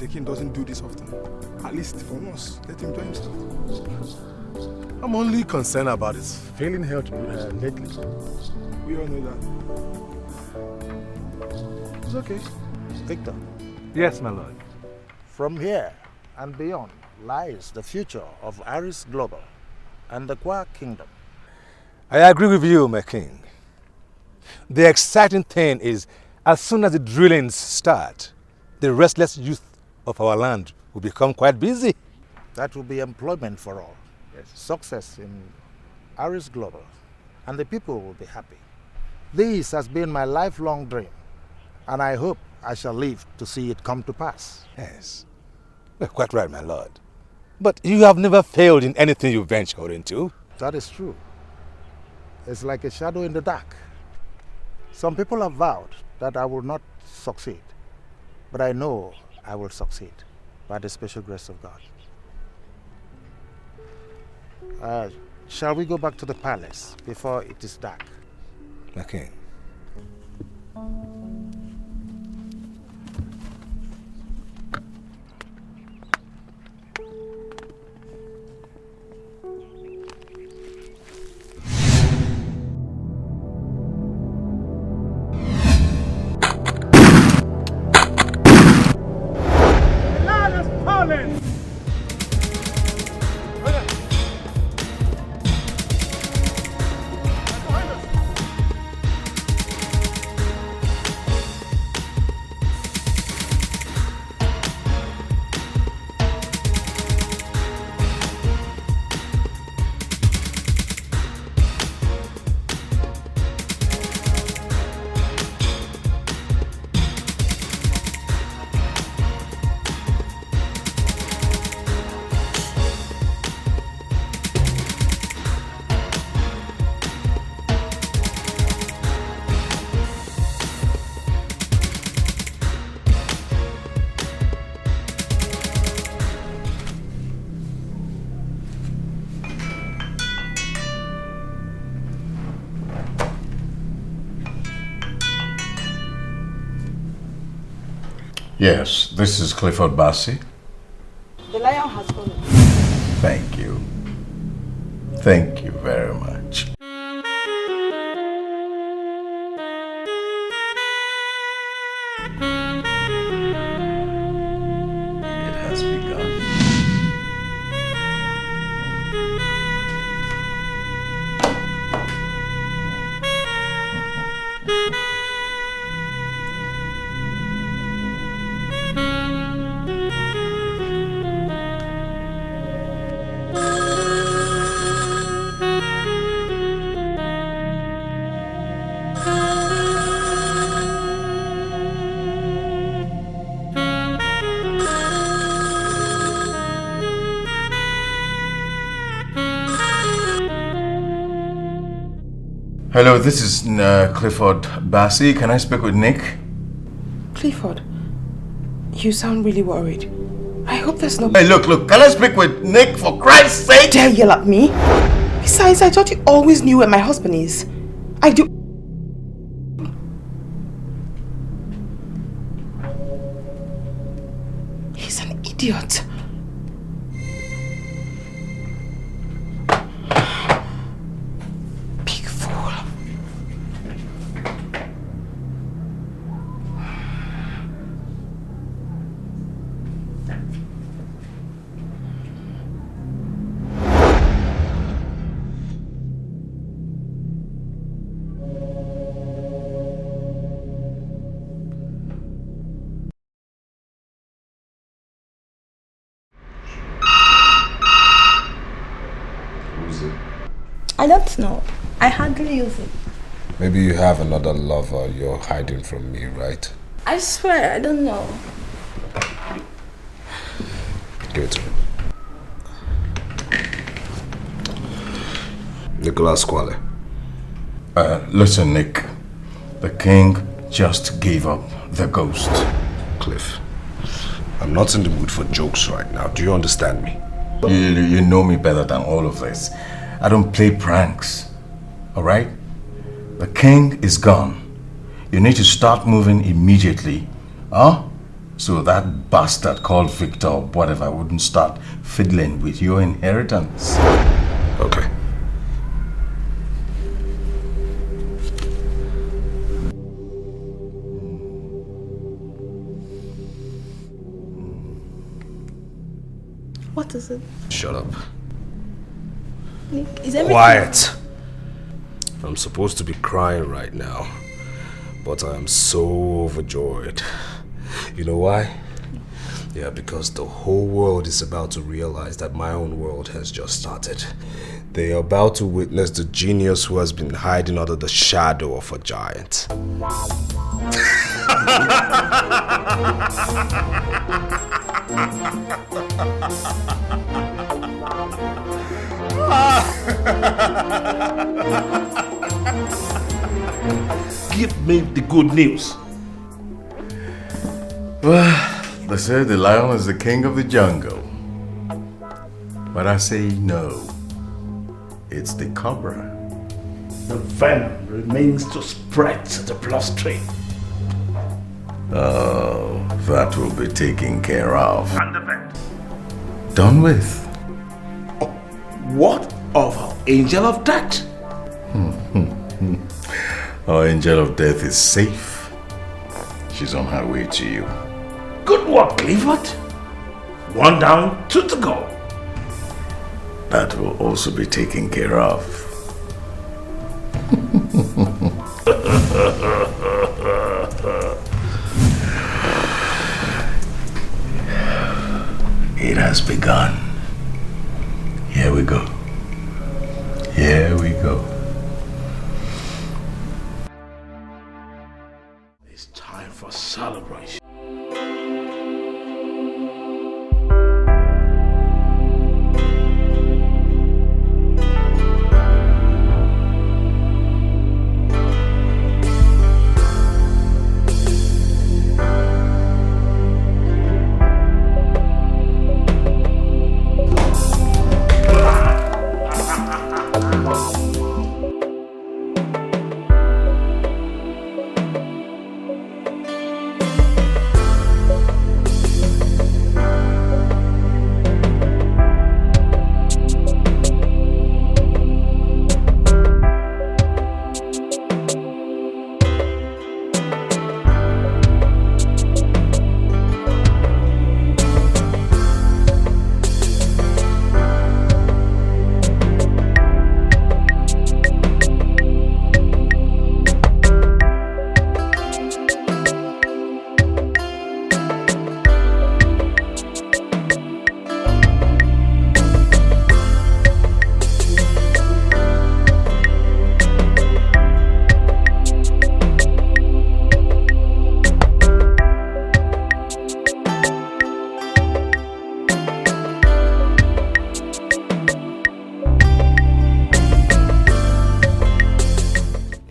the king doesn't do this often. At least for once, let him enjoy himself. I'm only concerned about his failing health lately. We all know that. It's okay. Victor. Yes, my lord. From here and beyond lies the future of Artus Global and the Kwa Kingdom. I agree with you, my king. The exciting thing is, as soon as the drillings start, the restless youth of our land will become quite busy. That will be employment for all. Yes. Success in Artus Global, and the people will be happy. This has been my lifelong dream, and I hope I shall live to see it come to pass. Yes, you're quite right, my lord. But you have never failed in anything you ventured into. That is true. It's like a shadow in the dark. Some people have vowed that I will not succeed, but I know I will succeed by the special grace of God. Shall we go back to the palace before it is dark? My king. Yes, this is Clifford Bassey. The lion has fallen. Thank you. Thank you very much. It has begun. Hello, this is Clifford Bassey. Can I speak with Nick? Clifford, you sound really worried. I hope there's no... Hey, look, can I speak with Nick for Christ's sake? Dare yell at me? Besides, I thought you always knew where my husband is. I do... He's an idiot. I don't know. I hardly use it. Maybe you have another lover you're hiding from me, right? I swear, I don't know. Give it to me. Nicholas Quale. Listen, Nick. The king just gave up the ghost. Cliff, I'm not in the mood for jokes right now. Do you understand me? You know me better than all of this. I don't play pranks, all right? The king is gone. You need to start moving immediately, huh? So that bastard called Victor or whatever wouldn't start fiddling with your inheritance. Okay. What is it? Shut up. Nick, is everything... Quiet! I'm supposed to be crying right now, but I am so overjoyed. You know why? Yeah, because the whole world is about to realize that my own world has just started. They are about to witness the genius who has been hiding under the shadow of a giant. Give me the good news. Well, they say the lion is the king of the jungle. But I say no. It's the cobra. The venom remains to spread to the bloodstream. Oh, that will be taken care of. And the vet. Done with. What of our angel of death? Our angel of death is safe. She's on her way to you. Good work, Clifford. One down, two to go. That will also be taken care of. It has begun. Here we go. Here we go. It's time for celebration.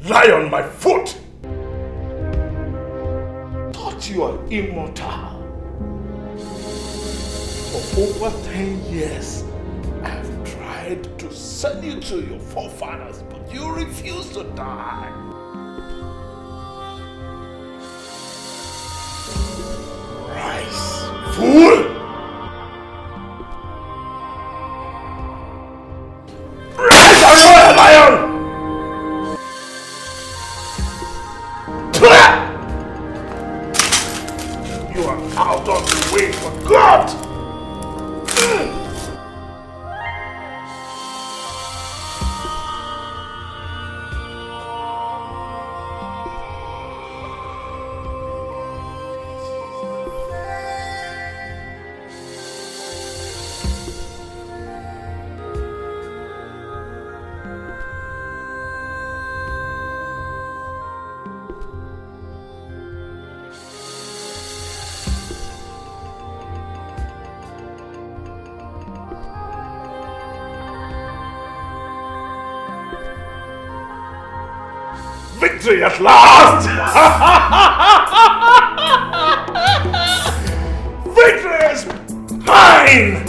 Lie on my foot! Thought you are immortal. For over 10 years, I have tried to send you to your forefathers, but you refuse to die. Rise, fool! Rise, Aurora Lion! You are out of the way for God! Victory at last! Victory is mine!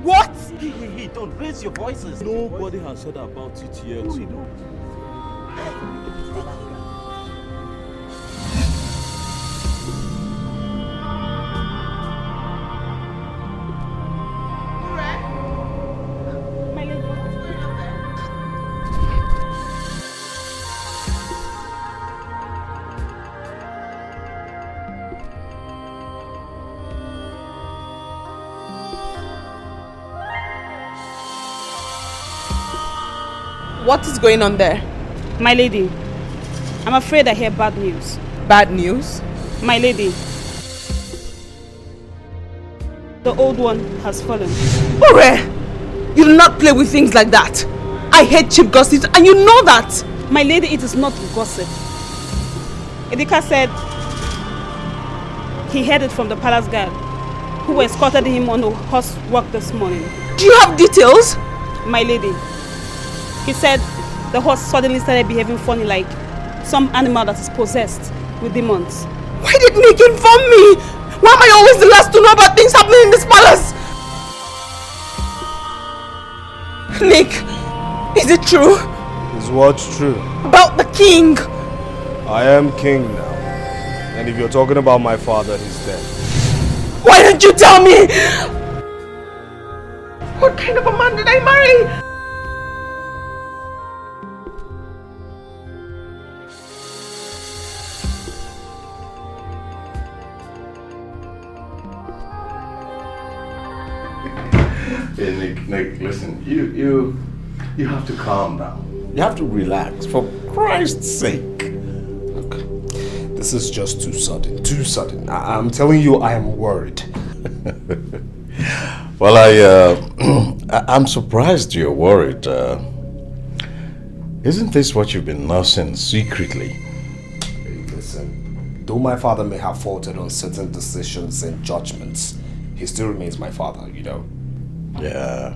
What? Hey, don't raise your voices. Nobody has heard about it yet. What is going on there? My lady, I'm afraid I hear bad news. Bad news? My lady, the old one has fallen. Ore! You do not play with things like that. I hate cheap gossips and you know that. My lady, it is not gossip. Edika said he heard it from the palace guard who escorted him on a horse walk this morning. Do you have details? My lady, he said the horse suddenly started behaving funny like some animal that is possessed with demons. Why did Nick inform me? Why am I always the last to know about things happening in this palace? Nick, is it true? Is what's true? About the king? I am king now. And if you're talking about my father, he's dead. Why didn't you tell me? What kind of a man did I marry? Hey, Nick, listen, you have to calm down. You have to relax, for Christ's sake. Look, this is just too sudden, too sudden. I'm telling you, I am worried. Well, I'm surprised you're worried. Isn't this what you've been nursing secretly? Hey, listen, though my father may have faltered on certain decisions and judgments, he still remains my father, you know. Yeah.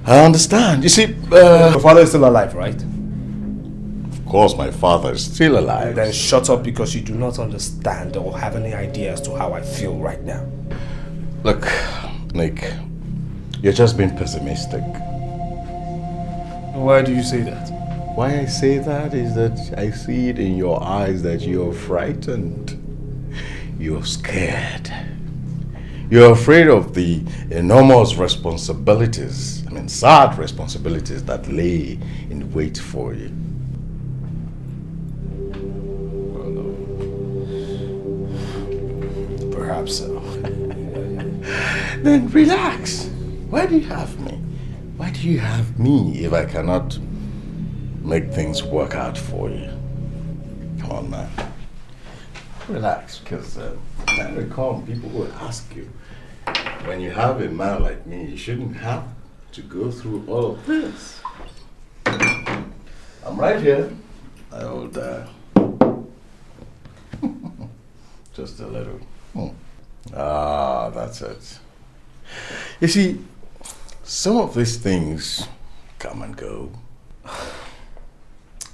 I understand. You see, Your father is still alive, right? Of course my father is still alive. Then shut up because you do not understand or have any idea as to how I feel right now. Look, Nick, you're just being pessimistic. Why do you say that? Why I say that is that I see it in your eyes that you're frightened. You're scared. You're afraid of the enormous responsibilities, sad responsibilities that lay in wait for you. Perhaps so. Then relax. Why do you have me? Why do you have me if I cannot make things work out for you? Come on, man. Relax, because time will come, people will ask you. When you have a man like me, you shouldn't have to go through all of this. I'm right here. I will just a little. Ah, that's it. You see, some of these things come and go.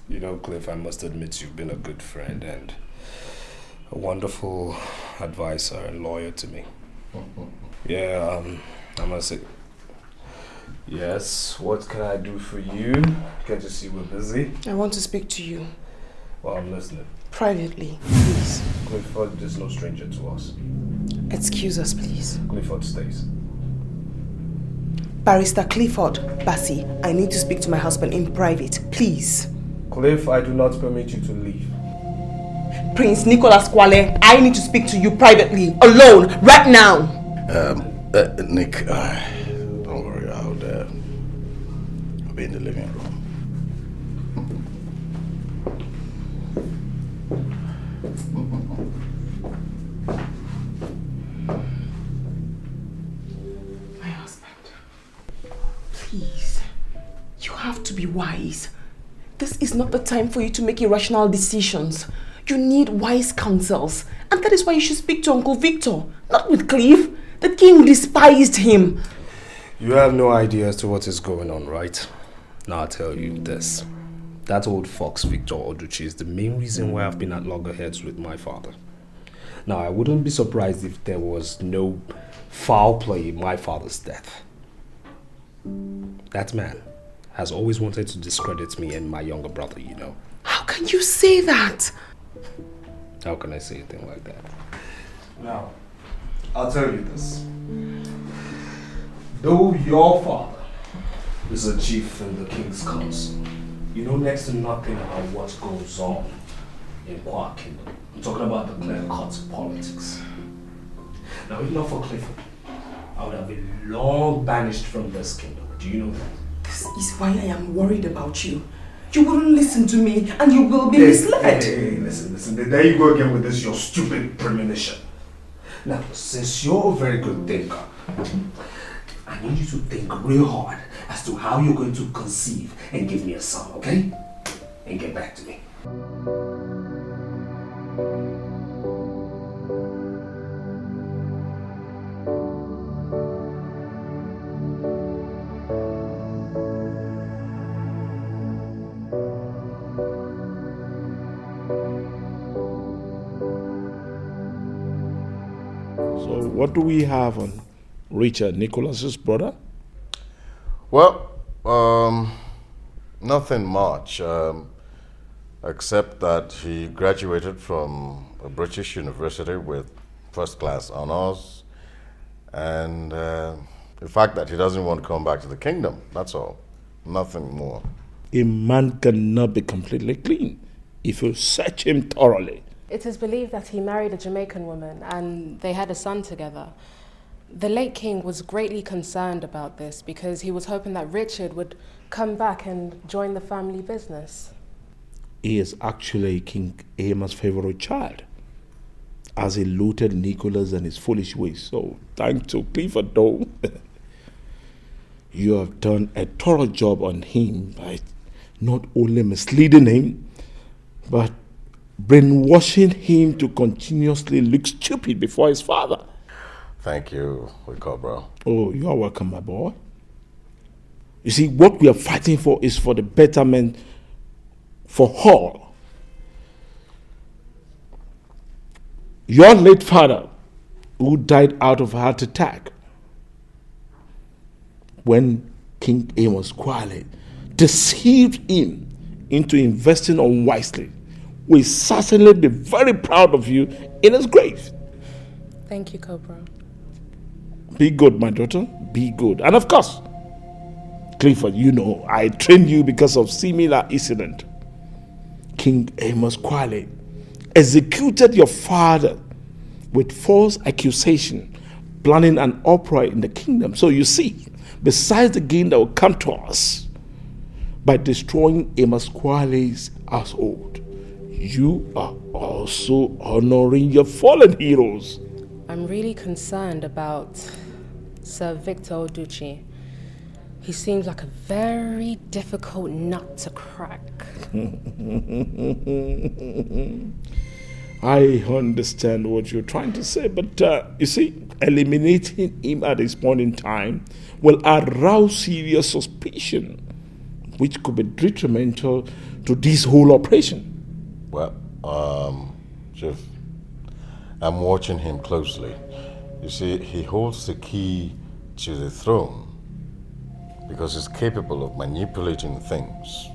You know, Cliff, I must admit you've been a good friend and a wonderful advisor and lawyer to me. Yeah, I must say. Yes, what can I do for you? Can't you see we're busy? I want to speak to you. Well, I'm listening. Privately, please. Clifford is no stranger to us. Excuse us, please. Clifford stays. Barrister Clifford, Bassi, I need to speak to my husband in private, please. Cliff, I do not permit you to leave. Prince Nicholas Kwale, I need to speak to you privately, alone, right now. Nick, don't worry, I'll be in the living room. My husband, please, you have to be wise. This is not the time for you to make irrational decisions. You need wise counsels, and that is why you should speak to Uncle Victor, not with Cliff. The king despised him. You have no idea as to what is going on, right? Now I'll tell you this. That old fox, Victor Oduchi, is the main reason why I've been at loggerheads with my father. Now, I wouldn't be surprised if there was no foul play in my father's death. That man has always wanted to discredit me and my younger brother, you know. How can you say that? How can I say a thing like that? Now, I'll tell you this. Though your father is a chief in the king's council, you know next to nothing about what goes on in Kwa Kingdom. I'm talking about the clear-cut politics. Now, if not for Clifford, I would have been long banished from this kingdom. Do you know that? This is why I am worried about you. You wouldn't listen to me and you will be misled. Hey, listen. There you go again with this, your stupid premonition. Now, since you're a very good thinker, I need you to think real hard as to how you're going to conceive and give me a son, okay? And get back to me. So what do we have on Richard, Nicholas's brother? Well, nothing much, except that he graduated from a British university with first-class honors, and the fact that he doesn't want to come back to the kingdom, that's all. Nothing more. A man cannot be completely clean if you search him thoroughly. It is believed that he married a Jamaican woman and they had a son together. The late king was greatly concerned about this because he was hoping that Richard would come back and join the family business. He is actually King Amos' favorite child, as he looted Nicholas and his foolish ways. So, thanks to Clifford, though, you have done a thorough job on him by not only misleading him, but brainwashing him to continuously look stupid before his father. Thank you, Cobra. Oh, you are welcome, my boy. You see, what we are fighting for is for the betterment for all. Your late father, who died out of a heart attack when King Amos quietly deceived him into investing unwisely, will certainly be very proud of you in his grave. Thank you, Cobra. Be good, my daughter. Be good. And of course, Clifford, you know, I trained you because of similar incident. King Amos quietly executed your father with false accusation, planning an uproar in the kingdom. So you see, besides the gain that will come to us by destroying Amos Kwale's household, you are also honoring your fallen heroes. I'm really concerned about Sir Victor Oduchi. He seems like a very difficult nut to crack. I understand what you're trying to say, but you see, eliminating him at this point in time will arouse serious suspicion, which could be detrimental to this whole operation. Well, Chief, I'm watching him closely. You see, he holds the key to the throne because he's capable of manipulating things.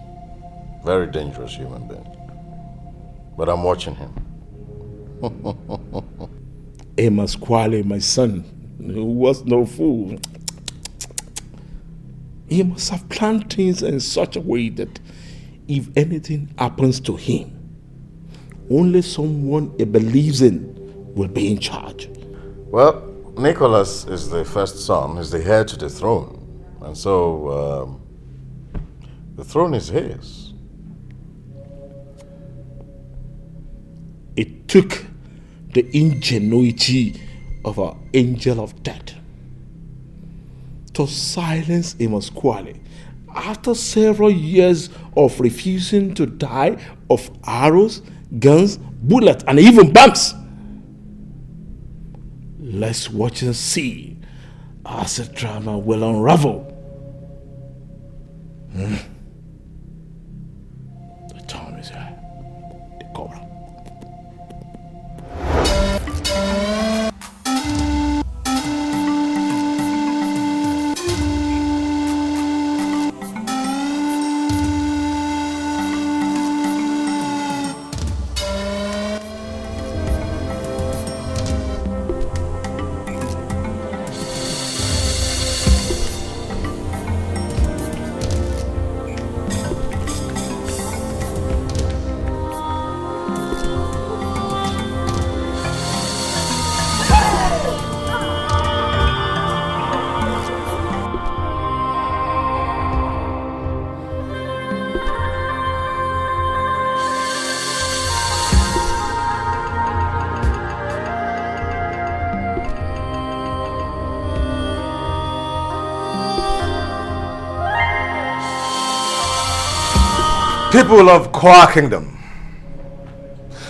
Very dangerous human being. But I'm watching him. Amos Kwale, my son, who was no fool, he must have planned things in such a way that if anything happens to him, only someone he believes in will be in charge. Well, Nicholas is the first son, is the heir to the throne. And so, the throne is his. It took the ingenuity of our angel of death to silence Amos Kwale after several years of refusing to die of arrows, guns, bullets, and even bombs. Let's watch and see as the drama will unravel. The time is here. The Cobra. People of Kwa Kingdom,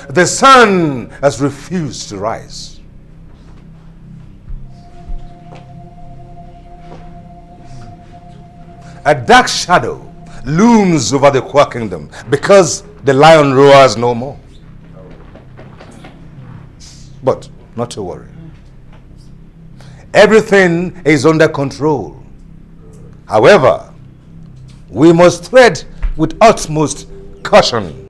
the sun has refused to rise. A dark shadow looms over the Kwa Kingdom because the lion roars no more. But not to worry. Everything is under control. However, we must tread with utmost caution.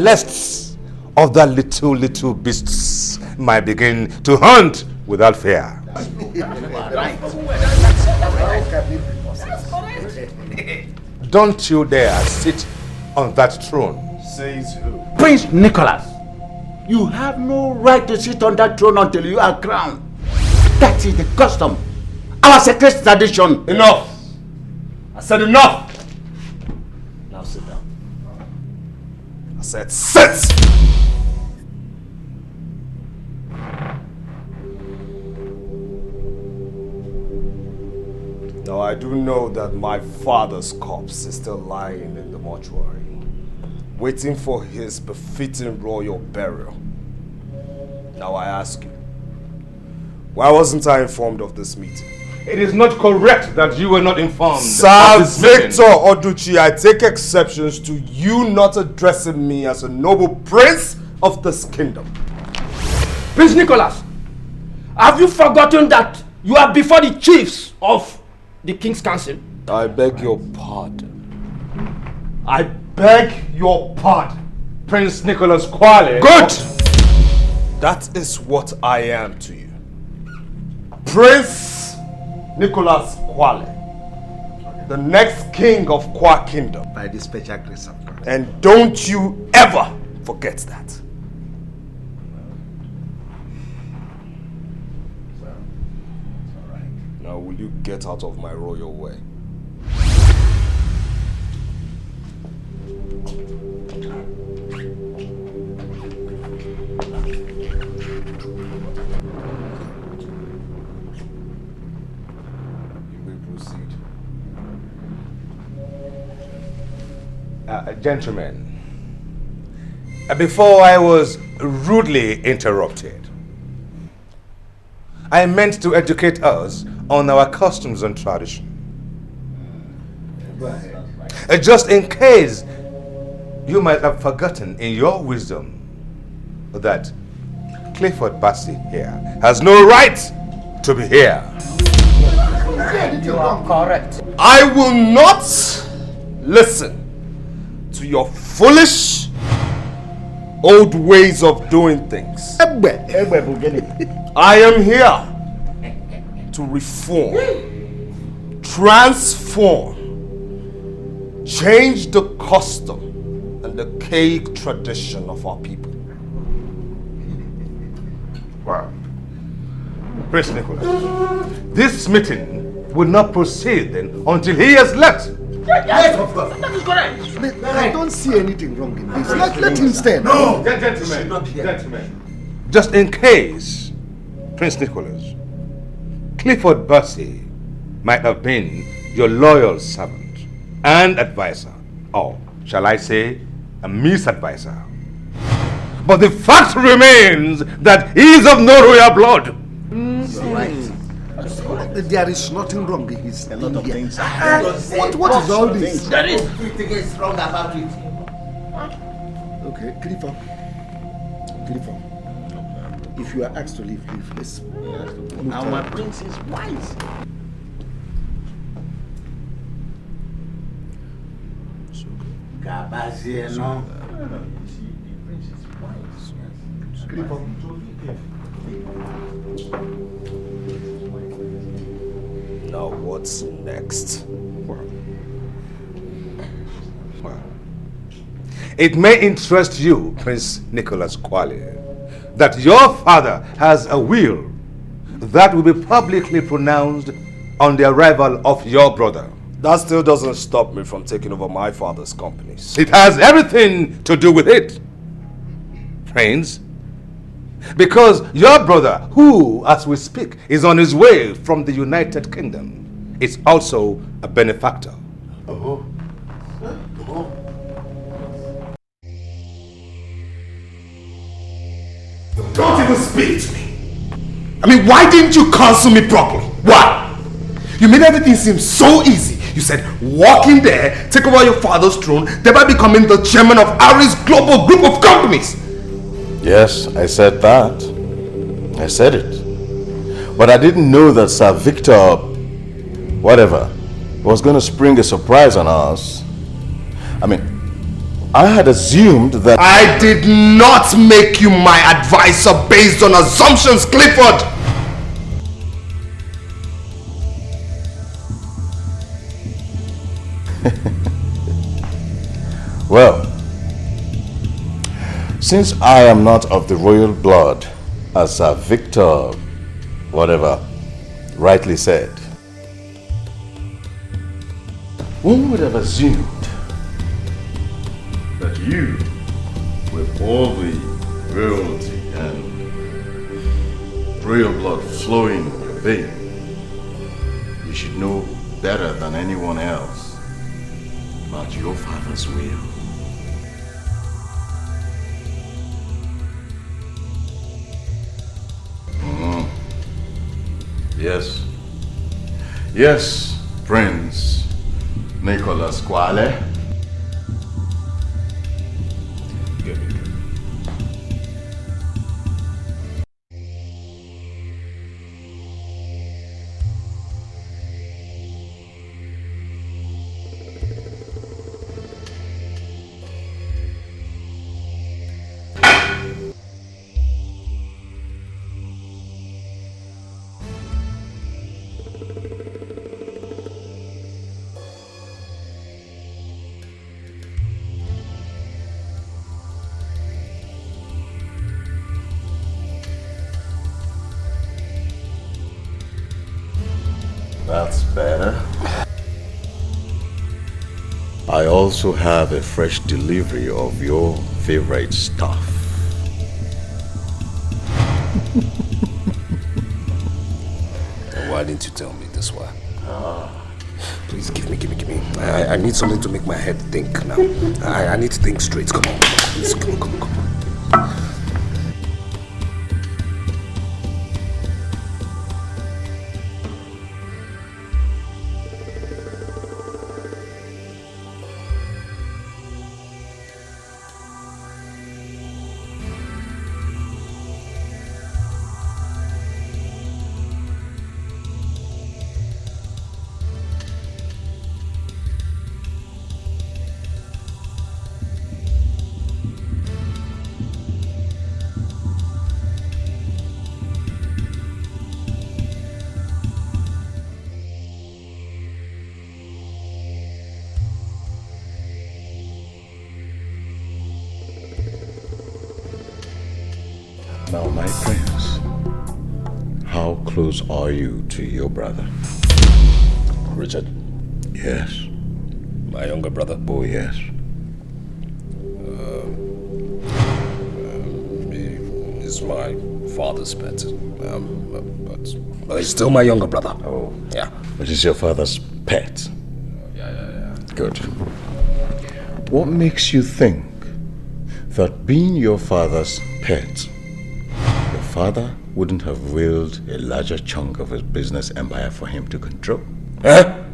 Lest of the little beasts might begin to hunt without fear. Don't you dare sit on that throne. Says who? Prince Nicholas, you have no right to sit on that throne until you are crowned. That is the custom. Our sacred tradition. Enough! I said enough! Now sit down. I said sit! Now I do know that my father's corpse is still lying in the mortuary, waiting for his befitting royal burial. Now I ask you, why wasn't I informed of this meeting? It is not correct that you were not informed. Sir Victor Oduchi, I take exceptions to you not addressing me as a noble prince of this kingdom. Prince Nicholas, have you forgotten that you are before the chiefs of the King's Council? I beg your pardon. I beg your pardon. Prince Nicholas Kwale. Good! That is what I am to you. Prince Nicholas Kwale, the next king of Kwa Kingdom. By the special grace of God. And don't you ever forget that. Now will you get out of my royal way? Gentlemen, before I was rudely interrupted, I meant to educate us on our customs and tradition. Just in case you might have forgotten in your wisdom that Clifford Bassey here has no right to be here. You are correct. I will not listen to your foolish old ways of doing things. I am here to reform, transform, change the custom and the cake tradition of our people. Wow. Prince Nicholas, this meeting will not proceed then until he has left. Yes, of course. That is correct. I don't see anything wrong in this. Let him stand. No, gentlemen. Just in case, Prince Nicholas, Clifford Bassey might have been your loyal servant and advisor, or shall I say, a misadvisor. But the fact remains that he is of no royal blood. Right. There is nothing wrong in his A lot of things. What is all this? There is. Everything is wrong about it. Okay, Clifford. If you are asked to leave, leave. Let's move Our forward. prince is wise. Now what's next? Well, it may interest you, Prince Nicholas Kwale, that your father has a will that will be publicly pronounced on the arrival of your brother. That still doesn't stop me from taking over my father's companies. It has everything to do with it, Prince. Because your brother, who, as we speak, is on his way from the United Kingdom, is also a benefactor. Oh. Don't even speak to me. I mean, why didn't you counsel me properly? Why? You made everything seem so easy. You said, walk in there, take over your father's throne, thereby becoming the chairman of Aris Global Group of Companies. Yes, I said that. I said it. But I didn't know that Sir Victor, whatever, was going to spring a surprise on us. I mean, I had assumed that... I did not make you my advisor based on assumptions, Clifford! Well, since I am not of the royal blood, as Sir Victor, whatever, rightly said, one would have assumed that you, with all the royalty and royal blood flowing in your vein, you should know better than anyone else about your father's will. Yes. Yes, Prince Nicholas Kwale. That's better. I also have a fresh delivery of your favorite stuff. Why didn't you tell me this one? Please give me. I need something to make my head think now. I need to think straight. Come on. Please, come on. Now, my prince, how close are you to your brother? Richard? Yes. My younger brother? Oh, yes. He's my father's pet. But he's still my younger brother. Oh. Yeah. But he's your father's pet? Yeah. Good. What makes you think that being your father's pet, your father wouldn't have willed a larger chunk of his business empire for him to control? Huh?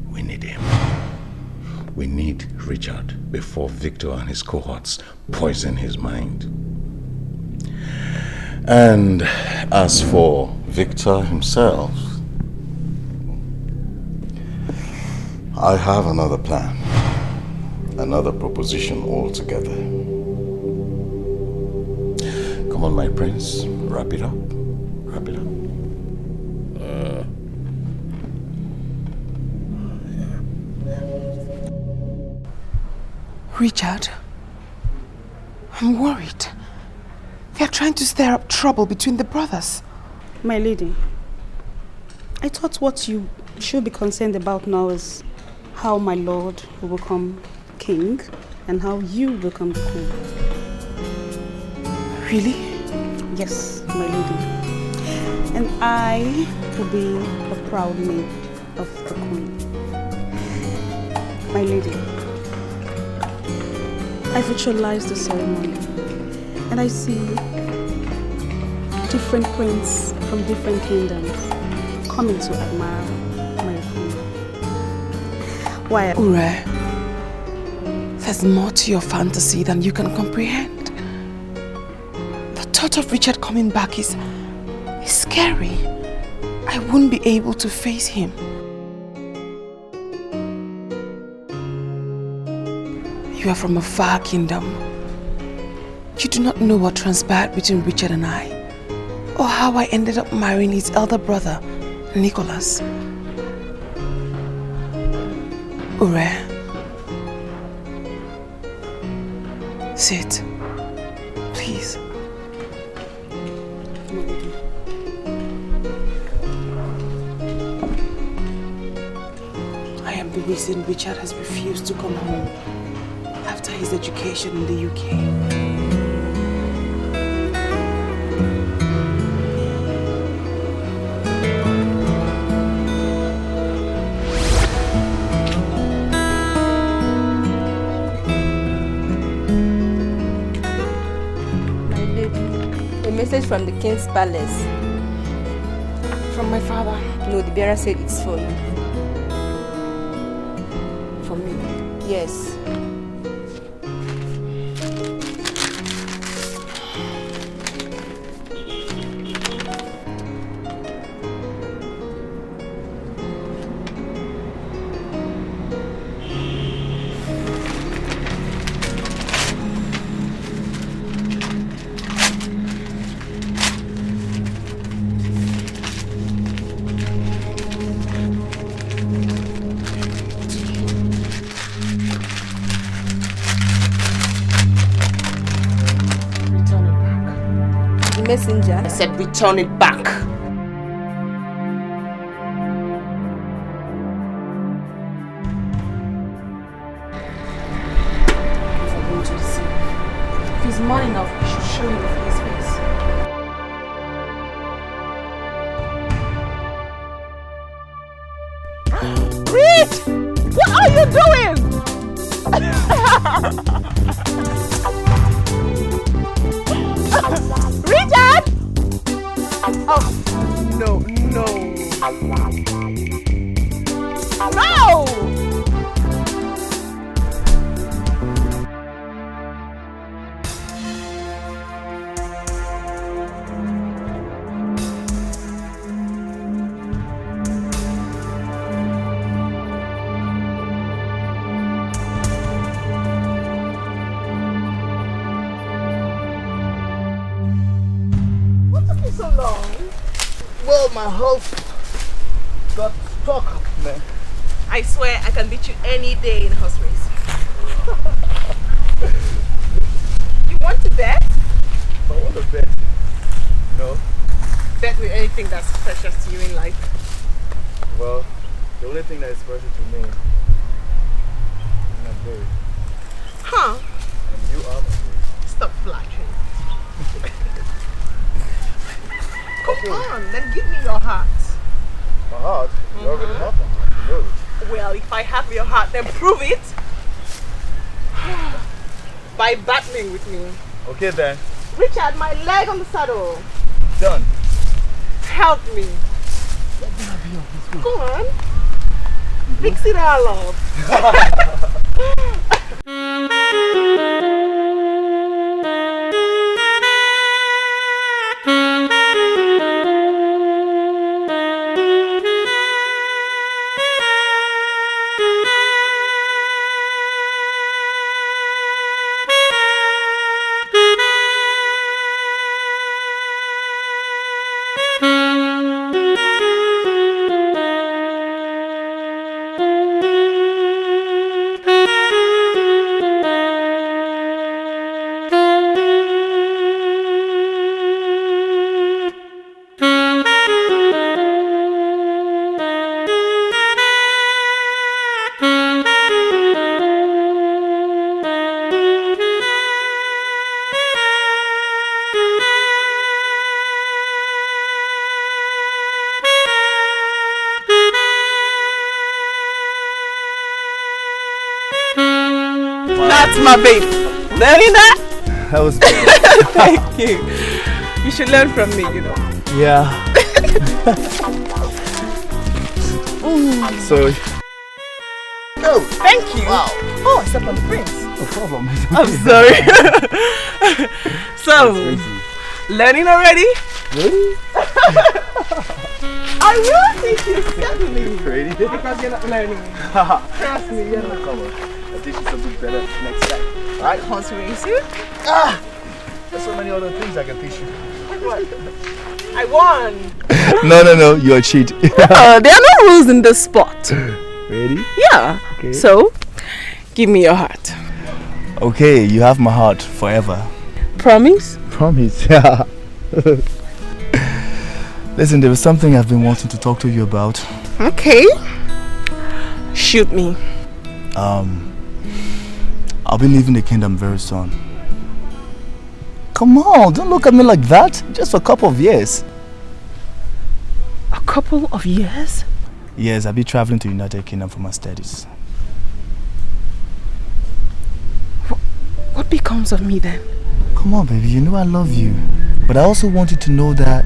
We need him. We need Richard before Victor and his cohorts poison his mind. And as for Victor himself, I have another plan. another proposition altogether. Come on, my prince, wrap it up. Wrap it up. Richard, I'm worried. They're trying to stir up trouble between the brothers. My lady, I thought what you should be concerned about now is how my lord will become king and how you will become the queen. Really? Yes, my lady. And I will be a proud maid of the queen. My lady, I visualize the ceremony and I see different princes from different kingdoms coming to admire my queen. Why? Ure, there's more to your fantasy than you can comprehend. The thought of Richard coming back is scary. I wouldn't be able to face him. You are from a far kingdom. You do not know what transpired between Richard and I, or how I ended up marrying his elder brother, Nicholas. Ure, sit, please. I am the reason Richard has refused to come home after his education in the UK. My lady, a message from the king's palace. From my father? No, the bearer said it's for you. For me? Yes. Messenger. I said return it back. If I'm going to deceive, if he's man enough, he should show you his face. Reed! What are you doing? Richard! Oh, no, no. No! So long. Well, my horse got stuck, man. I swear I can beat you any day in horse race. You want to bet? I want to bet. No. Bet with anything that's precious to you in life. Well, the only thing that is precious to me is my baby. Huh? And you are my baby. Stop flattering. Come on, then give me your heart. My heart? You already have my heart, you know it. Well, if I have your heart, then prove it. By battling with me. Okay then. Richard, my leg on the saddle. Done. Help me. Come on. Fix it all up. That's my baby. Learning that? That was Thank you. You should learn from me, you know. Yeah. So. Oh, thank you. Wow. Oh, I stepped on the prince. No problem. I'm sorry. So, learning already? Really? I will teach you steadily. Ready? Because you're not learning. Trust me, you're not. Come on. I'll teach you something better next time. Right? Conspiracies? There's so many other things I can teach you. I won. No. You're a cheat. There are no rules in this spot. Ready? Yeah. Okay. So, give me your heart. Okay, you have my heart forever. Promise? Promise, yeah. Listen, there was something I've been wanting to talk to you about. Okay. Shoot me. I'll be leaving the kingdom very soon. Come on, don't look at me like that. Just for a couple of years. A couple of years? Yes, I'll be traveling to United Kingdom for my studies. What becomes of me then? Come on, baby, you know I love you. But I also want you to know that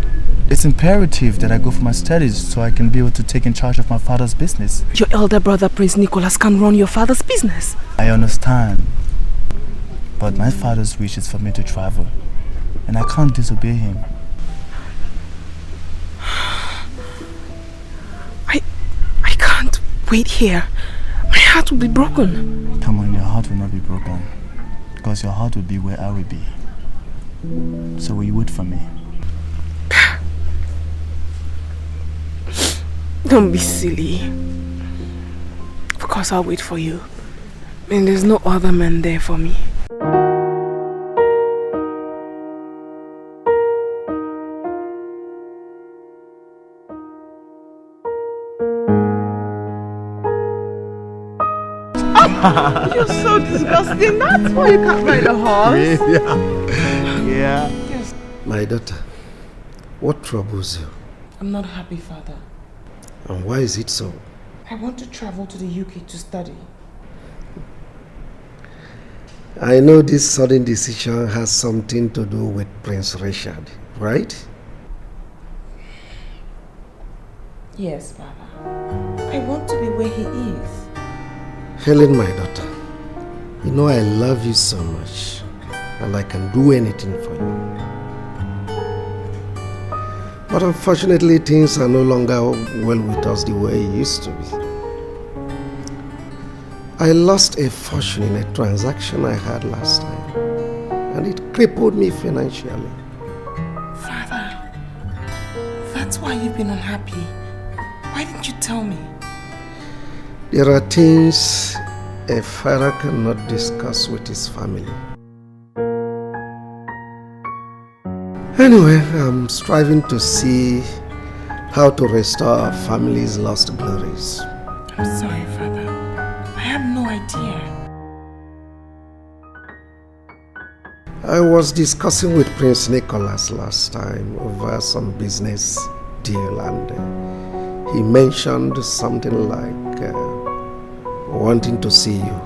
it's imperative that I go for my studies so I can be able to take in charge of my father's business. Your elder brother, Prince Nicholas, can run your father's business. I understand. But my father's wish is for me to travel. And I can't disobey him. I can't wait here. My heart will be broken. Come on, your heart will not be broken. Because your heart will be where I will be. So will you wait for me? Don't be silly. Of course I'll wait for you. And there's no other man there for me. You're so disgusting. That's why you can't ride a horse. Yeah. Yes. My daughter, what troubles you? I'm not happy, Father. And why is it so? I want to travel to the UK to study. I know this sudden decision has something to do with Prince Richard, right? Yes, Father. I want to be where he is. Helen, my daughter, you know I love you so much, and I can do anything for you. But unfortunately, things are no longer well with us the way it used to be. I lost a fortune in a transaction I had last time, and it crippled me financially. Father, that's why you've been unhappy. Why didn't you tell me? There are things a father cannot discuss with his family. Anyway, I'm striving to see how to restore our family's lost glories. I'm sorry, Father. I have no idea. I was discussing with Prince Nicholas last time over some business deal, and he mentioned something like wanting to see you.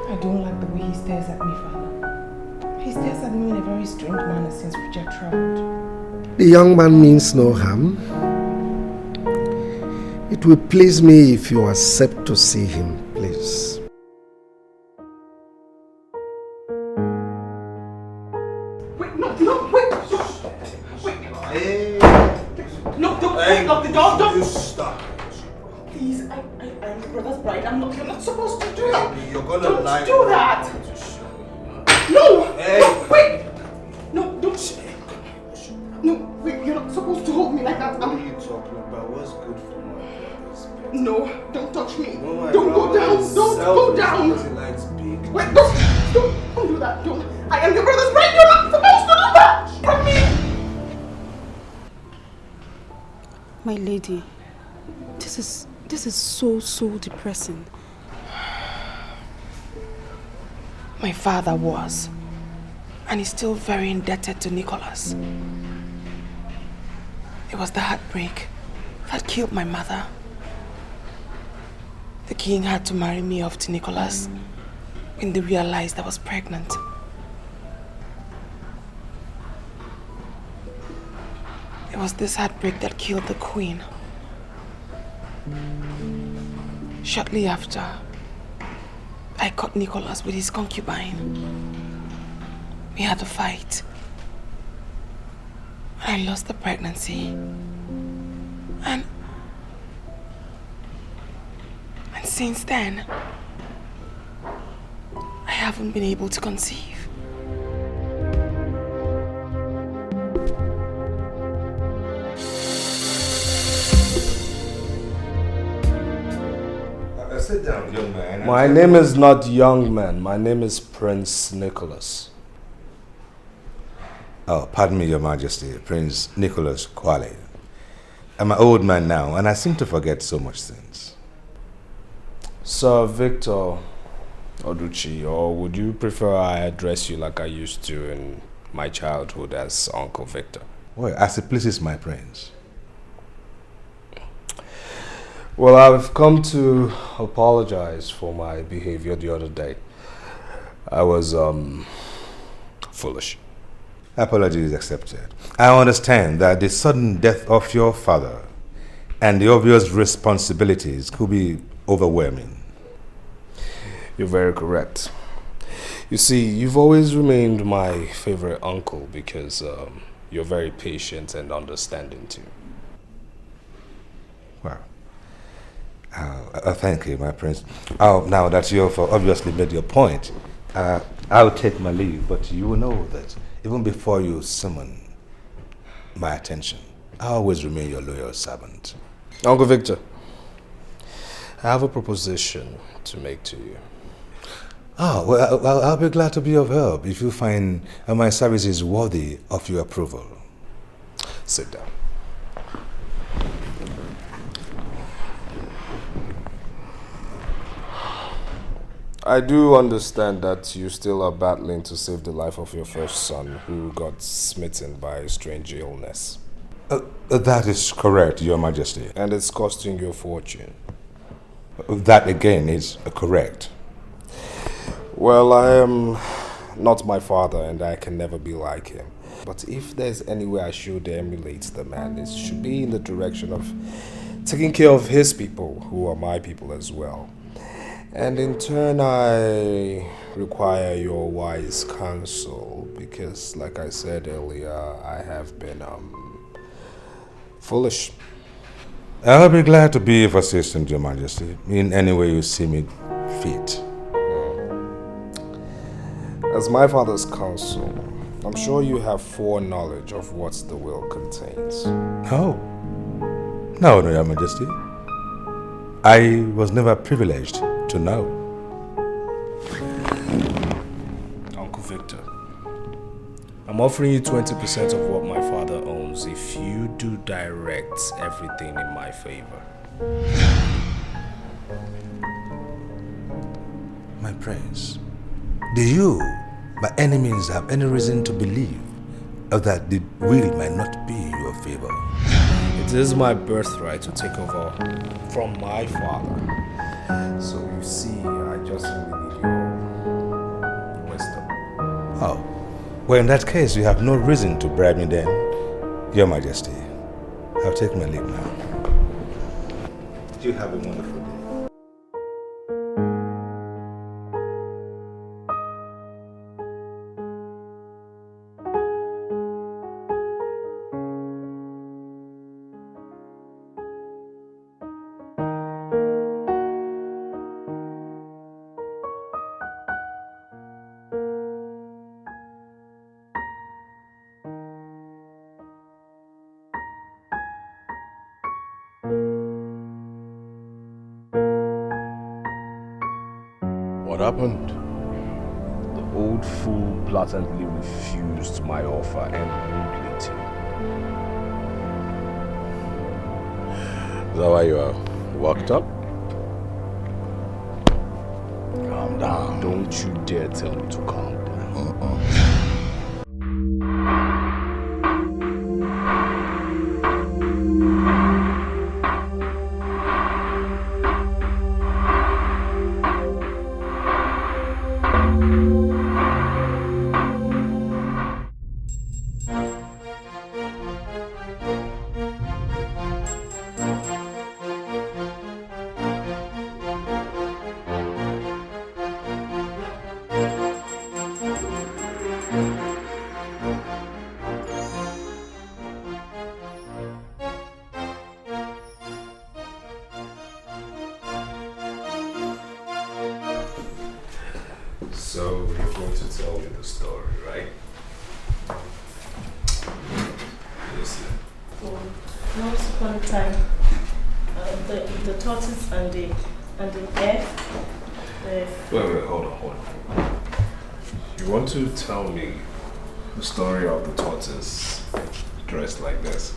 I don't like the way he stares at me, Father. He stares at me in a very strange manner since we just traveled. The young man means no harm. It will please me if you accept to see him, please. Wait, no, wait. Hey. No, don't lock the door, don't. You stop. Please, I'm your brother's bride. You're not supposed to do that. You're gonna Don't lie. do that. No! Hey! Wait! No, don't. No, wait, you're not supposed to hold me like that. What are you talking about? What's good for my brother's baby? No, don't touch me. No, my Don't go brother down. is Don't go selfish down. because he likes big. Wait, don't do that. Don't. I am your brother's bride. You're not supposed to do that. From me. My lady, this is so depressing. My father was, and is still very indebted to Nicholas. It was the heartbreak that killed my mother. The king had to marry me off to Nicholas when they realized I was pregnant. It was this heartbreak that killed the queen. Shortly after, I caught Nicholas with his concubine. We had a fight. I lost the pregnancy. And since then, I haven't been able to conceive. Sit down, young man. My name is not young man. My name is Prince Nicholas. Oh, pardon me, Your Majesty, Prince Nicholas Kwale. I'm an old man now, and I seem to forget so much things. Sir Victor Oduchi, or would you prefer I address you like I used to in my childhood as Uncle Victor? Well, as it pleases my prince. Well, I've come to apologize for my behavior the other day. I was, foolish. Apology is accepted. I understand that the sudden death of your father and the obvious responsibilities could be overwhelming. You're very correct. You see, you've always remained my favorite uncle because you're very patient and understanding too. Wow. Thank you, my prince. Now that you've obviously made your point, I'll take my leave, but you will know that even before you summon my attention, I always remain your loyal servant. Uncle Victor, I have a proposition to make to you. Oh, well, I'll be glad to be of help if you find my services worthy of your approval. Sit down. I do understand that you still are battling to save the life of your first son who got smitten by a strange illness. That is correct, Your Majesty. And it's costing you a fortune. That again is correct. Well, I am not my father and I can never be like him. But if there's any way I should emulate the man, it should be in the direction of taking care of his people, who are my people as well. And in turn, I require your wise counsel because, like I said earlier, I have been foolish. I'll be glad to be of assistance, Your Majesty, in any way you see me fit. As my father's counsel, I'm sure you have foreknowledge of what the will contains. No, Your Majesty. I was never privileged to know. Uncle Victor, I'm offering you 20% of what my father owns if you do direct everything in my favor. My prince, do you, by any means, have any reason to believe that the will might not be in your favor? It is my birthright to take over from my father. So you see, I just really need your wisdom. Oh, well, in that case, you have no reason to bribe me then, Your Majesty. I'll take my leave now. You have a wonderful day. What happened? The old fool blatantly refused my offer and rudely too. Is that why you are worked up? Calm down. Don't you dare tell me to calm down. So you're going to tell me the story, right? Listen. Once upon a time, the tortoise and the egg. Wait, hold on. You want to tell me the story of the tortoise dressed like this?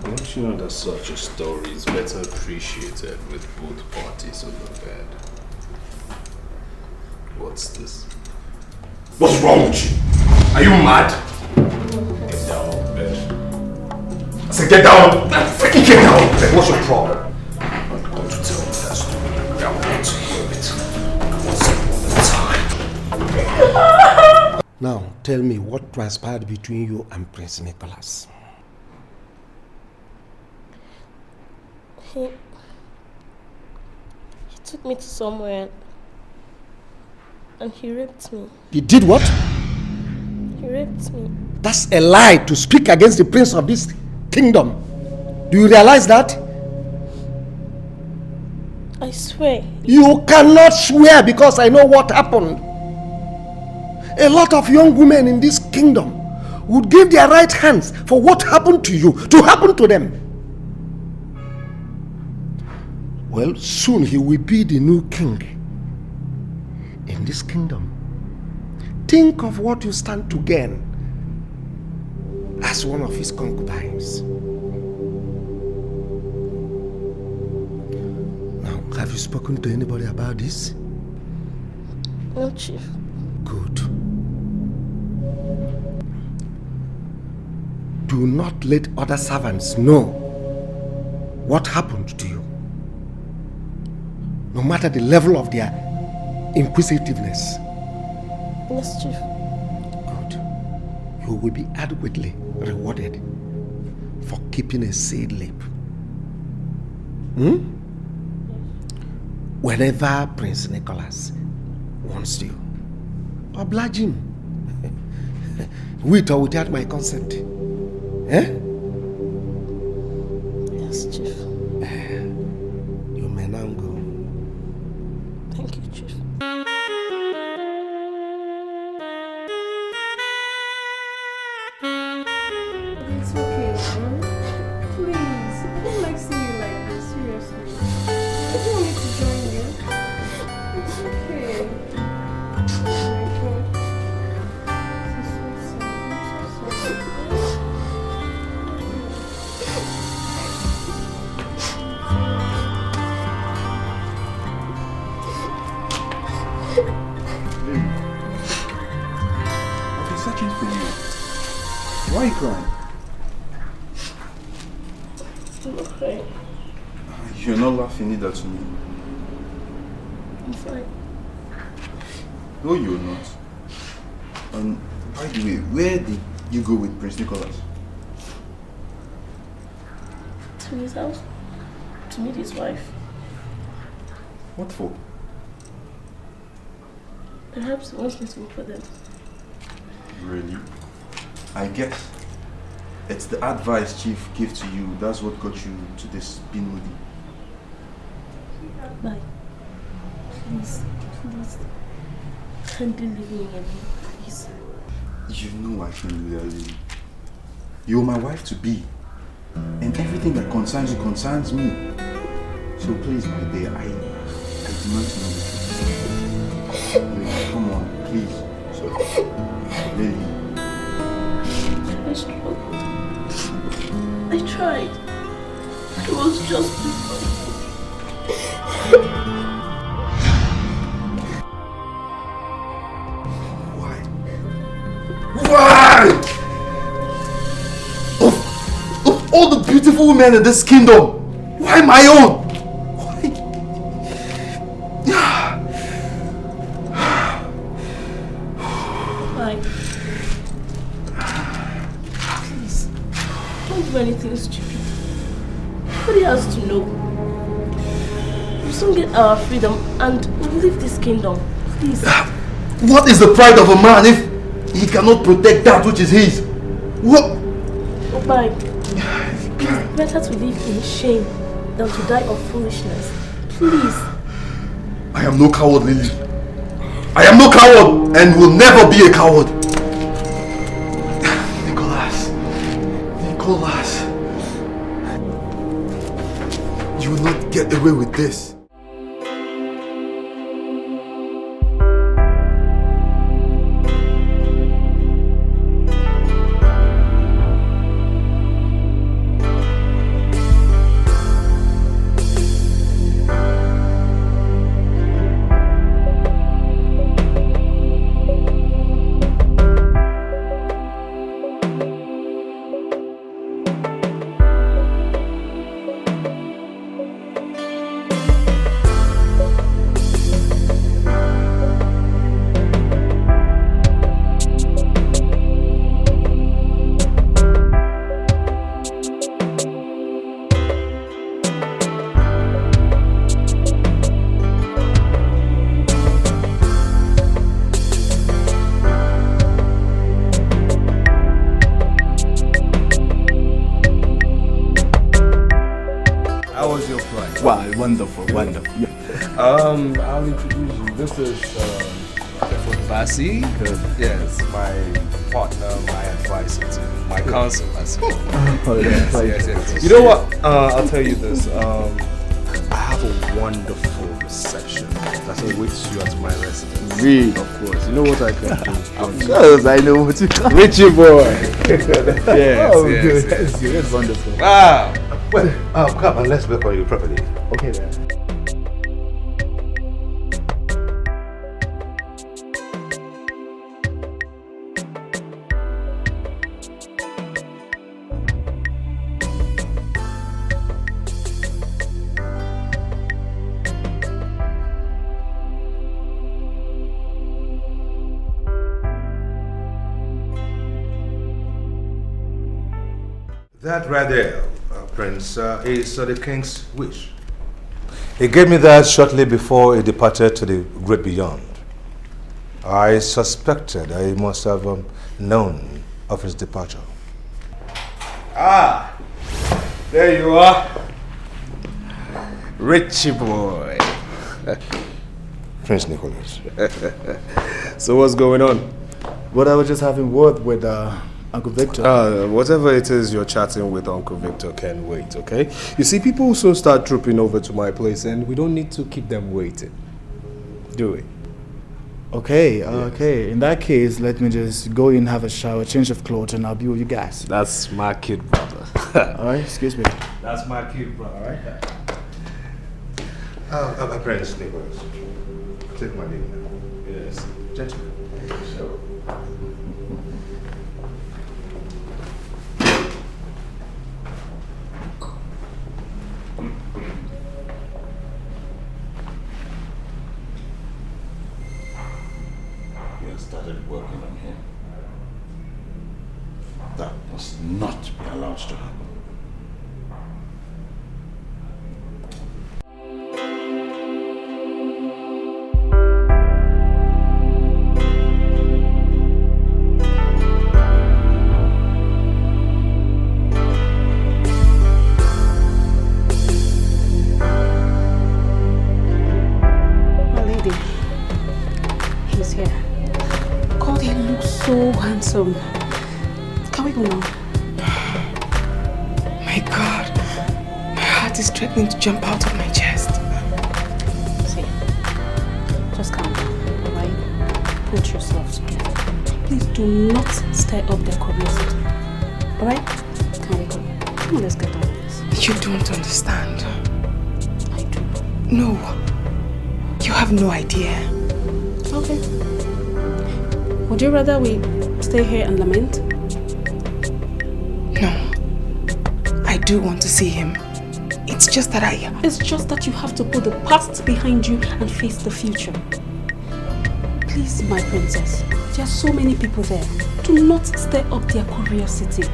Don't you know that such a story is better appreciated with both parties on the bed? What's this? What's wrong with you? Are you mad? Get down on the bed. I said get down! Freaking get down on the bed! What's your problem? Don't you tell me that story. I want to hear it. Once upon a time. Now, tell me what transpired between you and Prince Nicholas. He took me to somewhere and he raped me. He did what? He raped me. That's a lie to speak against the prince of this kingdom. Do you realize that? I swear. You cannot swear because I know what happened. A lot of young women in this kingdom would give their right hands for what happened to you to happen to them. Well, soon he will be the new king in this kingdom. Think of what you stand to gain as one of his concubines. Now, have you spoken to anybody about this? No, Chief. Good. Do not let other servants know what happened to you, no matter the level of their inquisitiveness. Yes, Chief. Good. You will be adequately rewarded for keeping a sealed lip. Whenever Prince Nicholas wants you, oblige him. With or without my consent. Eh? Yes, Chief. You may now go. Thank you, Chief. It's okay, man. Please. I don't like seeing you like this, seriously. I don't want me to join you. It's okay. Oh my God. This is so sad. I'm so sorry. I've been searching for you. Why are you crying? I'm okay. You're not laughing either to me. I'm fine. No, you're not. By the way, where did you go with Prince Nicholas? To his house to meet his wife. What for? Perhaps he wants me to look for them. Really? I guess it's the advice Chief gave to you. That's what got you to this being moody. Bye. Please. Can't you leave me alone, please? You know I can do that, Lily. You're my wife to be. And everything that concerns you concerns me. So please, my dear, I demand to know the truth. Lily, come on, please. So, Lily. I struggled. I tried. It was just before. Why? Of all the beautiful women in this kingdom, why my own? Why? Please, don't do anything stupid. Nobody has to know. We'll soon get our freedom and we'll leave this kingdom. Please. What is the pride of a man if he cannot protect that which is his? What? Oh, bye. It's better to live in shame than to die of foolishness. Please. I am no coward, Lily. I am no coward and will never be a coward. Nicholas, you will not get away with this. Wonderful, wonderful. I'll introduce you. This is Basi. Yes, my partner, my advisor, my counselor. Yes. You know what? I'll tell you this. I have a wonderful reception that awaits you at my residence. Really? Of course. You know what I can do? Of course, I know what you can. Richie boy. Yes, oh, yes, good. Yes. That's wonderful. Wow. Well, come on, let's welcome you properly. Okay then. That right there, Prince, is the king's wish. He gave me that shortly before he departed to the great beyond. I suspected I must have known of his departure. Ah, there you are. Richie boy. Prince Nicholas. So what's going on? Well, I was just having word with Uncle Victor. Whatever it is you're chatting with Uncle Victor can wait, okay? You see, people will soon start trooping over to my place and we don't need to keep them waiting. Do we? Okay, okay. In that case, let me just go in, have a shower, change of clothes, and I'll be with you guys. That's my kid, brother. Alright, excuse me. That's my kid, brother, Alright? Prince Nicholas, take my leave now. Yes. Gentlemen. So. Started working on him. That must not be allowed to happen. My lady, he's here. God, he looks so handsome. Can we go now? My God, my heart is threatening to jump out of my chest. See, just calm down, alright? Put yourself together. Please do not stir up their curiosity, alright? Can we go? Come on, let's get on with this. You don't understand. I do. No, you have no idea. Okay. Would you rather we stay here and lament? No. I do want to see him. It's just that It's just that you have to put the past behind you and face the future. Please, my princess. There are so many people there. Do not stir up their curiosity.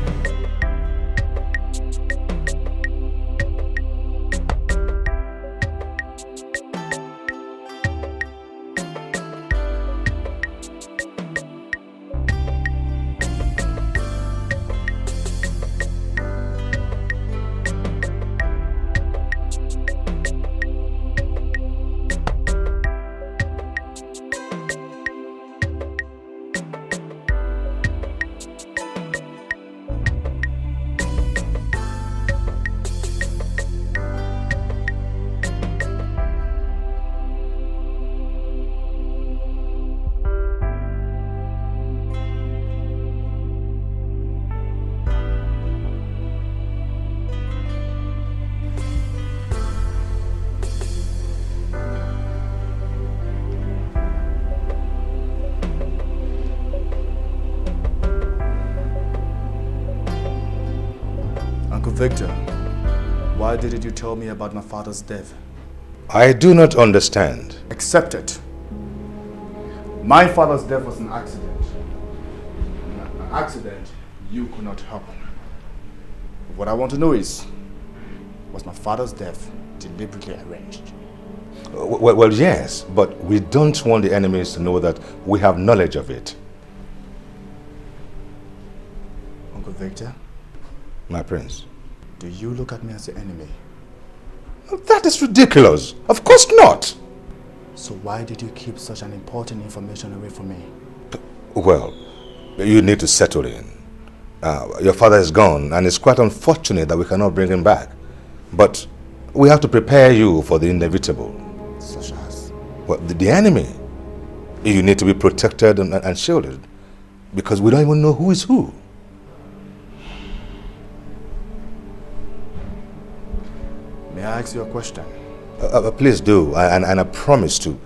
Uncle Victor, why didn't you tell me about my father's death? I do not understand. Accept it. My father's death was an accident. An accident you could not help. What I want to know is, was my father's death deliberately arranged? Well, yes, but we don't want the enemies to know that we have knowledge of it. Uncle Victor? My prince. Do you look at me as the enemy? That is ridiculous. Of course not. So why did you keep such an important information away from me? Well, you need to settle in. Your father is gone, and it's quite unfortunate that we cannot bring him back. But we have to prepare you for the inevitable. Such as? Well, the enemy. You need to be protected and shielded, because we don't even know who is who. May I ask you a question? Please do, and I promise to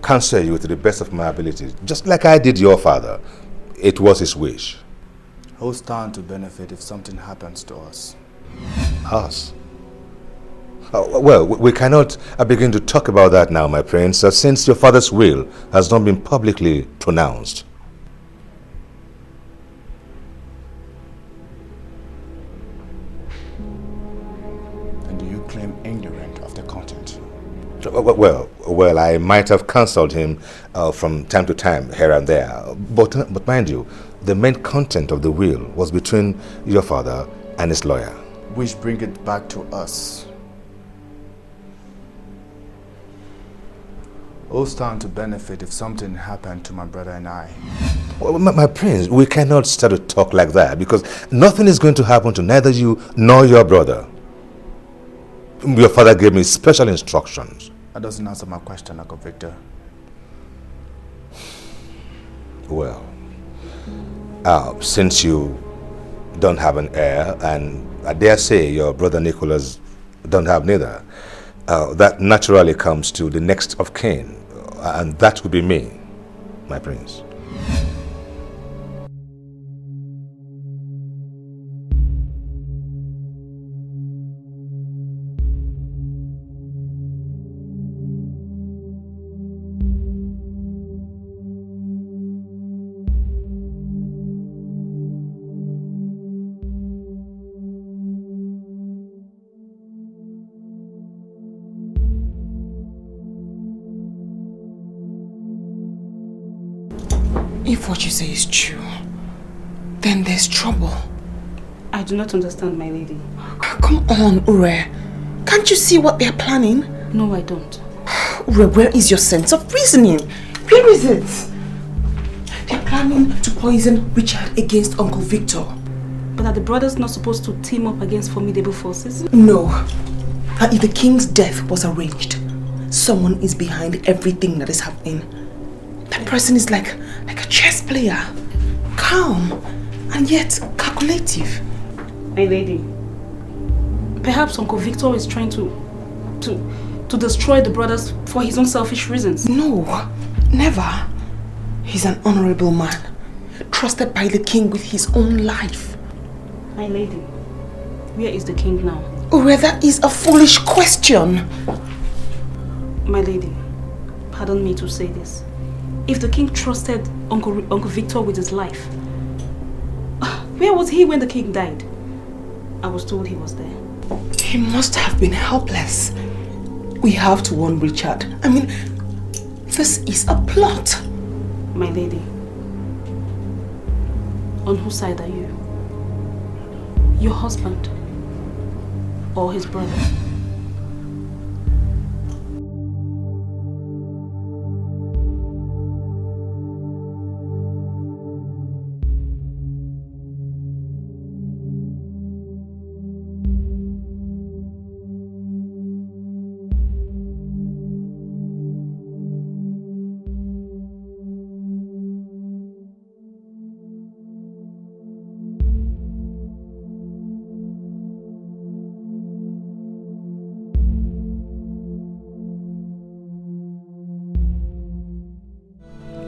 counsel you to the best of my abilities, just like I did your father. It was his wish. Who stand to benefit if something happens to us? Us? Well, we cannot begin to talk about that now, my prince, since your father's will has not been publicly pronounced. And do you claim ignorant of the content? Well, I might have counseled him from time to time, here and there. But mind you, the main content of the will was between your father and his lawyer. Which bring it back to us. Who stand to benefit if something happened to my brother and I? Well, my prince, we cannot start to talk like that, because nothing is going to happen to neither you nor your brother. Your father gave me special instructions. That doesn't answer my question, Uncle Victor. Well, since you don't have an heir, and I dare say your brother Nicholas don't have neither, that naturally comes to the next of kin, and that would be me, my prince. If what you say is true, then there's trouble. I do not understand, my lady. Come on, Ure. Can't you see what they're planning? No, I don't. Ure, where is your sense of reasoning? Where is it? They're planning to poison Richard against Uncle Victor. But are the brothers not supposed to team up against formidable forces? No. That if the king's death was arranged, someone is behind everything that is happening. That person is like a chess player. Calm and yet calculative. My lady, perhaps Uncle Victor is trying to destroy the brothers for his own selfish reasons. No, never. He's an honorable man, trusted by the king with his own life. My lady, where is the king now? Ure, that is a foolish question. My lady, pardon me to say this. If the king trusted Uncle Victor with his life, where was he when the king died? I was told he was there. He must have been helpless. We have to warn Richard. I mean, this is a plot. My lady, on whose side are you? Your husband or his brother?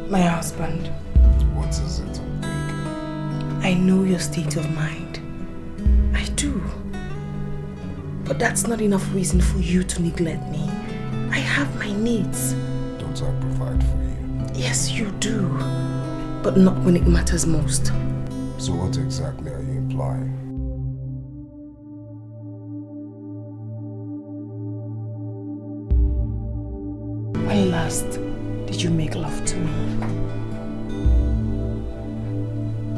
My husband. What is it, Uncle? I know your state of mind. I do. But that's not enough reason for you to neglect me. I have my needs. Don't I provide for you? Yes, you do. But not when it matters most. So what exactly are you implying? When last did you make love to me?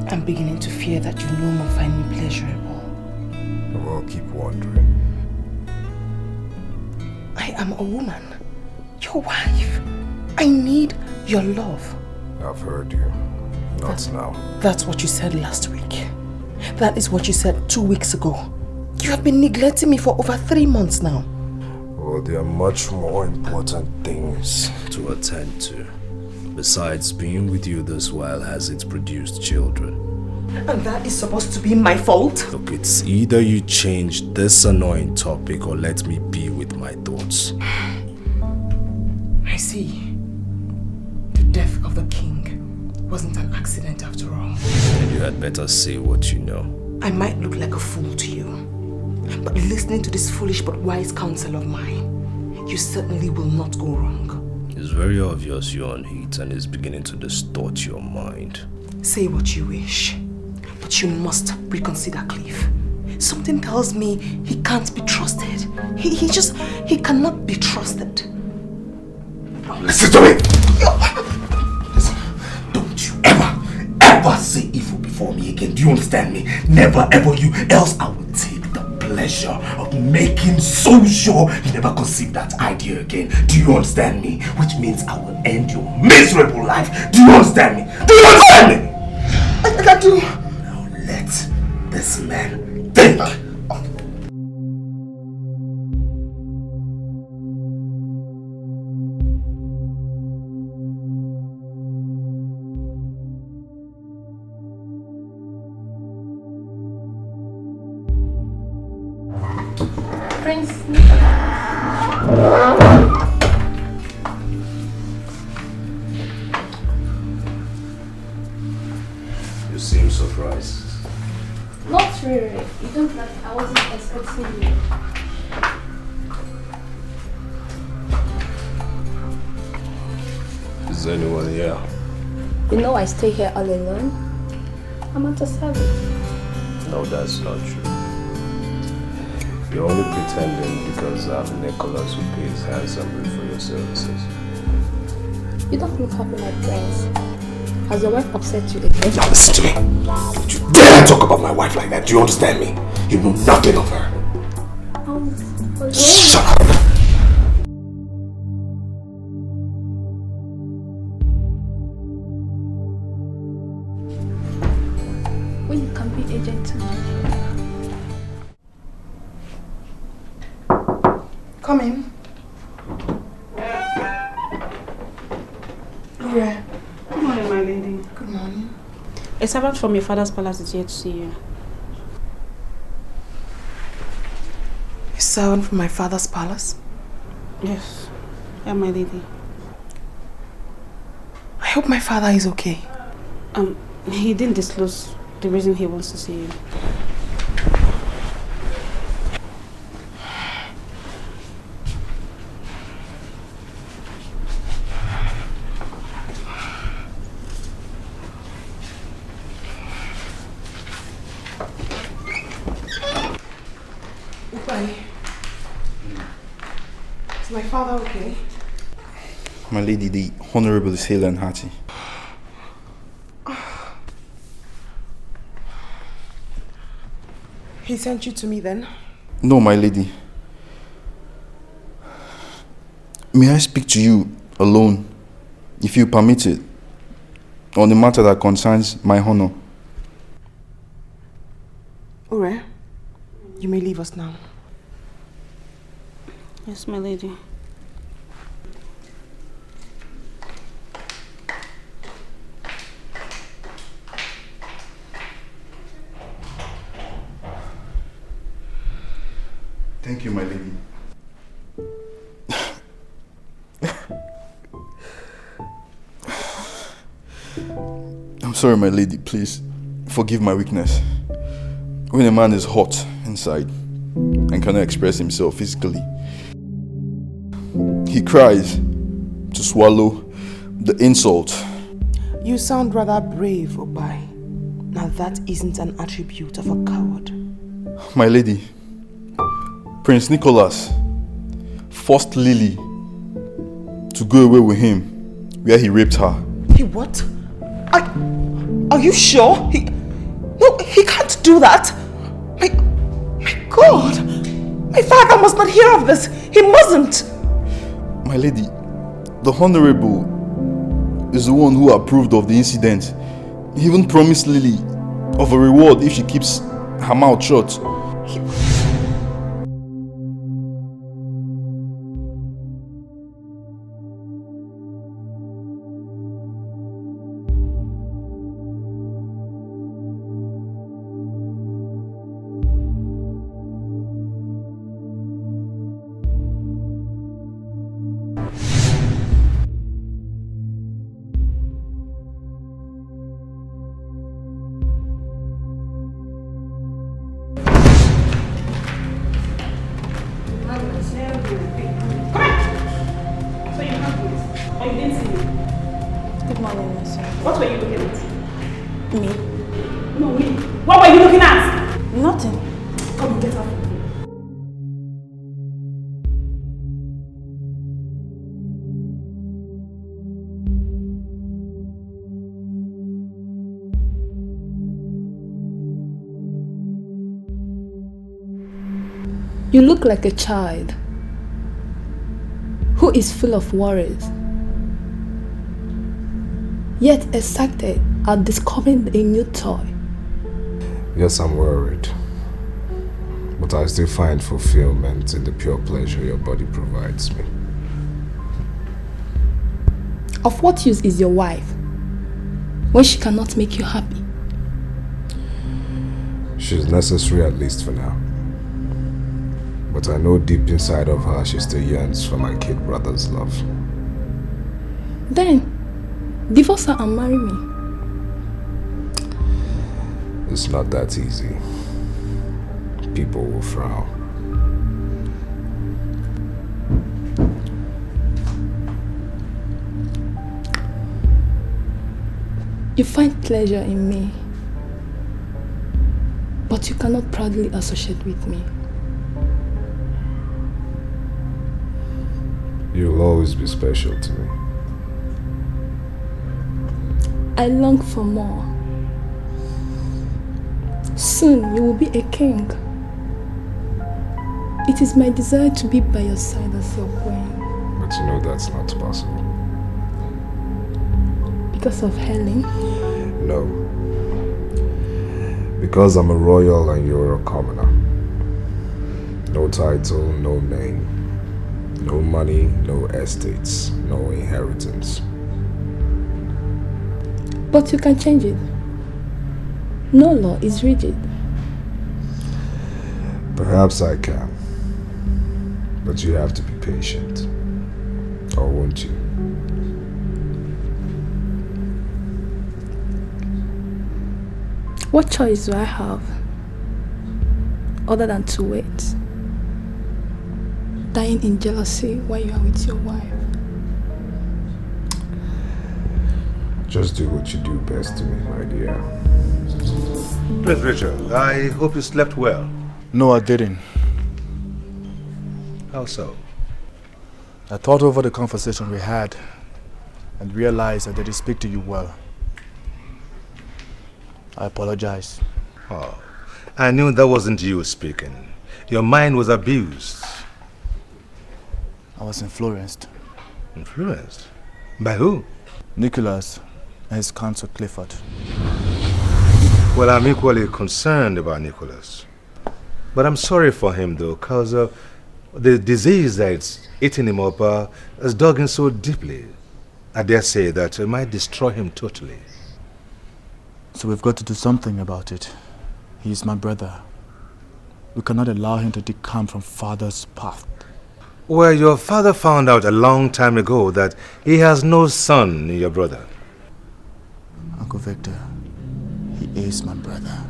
I'm beginning to fear that you no more find me pleasurable. Well, keep wondering. I am a woman, your wife. I need your love. I've heard you. Not now. That's what you said last week. That is what you said 2 weeks ago. You have been neglecting me for over 3 months now. Well, there are much more important things to attend to. Besides, being with you this while has it produced children. And that is supposed to be my fault? Look, it's either you change this annoying topic or let me be with my thoughts. I see. The death of the king wasn't an accident after all. Then you had better say what you know. I might look like a fool to you, but listening to this foolish but wise counsel of mine, you certainly will not go wrong. It's very obvious you're on heat and it's beginning to distort your mind. Say what you wish, but you must reconsider Cliff. Something tells me he can't be trusted. He cannot be trusted. Listen to me! Listen, don't you ever say evil before me again. Do you understand me? Never ever you, else I will take the pleasure of making so sure you never conceive that idea again. Do you understand me? Which means I will end your miserable life. Do you understand me? Do you understand me? I do. Now let this man think. Prince. You seem surprised. Not really. You don't like I wasn't expecting you. Is anyone here? You know I stay here all alone. I'm at a service. No, that's not true. You're only pretending because Nicholas who pays handsomely for your services. You don't look happy, my prince. Has your wife upset you again? Now listen to me. Don't you dare talk about my wife like that. Do you understand me? You know nothing of her. Shut up. When you can be agent too. Come in. Yeah. Good morning, my lady. Good morning. A servant from your father's palace is here to see you. A servant from my father's palace? Yes. Yeah, my lady. I hope my father is okay. He didn't disclose the reason he wants to see you. Is my father okay? My lady, the Honorable is hale and hearty. He sent you to me then? No, my lady. May I speak to you alone, if you permit it, on the matter that concerns my honor? Ure, you may leave us now. Yes, my lady. Thank you, my lady. I'm sorry, my lady, please. Forgive my weakness. When a man is hot inside, and cannot express himself physically. He cries to swallow the insult. You sound rather brave, Obai. Now that isn't an attribute of a coward. My lady, Prince Nicholas forced Lily to go away with him where he raped her. He what? Are you sure? No, he can't do that. My God! My father must not hear of this. He mustn't. My lady, the Honorable is the one who approved of the incident. He even promised Lily of a reward if she keeps her mouth shut. You look like a child who is full of worries, yet excited at discovering a new toy. Yes, I'm worried, but I still find fulfillment in the pure pleasure your body provides me. Of what use is your wife when she cannot make you happy? She's necessary, at least for now. But I know deep inside of her she still yearns for my kid brother's love. Then, divorce her and marry me. It's not that easy. People will frown. You find pleasure in me, but you cannot proudly associate with me. You'll always be special to me. I long for more. Soon you will be a king. It is my desire to be by your side as your queen. But you know that's not possible. Because of Helen? No. Because I'm a royal and you're a commoner. No title, no name. No money, no estates, no inheritance. But you can change it. No law is rigid. Perhaps I can. But you have to be patient. Or won't you? What choice do I have other than to wait? Dying in jealousy while you are with your wife. Just do what you do best to me, my dear. Prince Richard, I hope you slept well. No, I didn't. How so? I thought over the conversation we had and realized I didn't speak to you well. I apologize. Oh, I knew that wasn't you speaking. Your mind was abused. I was influenced. Influenced? By who? Nicholas and his counsel Clifford. Well, I'm equally concerned about Nicholas. But I'm sorry for him though, because the disease that's eating him up has dug in so deeply. I dare say that it might destroy him totally. So we've got to do something about it. He is my brother. We cannot allow him to decamp from father's path. Well, your father found out a long time ago that he has no son in your brother. Uncle Victor, he is my brother.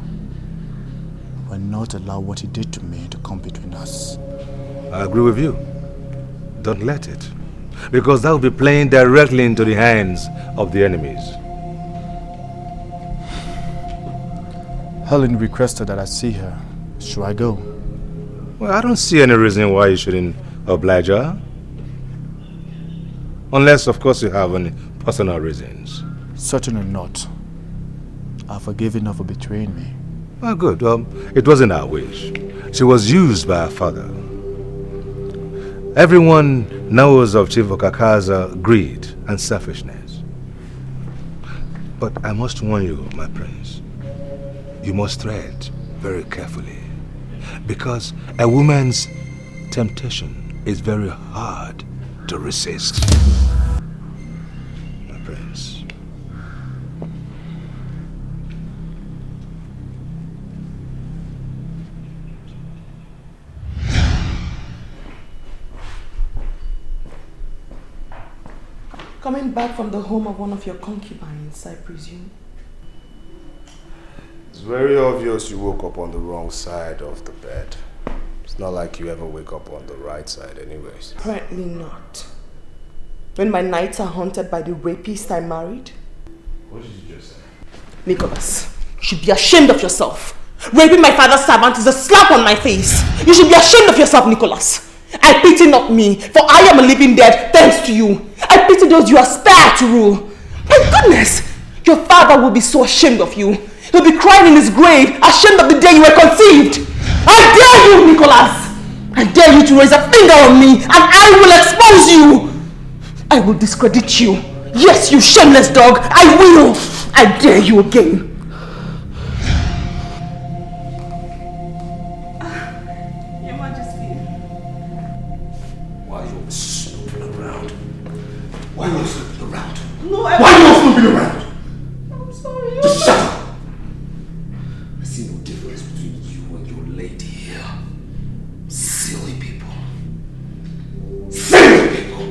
will not allow what he did to me to come between us. I agree with you. Don't let it. Because that will be playing directly into the hands of the enemies. Helen requested that I see her. Should I go? Well, I don't see any reason why you shouldn't oblige her. Unless, of course, you have any personal reasons. Certainly not. I've forgiven her for betraying me. Oh, good. It wasn't our wish. She was used by her father. Everyone knows of Chief Okaka's greed and selfishness. But I must warn you, my prince. You must tread very carefully. Because a woman's temptation is very hard to resist. My prince. Coming back from the home of one of your concubines, I presume. It's very obvious you woke up on the wrong side of the bed. It's not like you ever wake up on the right side anyways. Apparently not. When my nights are haunted by the rapist I married. What did you just say? Nicholas, you should be ashamed of yourself. Raping my father's servant is a slap on my face. You should be ashamed of yourself, Nicholas. I pity not me, for I am a living dead thanks to you. I pity those you aspire to rule. My goodness, your father will be so ashamed of you. He'll be crying in his grave, ashamed of the day you were conceived. I dare you, Nicholas. I dare you to raise a finger on me, and I will expose you. I will discredit you. Yes, you shameless dog. I will. I dare you again. Your Majesty. Why are you always snooping around? Why are you always snooping around? No, Why are you always snooping around? I'm sorry. Just shut up. I see no difference between you and your lady here. Silly people. Silly people!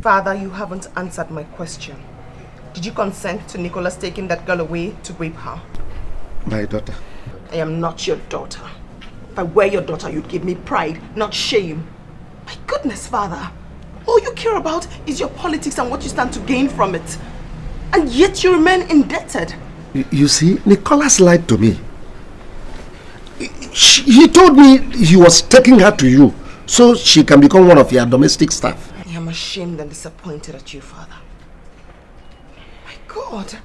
Father, you haven't answered my question. Did you consent to Nicholas taking that girl away to rape her? My daughter. I am not your daughter. If I were your daughter, you'd give me pride, not shame. My goodness, Father. All you care about is your politics and what you stand to gain from it. And yet you remain indebted. You see, Nicholas lied to me. He told me he was taking her to you so she can become one of your domestic staff. I am ashamed and disappointed at you, Father. My God.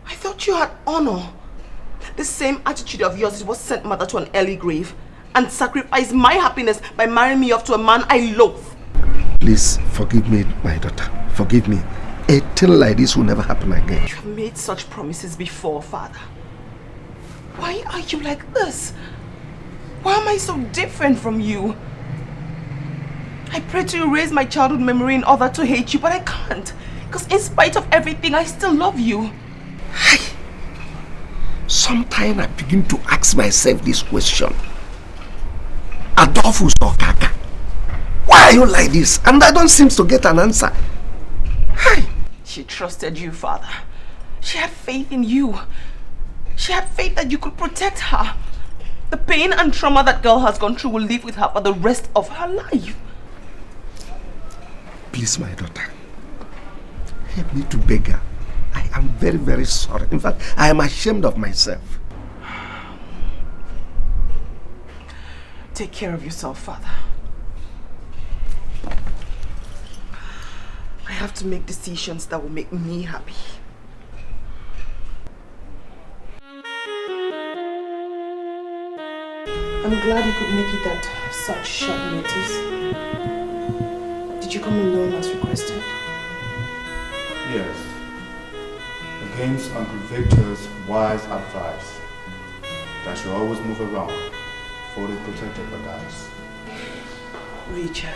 I thought you had honor. The same attitude of yours is what sent mother to an early grave and sacrificed my happiness by marrying me off to a man I loathe. Please forgive me, my daughter. Forgive me. A thing like this will never happen again. You have made such promises before, Father. Why are you like this? Why am I so different from you? I pray to erase my childhood memory in order to hate you, but I can't. Because in spite of everything, I still love you. Sometimes I begin to ask myself this question. Adolphus or Kaka? Why are you like this? And I don't seem to get an answer. She trusted you, Father. She had faith in you. She had faith that you could protect her. The pain and trauma that girl has gone through will live with her for the rest of her life. Please, my daughter, help me to beg her. I am very, very sorry. In fact, I am ashamed of myself. Take care of yourself, Father. I have to make decisions that will make me happy. I'm glad you could make it at such short notice. Did you come alone as requested? Yes. Against Uncle Victor's wise advice that you always move around, fully protected by guys. Richard,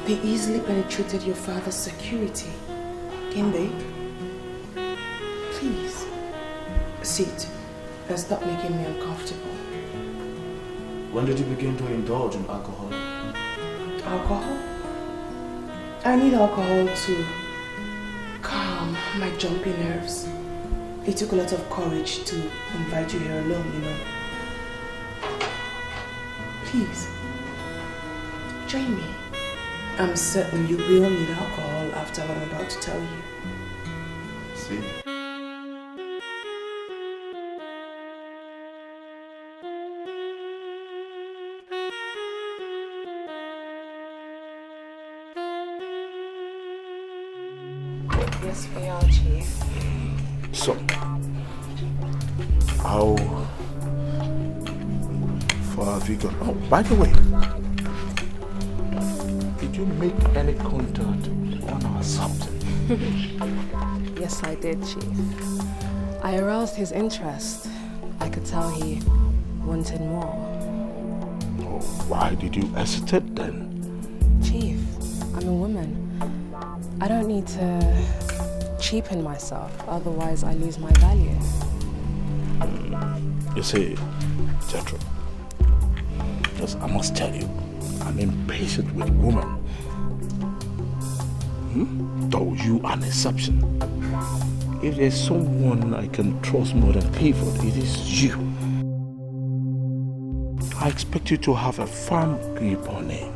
They easily penetrated your father's security, didn't they? Please, sit and stop making me uncomfortable. When did you begin to indulge in alcohol? Alcohol? I need alcohol to calm my jumpy nerves. It took a lot of courage to invite you here alone, you know. Please, join me. I'm certain you will need alcohol after what I'm about to tell you. See? Yes, we are, Chief. So, how far have you gone? Oh, by the way, did you make any contact on our subject? Yes, I did, Chief. I aroused his interest. I could tell he wanted more. Oh, why did you hesitate then? Chief, I'm a woman. I don't need to cheapen myself, otherwise I lose my value. You see, Jethro, yes, I must tell you, I'm impatient with women. Though you are an exception. If there's someone I can trust more than Clifford, it is you. I expect you to have a firm grip on him.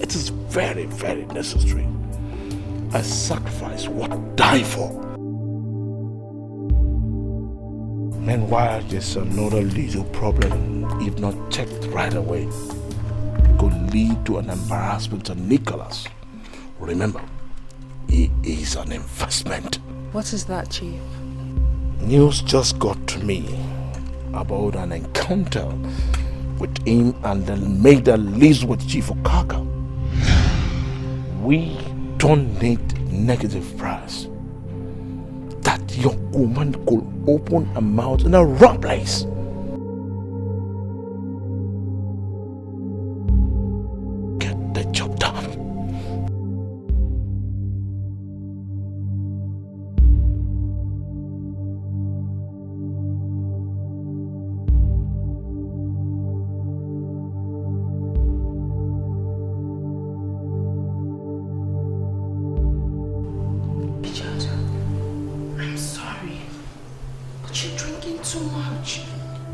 It is very, very necessary. A sacrifice worth dying for. Meanwhile, there's another little problem, if not checked right away, could lead to an embarrassment to Nicholas. Remember, he is an investment. What is that, Chief? News just got to me about an encounter with him and the maid that lives with Chief Okaka. We don't need negative press. That young woman could open her mouth in a wrong place. Get the job done.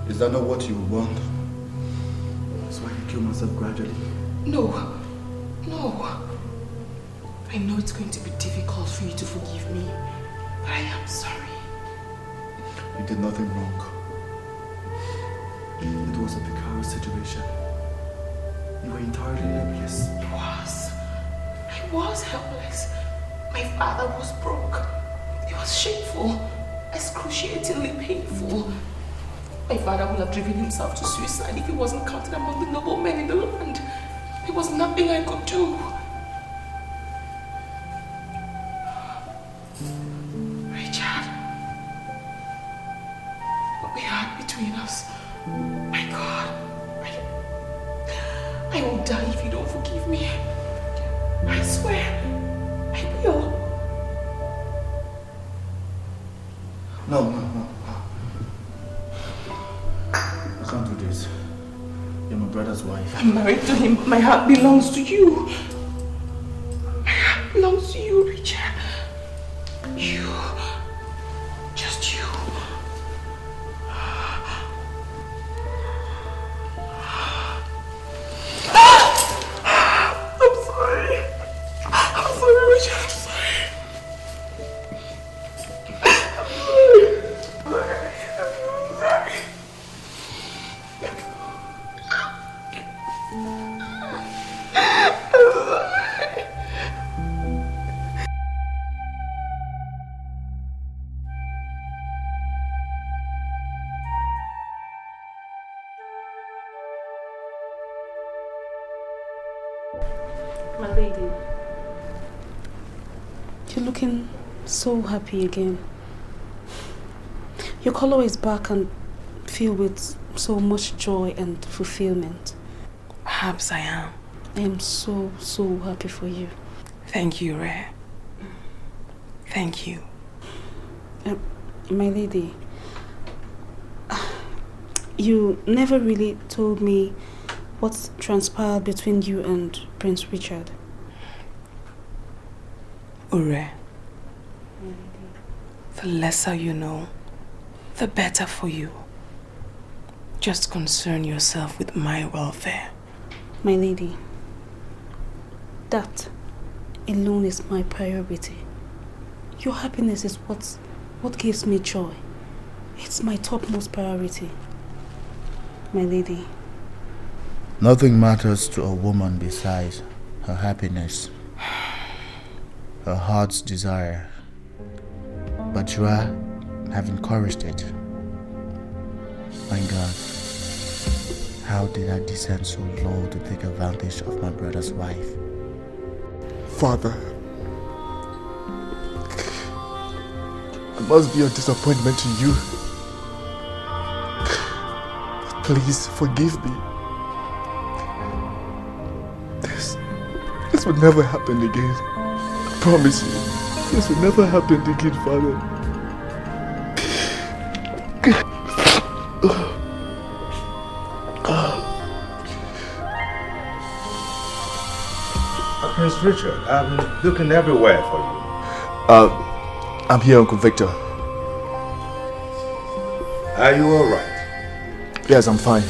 Is that not what you want? That's why you kill myself gradually. No. I know it's going to be difficult for you to forgive me, but I am sorry. You did nothing wrong. It was a precarious situation. You were entirely helpless. I was helpless. My father was broke. It was shameful, excruciatingly painful. My father would have driven himself to suicide if he wasn't counted among the noble men in the land. There was nothing I could do. Richard, what we had between us, my God, I will die if you don't forgive me. I swear, I will. No. I can't do this. You're my brother's wife. I'm married to him. My heart belongs to you. My heart belongs to you, Richard. You. Just you. I'm sorry. I'm sorry, Richard. I'm sorry. My lady, you're looking so happy again. Your color is back and filled with so much joy and fulfillment. Perhaps I am. I am so, so happy for you. Thank you, Rare. Thank you. My lady, you never really told me what transpired between you and Prince Richard. Ure, the lesser you know, the better for you. Just concern yourself with my welfare. My lady, that alone is my priority. Your happiness is what gives me joy. It's my topmost priority. My lady. Nothing matters to a woman besides her happiness, her heart's desire. But you have encouraged it. My God, how did I descend so low to take advantage of my brother's wife? Father, I must be a disappointment to you. But please forgive me. This would never happen again. I promise you. This would never happen again, Father. Prince Richard, I've been looking everywhere for you. I'm here, Uncle Victor. Are you all right? Yes, I'm fine.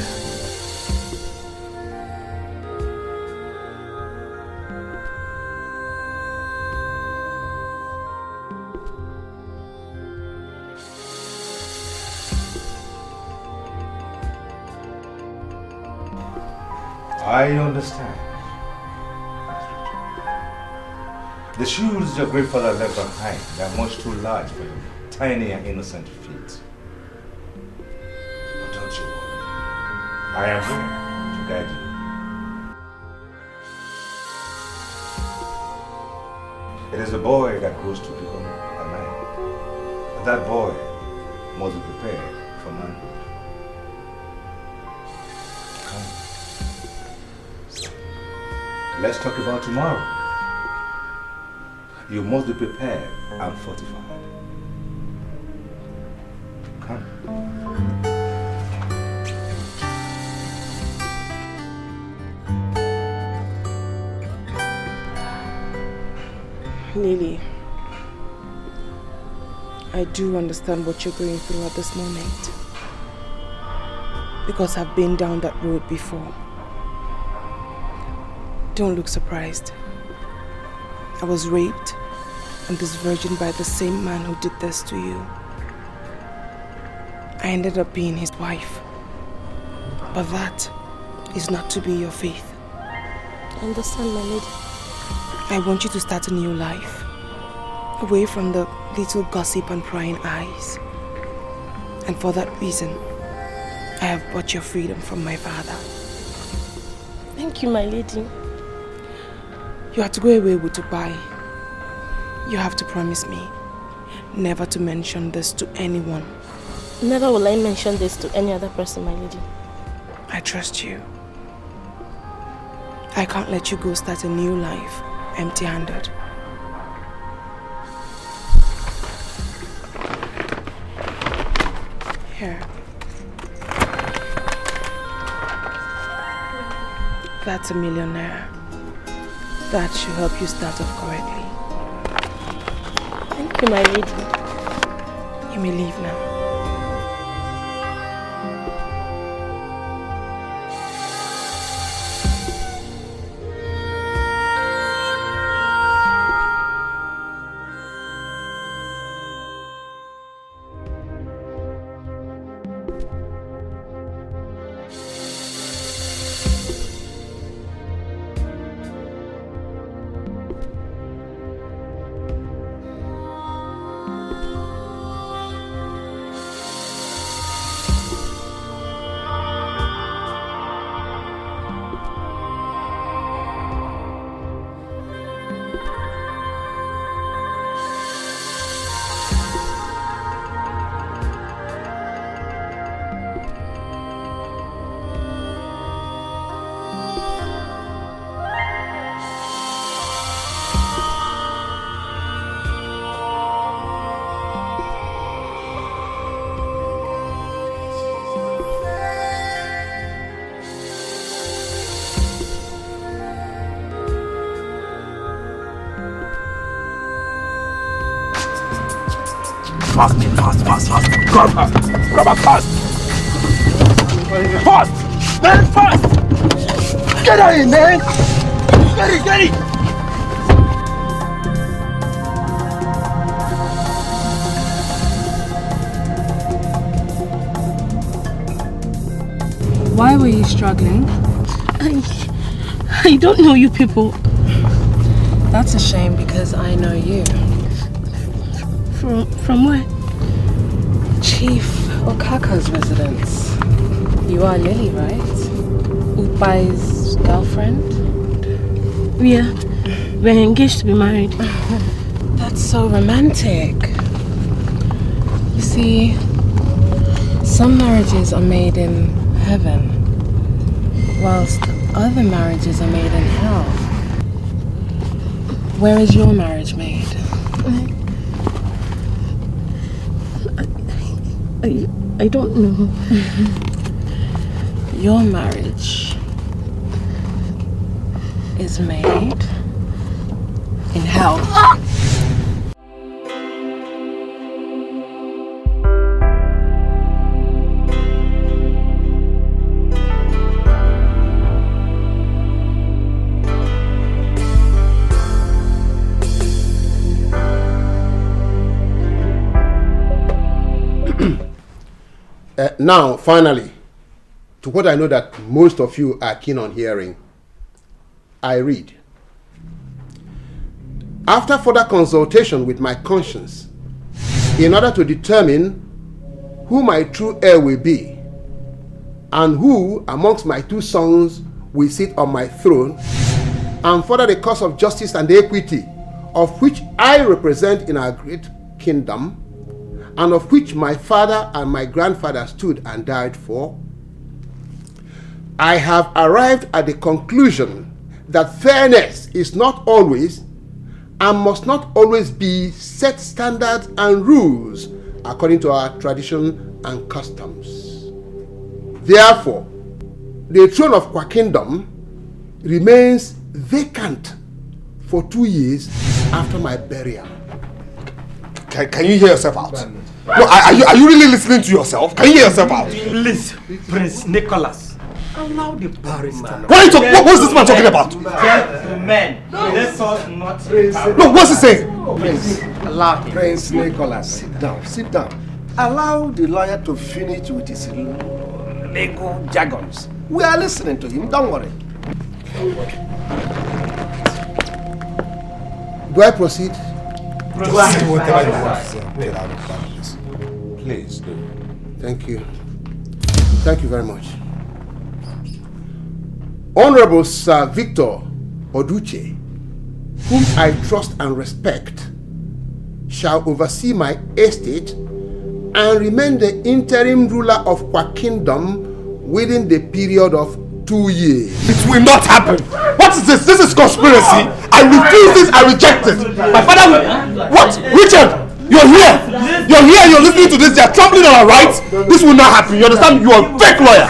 I understand. The shoes your grandfather left behind are much too large for your tiny and innocent feet. But don't you worry. I am here to guide you. It is a boy that grows to become a man. But that boy must be prepared for manhood. Come. Let's talk about tomorrow. You must be prepared and fortified. Come. Lily, I do understand what you're going through at this moment. Because I've been down that road before. Don't look surprised. I was raped and disvirgined by the same man who did this to you. I ended up being his wife. But that is not to be your faith. I understand, my lady. I want you to start a new life. Away from the little gossip and prying eyes. And for that reason, I have bought your freedom from my father. Thank you, my lady. You have to go away with Dubai. You have to promise me never to mention this to anyone. Never will I mention this to any other person, my lady. I trust you. I can't let you go start a new life empty-handed. Here. That's $1 million. That should help you start off correctly. Thank you, my lady. You may leave now. fast, man. Fast. Grab her fast. Fast! Man, fast! Get her in, man! Get it! Why were you struggling? I don't know you people. That's a shame because I know you. From where? Chief Okaka's residence. You are Lily, right? Ukbai's girlfriend? We're engaged to be married. That's so romantic. You see, some marriages are made in heaven, whilst other marriages are made in hell. Where is your marriage made? I don't know. Your marriage is made in hell. Now, finally, to what I know that most of you are keen on hearing, I read. After further consultation with my conscience, in order to determine who my true heir will be, and who amongst my two sons will sit on my throne, and further the cause of justice and equity, of which I represent in our great kingdom, and of which my father and my grandfather stood and died for, I have arrived at the conclusion that fairness is not always and must not always be set standards and rules according to our tradition and customs. Therefore, the throne of Kwa Kingdom remains vacant for 2 years after my burial. Can you hear yourself out? No, are you really listening to yourself? Can you hear yourself out? Please, Prince Nicholas, allow the barrister. What's this man talking about? Gentlemen, let's not. No, what's he saying? Prince Nicholas, sit down. Allow the lawyer to finish with his legal jargons. We are listening to him, don't worry. Do I proceed? Proceed whatever you want to get out of this. Please do. Thank you. Thank you very much. Honorable Sir Victor Oduche, whom I trust and respect, shall oversee my estate and remain the interim ruler of Kwa Kingdom within the period of 2 years. It will not happen. What is this? This is conspiracy. I refuse this. I reject it. My father will... What? Richard! You're here. You're listening to this. They're trampling on our rights. This will not happen. You understand? You are a fake lawyer.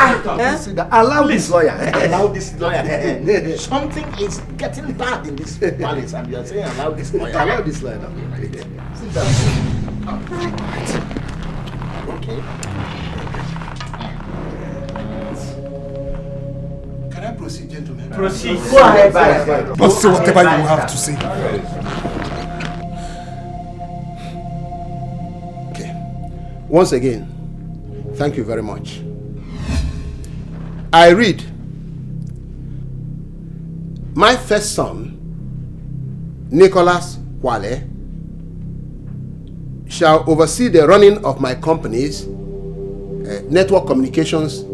Allow this lawyer. Allow this lawyer. Something is getting bad in this palace, and you are saying allow this lawyer. Allow this lawyer. Sit down. Okay. Can I proceed, gentlemen? Proceed. Go ahead. But say whatever you have to say. Okay. Once again, thank you very much. I read. My first son, Nicholas Kwale, shall oversee the running of my companies, network communications,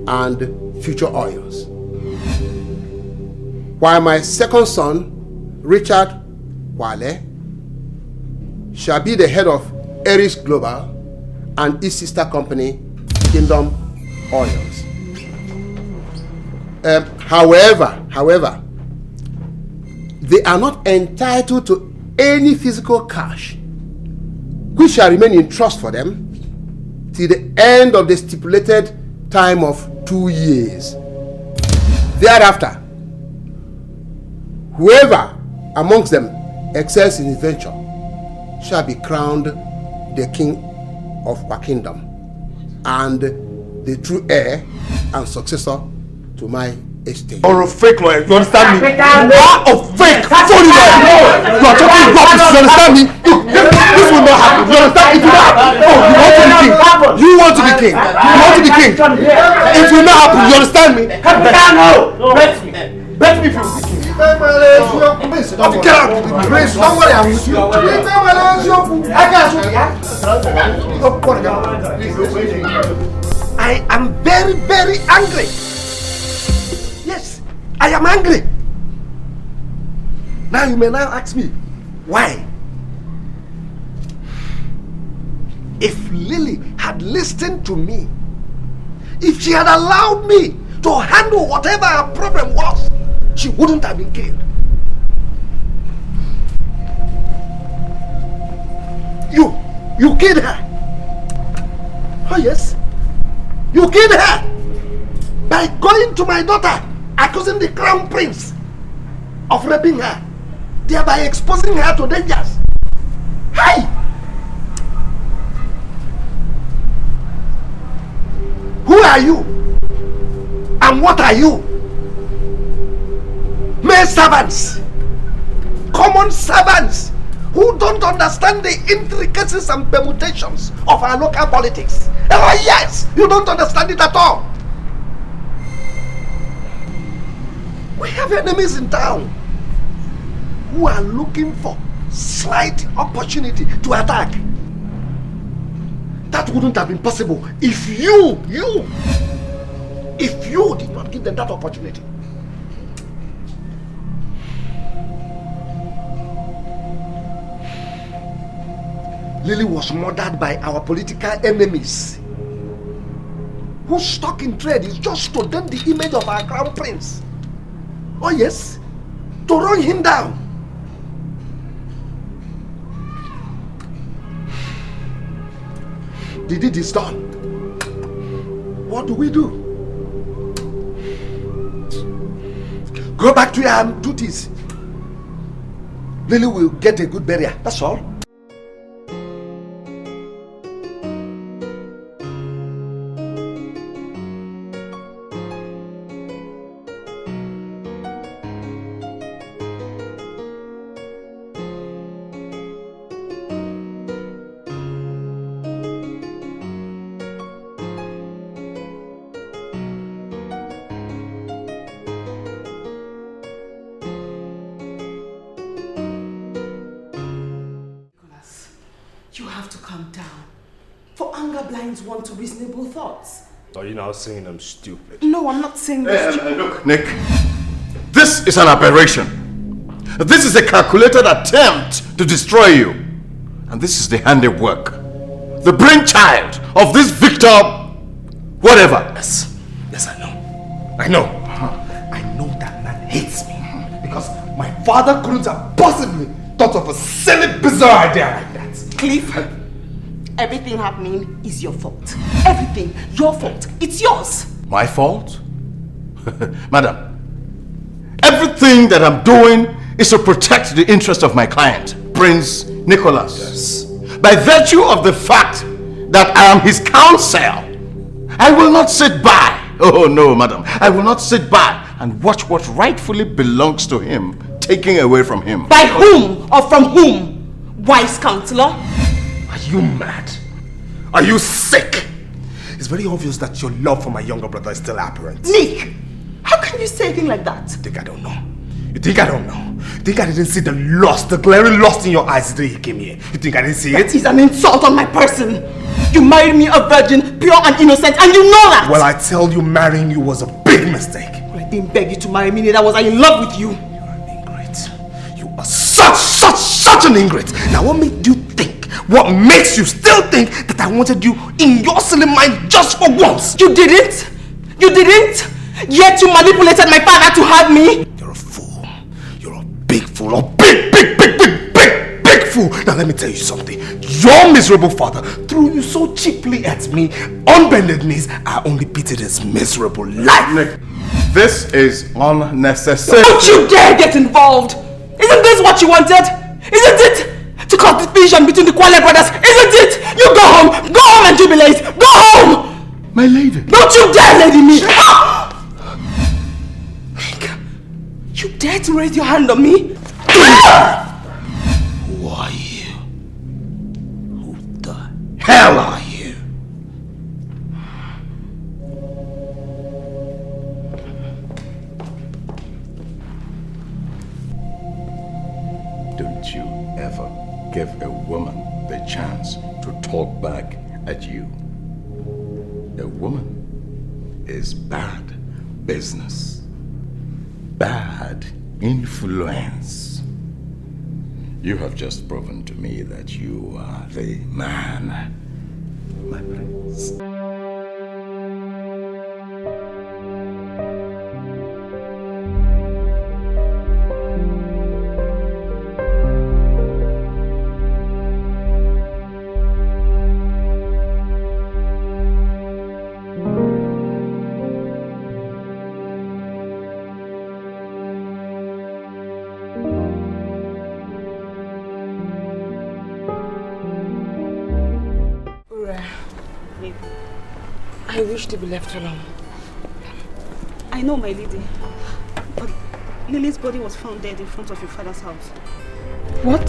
and future oils. While my second son, Richard Kwale, shall be the head of Aries Global and its sister company, Kingdom Oils. However, they are not entitled to any physical cash, which shall remain in trust for them till the end of the stipulated time of 2 years. Thereafter, whoever amongst them excels in his venture shall be crowned the king of our kingdom and the true heir and successor to my estate. Or a fake lawyer, you understand me? You are a fake phony lawyer! You are talking rubbish, you understand me? This will not happen, you understand? It will not happen! Oh, you want to be king! You want to be king! You want to be king! It will not happen, you understand me? Capitano! Bet me! Bet me if you will be king! Get out! Please, don't worry, I'm with you. I am very, very angry. Yes, I am angry. Now you may now ask me, why? If Lily had listened to me, if she had allowed me to handle whatever her problem was, she wouldn't have been killed. You killed her. Oh yes, you killed her by going to my daughter, accusing the crown prince of raping her, thereby exposing her to dangers. Hey! Who are you? And what are you? Maid servants, common servants who don't understand the intricacies and permutations of our local politics. Oh yes, you don't understand it at all. We have enemies in town who are looking for slight opportunity to attack. That wouldn't have been possible if you did not give them that opportunity. Lily was murdered by our political enemies, whose stock in trade is just to dent the image of our crown prince. Oh yes, to run him down. The deed is done. What do we do? Go back to your duties. Lily will get a good burial, that's all. Want to reasonable thoughts. Are you now saying I'm stupid? No, I'm not saying this. Look, Nick, this is an aberration. This is a calculated attempt to destroy you. And this is the handiwork, the brainchild of this Victor, whatever. Yes, I know. I know that man hates me because my father couldn't have possibly thought of a silly, bizarre idea like that. Cliff, everything happening is your fault. Everything, your fault. It's yours. My fault? Madam, everything that I'm doing is to protect the interest of my client, Prince Nicholas. Yes. By virtue of the fact that I am his counsel, I will not sit by. Oh no, madam. I will not sit by and watch what rightfully belongs to him taken away from him. By whom or from whom? Wise counselor? Are you mad? Are you sick? It's very obvious that your love for my younger brother is still apparent. Nick, how can you say a thing like that? You think I don't know? You think I don't know? You think I didn't see the lust, the glaring lust in your eyes the day he came here? You think I didn't see it? That is an insult on my person. You married me a virgin, pure and innocent, and you know that! Well, I tell you, marrying you was a big mistake. Well, I didn't beg you to marry me, neither was I in love with you. You're an ingrate. You are such an ingrate. Now what made you think? What makes you still think that I wanted you in your silly mind just for once? You didn't? You didn't? Yet you manipulated my father to have me? You're a fool. You're a big fool. A big fool. Now let me tell you something. Your miserable father threw you so cheaply at me. On bended knees, I only pitied his miserable life. Nick, this is unnecessary. Don't you dare get involved! Isn't this what you wanted? Isn't it? to cause division between the Kwale brothers, isn't it? You go home and jubilate. Go home! My lady. Don't you dare lady me! You dare to raise your hand on me? Who are you? Who the hell are you? Don't you ever give a woman the chance to talk back at you. A woman is bad business, bad influence. You have just proven to me that you are the man, my prince. I wish to be left alone. I know, my lady. But Lily's body was found dead in front of your father's house. What?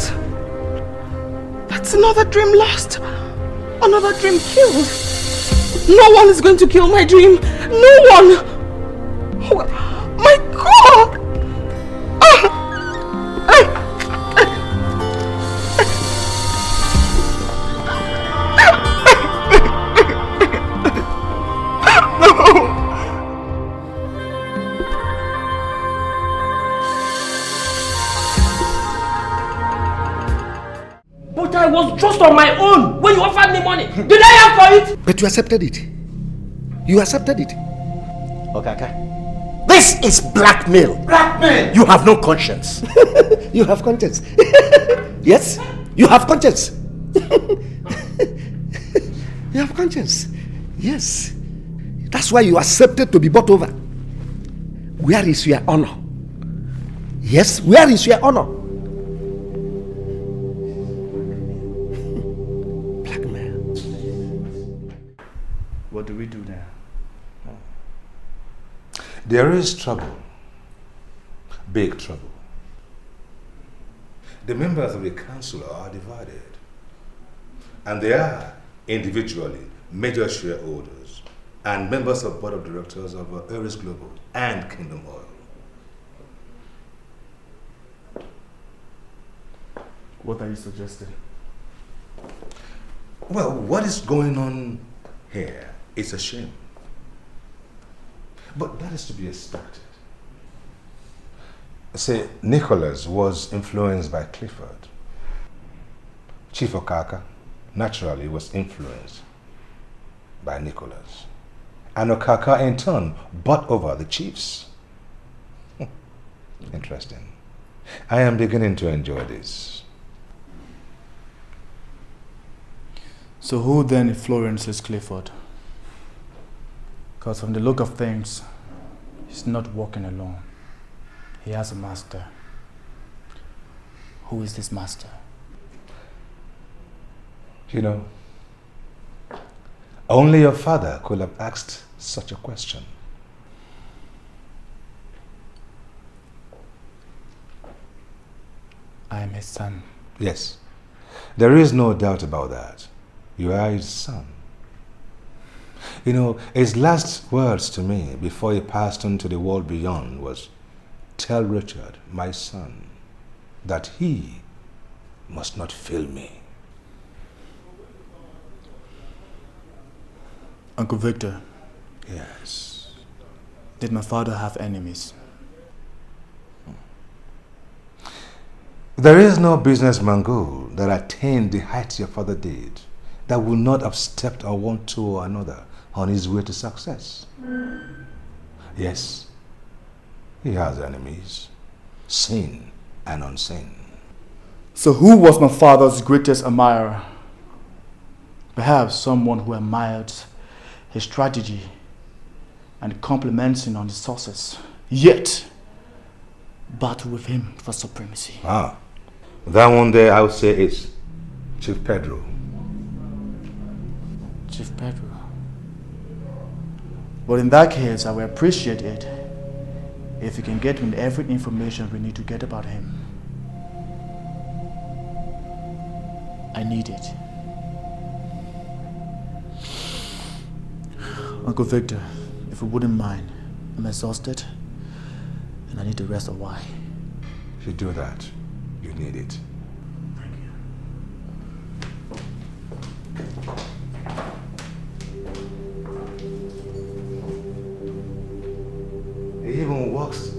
That's another dream lost. Another dream killed. No one is going to kill my dream. No one. Oh, my God. I was just on my own when you offered me money. Did I ask for it? But you accepted it. You accepted it. Okay. This is blackmail. Blackmail? You have no conscience. You have conscience. Yes, you have conscience. You have conscience. Yes. That's why you accepted to be bought over. Where is your honor? Yes, where is your honor? What do we do now? There is trouble. Big trouble. The members of the council are divided. And they are individually major shareholders and members of board of directors of Artus Global and Kingdom Oil. What are you suggesting? Well, what is going on here? It's a shame. But that is to be expected. Say, Nicholas was influenced by Clifford. Chief Okaka, naturally, was influenced by Nicholas. And Okaka, in turn, bought over the chiefs. Interesting. I am beginning to enjoy this. So who then influences Clifford? Because from the look of things, he's not walking alone. He has a master. Who is this master? You know, only your father could have asked such a question. I am his son. Yes, there is no doubt about that. You are his son. You know, his last words to me before he passed on to the world beyond was, "Tell Richard, my son, that he must not fail me." Uncle Victor. Yes. Did my father have enemies? There is no businessman goal that attained the heights your father did that will not have stepped on one toe or another on his way to success. Yes, he has enemies, seen and unseen. So who was my father's greatest admirer? Perhaps someone who admired his strategy and complimenting on his success, yet battle with him for supremacy. Ah, That one there, I would say, is Chief Pedro. Chief Pedro. But in that case, I will appreciate it if you can get me every information we need to get about him. I need it. Uncle Victor, if you wouldn't mind, I'm exhausted and I need to rest a while. If you do that, you need it. He even walks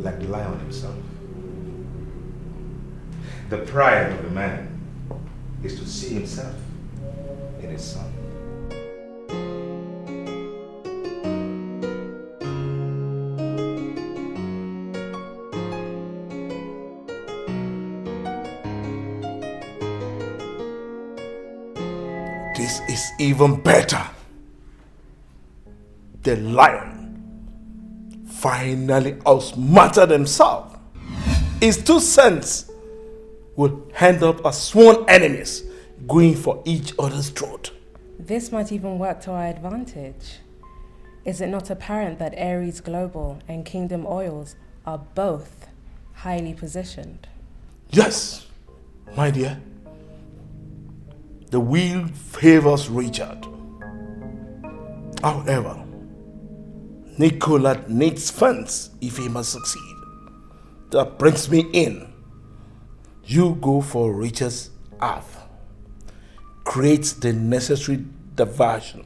like the lion himself. The pride of a man is to see himself in his son. This is even better. The lion finally outsmarted himself. His 2 cents will end up as sworn enemies, going for each other's throat. This might even work to our advantage. Is it not apparent that Aries Global and Kingdom Oils are both highly positioned? Yes, my dear. The wheel favors Richard. However, Nicola needs funds if he must succeed. That brings me in. You go for Richard's half. Create the necessary diversion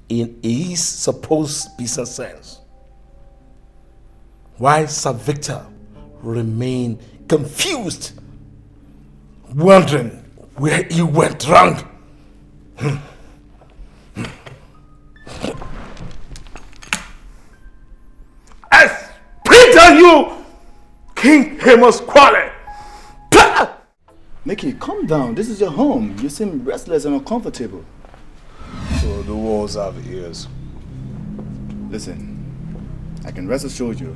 in his supposed business sense, while Sir Victor remain confused, wondering where he went wrong. I spit on you, King Amos Quale! Mickey, calm down. This is your home. You seem restless and uncomfortable. So the walls have ears. Listen, I can rest assured you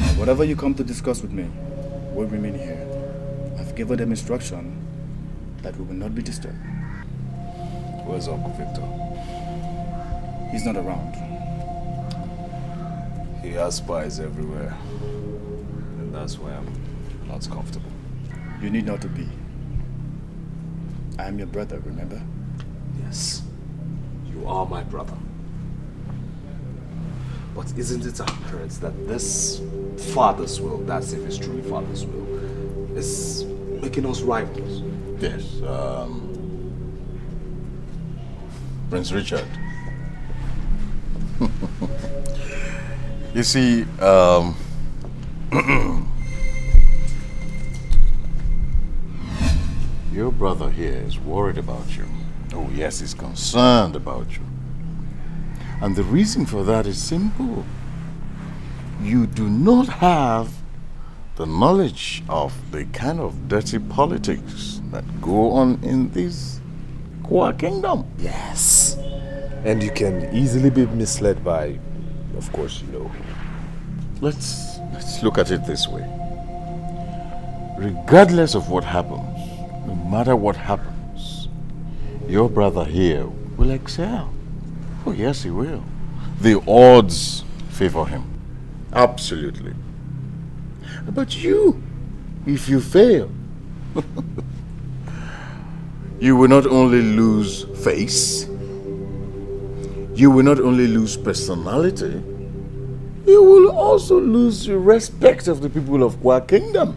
that whatever you come to discuss with me will remain here. I've given them instruction that we will not be disturbed. Where's Uncle Victor? He's not around. He has spies everywhere. And that's why I'm not comfortable. You need not to be. I am your brother, remember? Yes, you are my brother. But isn't it apparent that this father's will, that's if it's truly father's will, is making us rivals? Yes, Prince Richard. You see, your brother here is worried about you. Oh yes, he's concerned about you. And the reason for that is simple. You do not have the knowledge of the kind of dirty politics that go on in this Kwa kingdom. Yes. And you can easily be misled by, of course, you know. Let's look at it this way. Regardless of what happens, no matter what happens, your brother here will excel. Oh yes, he will. The odds favor him. Absolutely. But you, if you fail, you will not only lose face, you will not only lose personality, you will also lose the respect of the people of Kwa Kingdom.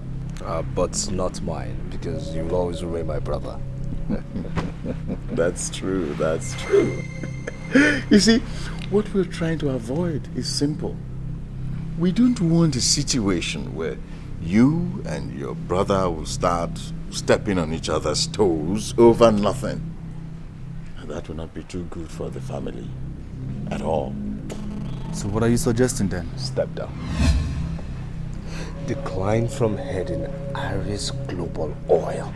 But not mine, because you will always remain my brother. That's true, that's true. You see, what we're trying to avoid is simple. We don't want a situation where you and your brother will start stepping on each other's toes over nothing. And that will not be too good for the family at all. So what are you suggesting then? Step down. Decline from heading Aries Global Oil.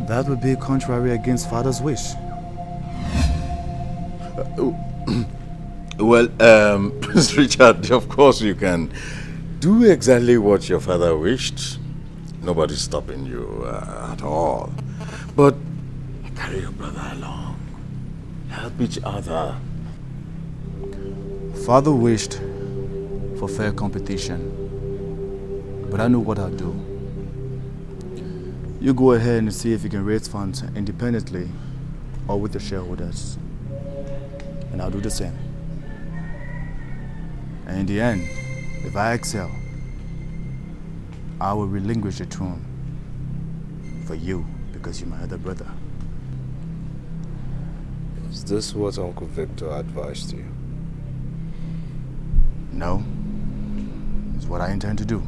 That would be contrary against father's wish. Well, Prince Richard, of course you can do do exactly what your father wished. Nobody's stopping you at all. But carry your brother along. Help each other. Father wished for fair competition, but I know what I'll do. You go ahead and see if you can raise funds independently or with the shareholders, and I'll do the same. And in the end, if I excel, I will relinquish the throne for you because you're my other brother. Is this what Uncle Victor advised you? No. It's what I intend to do.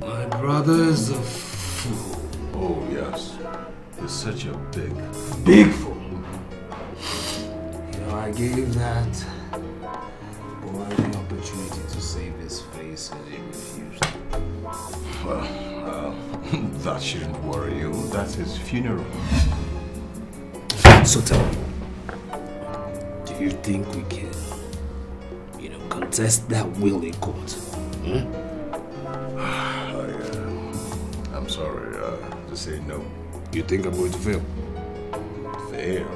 My brother is a fool. Oh, yes. He's such a big fool. You know, I gave that boy the opportunity to save his face and he refused. Well, that shouldn't worry you. That's his funeral. So tell me, do you think we can, contest that will in court? I'm sorry to say no. You think I'm going to fail? Fail?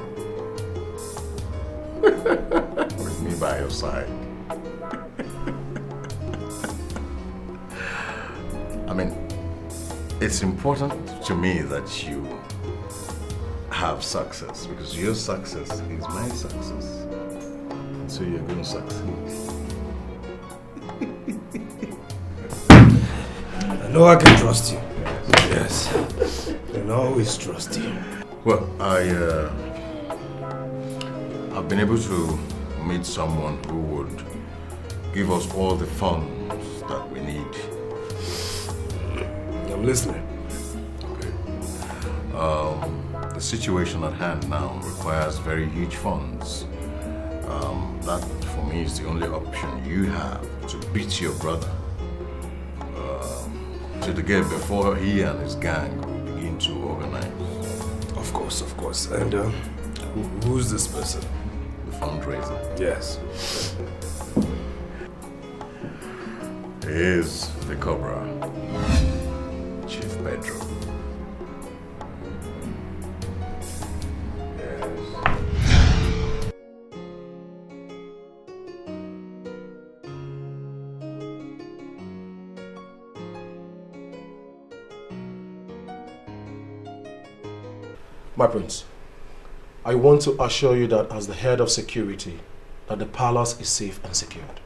With me by your side. I mean, it's important to me that you have success because your success is my success. So you're going to succeed. I know I can trust you. Yes. I can always trust you. Well, I've been able to meet someone who would give us all the funds that we need. I'm listening. Okay. The situation at hand now requires very huge funds. That, for me, is the only option you have to beat your brother to the game before he and his gang begin to organize. Of course. And who's this person? The fundraiser? Yes. He is the Cobra, Chief Pedro. My prince, I want to assure you that as the head of security, that the palace is safe and secured.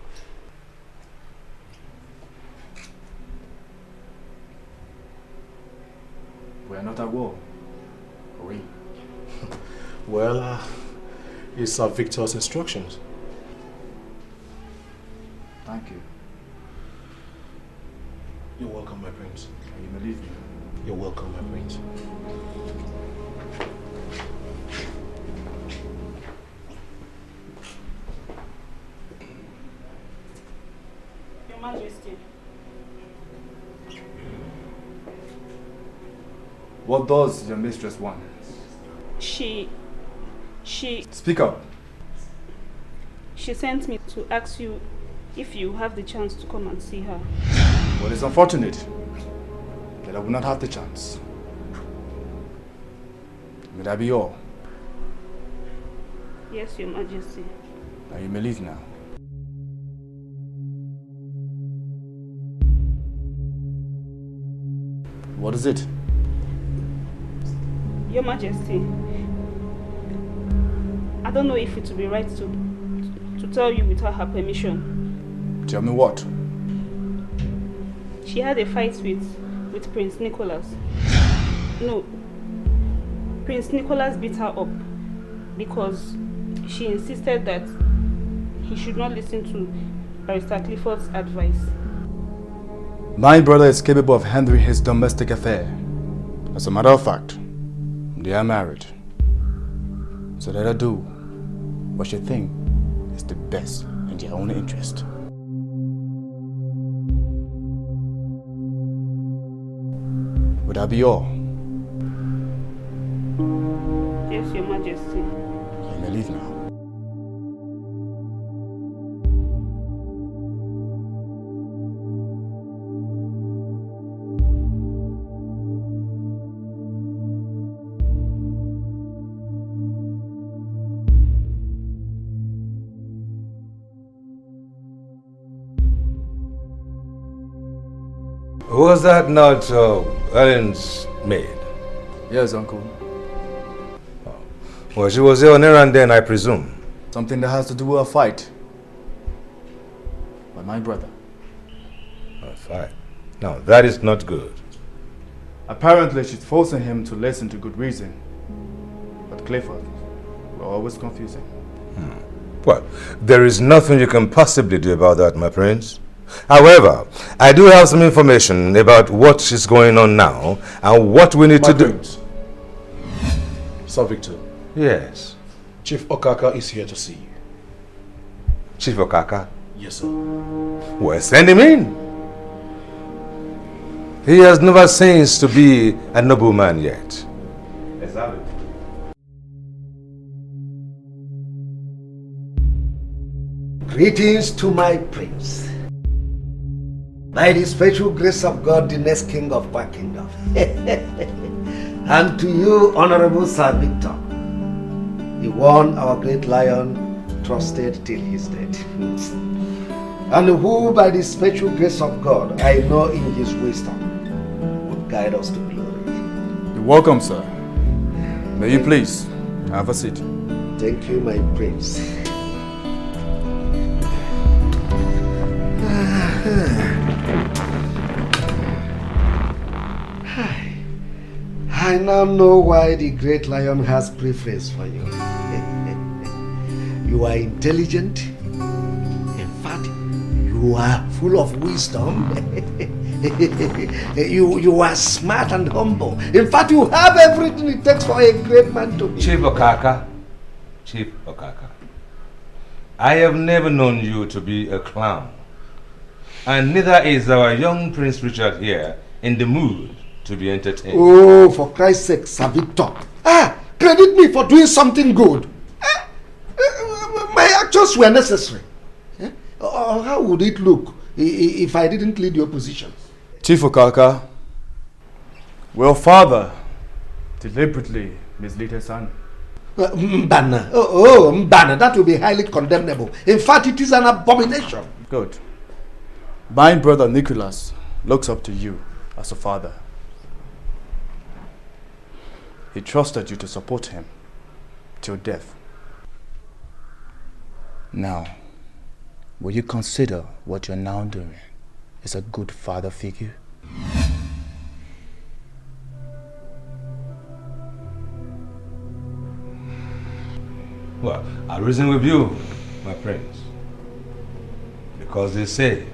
We are not at war, are we? Well, it's Victor's instructions. Thank you. You're welcome, my prince. You believe me? You're welcome, my prince. Your Majesty. What does your mistress want? She... Speak up. She sent me to ask you if you have the chance to come and see her. Well, it's unfortunate that I will not have the chance. May that be all? Yes, Your Majesty. Now you may leave now. What is it? Your Majesty, I don't know if it would be right to tell you without her permission. Tell me what? She had a fight with Prince Nicholas. No, Prince Nicholas beat her up because she insisted that he should not listen to Barrister Clifford's advice. My brother is capable of handling his domestic affair. As a matter of fact, they are married. So let her do what she thinks is the best in their own interest. Would that be all? Yes, Your Majesty. You may leave now. Was that not Ellen's maid? Yes, Uncle. Well, she was there on errand then, I presume. Something that has to do with a fight. By my brother. A fight? No, that is not good. Apparently, she's forcing him to listen to good reason. But Clifford will always confuse him. Well, there is nothing you can possibly do about that, my prince. However, I do have some information about what is going on now and what we need to do. Sir Victor. Yes. Chief Okaka is here to see you. Chief Okaka? Yes, sir. Well, send him in. He has never ceased to be a nobleman yet. Exactly. Greetings to my prince. By the special grace of God, the next king of my kingdom. And to you, Honorable Sir Victor, the one our great lion trusted till his death. And who, by the special grace of God, I know in his wisdom, would guide us to glory. You're welcome, sir. May you please have a seat. Thank you, my prince. I now know why the great lion has preference for you. You are intelligent. In fact, you are full of wisdom. you are smart and humble. In fact, you have everything it takes for a great man to be. Chief Okaka. Chief Okaka. I have never known you to be a clown. And neither is our young Prince Richard here in the mood to be entertained. Oh, for Christ's sake, Sir Victor. Credit me for doing something good. My actions were necessary. How would it look if I didn't lead the opposition? Chief Okaka, your father deliberately misled his son. Mbana. Mbana, that will be highly condemnable. In fact, it is an abomination. Good. My brother Nicholas looks up to you as a father. He trusted you to support him till death. Now, will you consider what you're now doing is a good father figure? Well, I reason with you, my prince. Because they say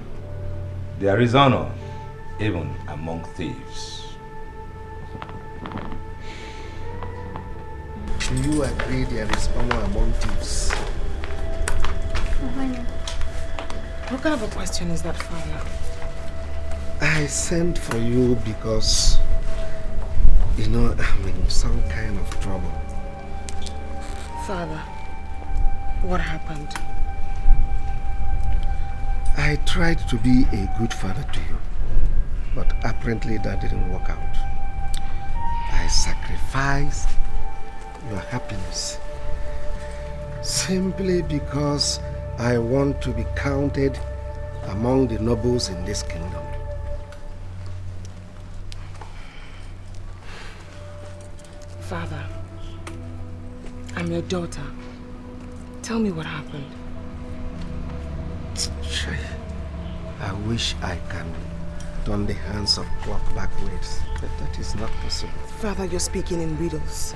there is honor even among thieves. Do you agree there is honor among thieves? What kind of a question is that, Father? I sent for you because, I'm in some kind of trouble. Father, what happened? I tried to be a good father to you, but apparently that didn't work out. I sacrificed your happiness simply because I want to be counted among the nobles in this kingdom. Father, I'm your daughter. Tell me what happened. I wish I can turn the hands of clock backwards, but that is not possible. Father, you're speaking in riddles.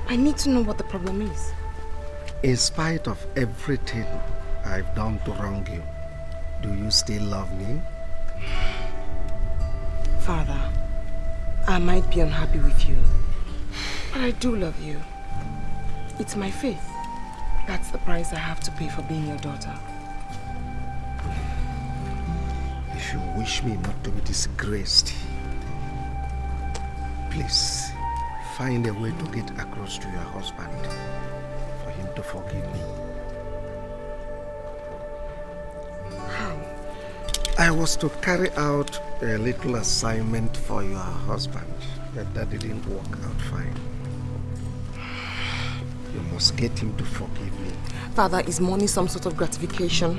I need to know what the problem is. In spite of everything I've done to wrong you, do you still love me? Father, I might be unhappy with you, but I do love you. It's my faith. That's the price I have to pay for being your daughter. If you wish me not to be disgraced, Please, find a way to get across to your husband for him to forgive me. How? I was to carry out a little assignment for your husband, but that didn't work out fine. You must get him to forgive me. Father, is money some sort of gratification?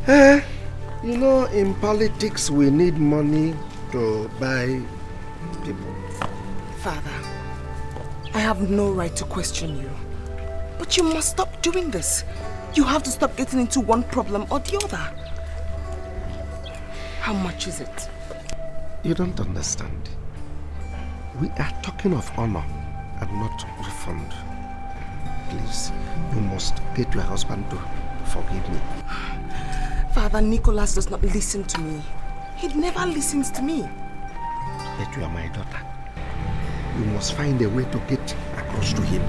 You know, in politics we need money to buy people. Father, I have no right to question you. But you must stop doing this. You have to stop getting into one problem or the other. How much is it? You don't understand. We are talking of honor and not refund. Please, you must get your husband to forgive me. Father, Nicholas does not listen to me. He never listens to me. But you are my daughter. You must find a way to get across to him.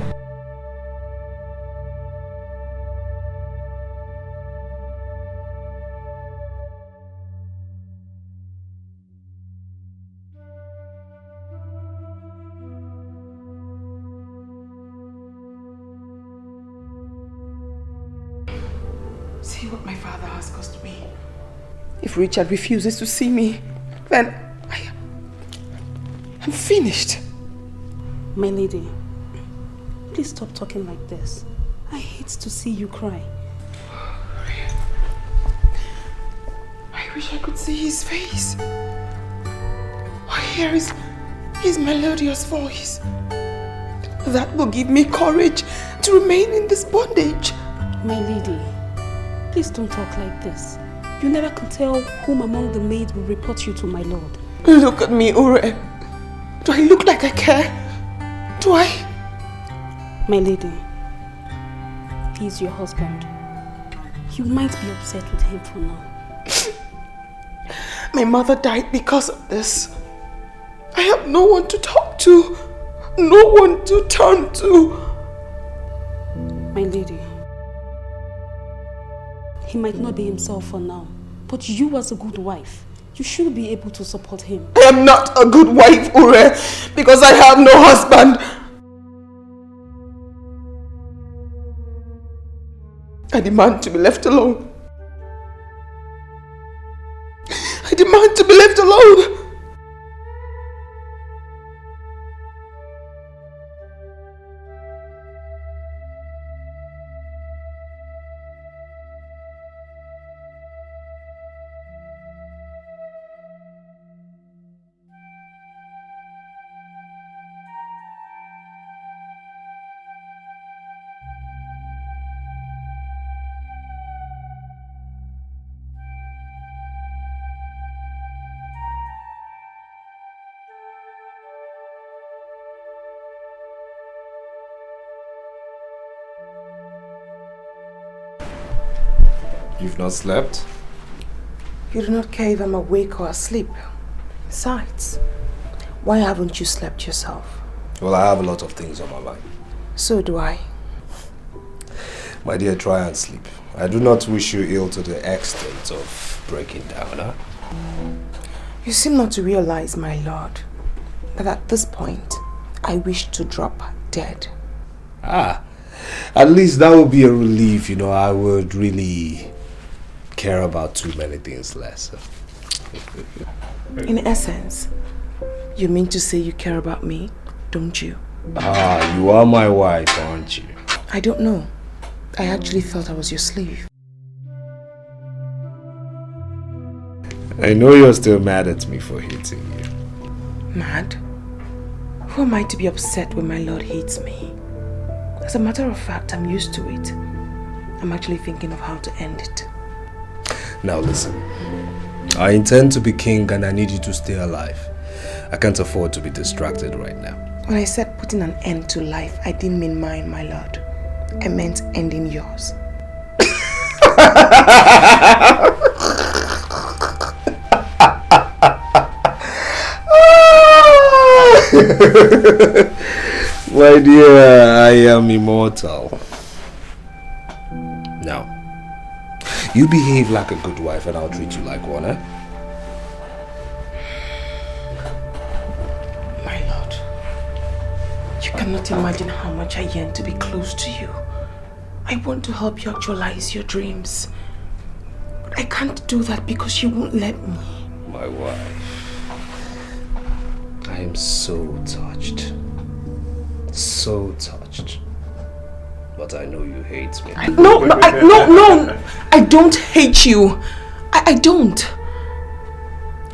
See what my father has cost me. If Richard refuses to see me, then I'm finished. My lady, please stop talking like this. I hate to see you cry. I wish I could see his face. Or hear his melodious voice. That will give me courage to remain in this bondage. My lady, please don't talk like this. You never can tell whom among the maids will report you to my lord. Look at me, Ure. Do I look like I care? Do I? My lady, he's your husband. You might be upset with him for now. My mother died because of this. I have no one to talk to. No one to turn to. My lady, he might not be himself for now, but you as a good wife, you should be able to support him. I am not a good wife, Ure, because I have no husband. I demand to be left alone. I demand to be left alone. You've not slept? You do not care if I'm awake or asleep. Besides, why haven't you slept yourself? Well, I have a lot of things on my mind. So do I. My dear, try and sleep. I do not wish you ill to the extent of breaking down, huh? You seem not to realize, my lord, that at this point, I wish to drop dead. Ah, at least that would be a relief, you know. I would really care about too many things less. In essence, you mean to say you care about me, don't you? Ah, you are my wife, aren't you? I don't know. I actually thought I was your slave. I know you're still mad at me for hating you. Mad? Who am I to be upset when my lord hates me? As a matter of fact, I'm used to it. I'm actually thinking of how to end it. Now listen, I intend to be king and I need you to stay alive. I can't afford to be distracted right now. When I said putting an end to life, I didn't mean mine, my lord. I meant ending yours. My dear, I am immortal. Now, you behave like a good wife and I'll treat you like one, eh? My lord. cannot imagine how much I yearn to be close to you. I want to help you actualize your dreams. But I can't do that because you won't let me. My wife. I am so touched. So touched. But I know you hate me. No, I don't hate you. I don't.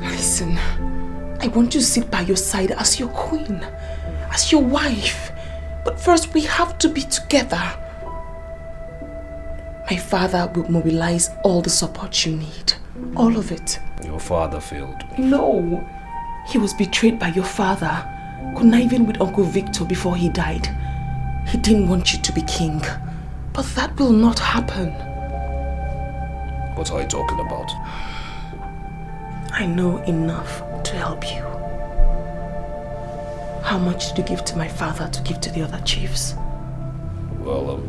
Listen, I want to sit by your side as your queen, as your wife. But first we have to be together. My father will mobilize all the support you need. All of it. Your father failed me. No. He was betrayed by your father, conniving with Uncle Victor before he died. He didn't want you to be king. But that will not happen. What are you talking about? I know enough to help you. How much did you give to my father to give to the other chiefs? Well,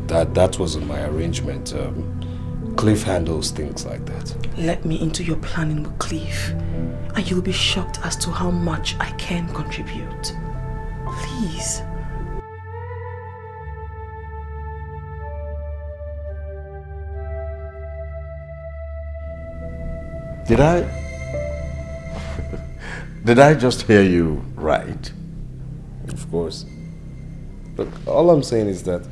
that wasn't my arrangement. Cliff handles things like that. Let me into your planning with Cliff, and you'll be shocked as to how much I can contribute. Please. Did I just hear you right? Of course. Look, all I'm saying is that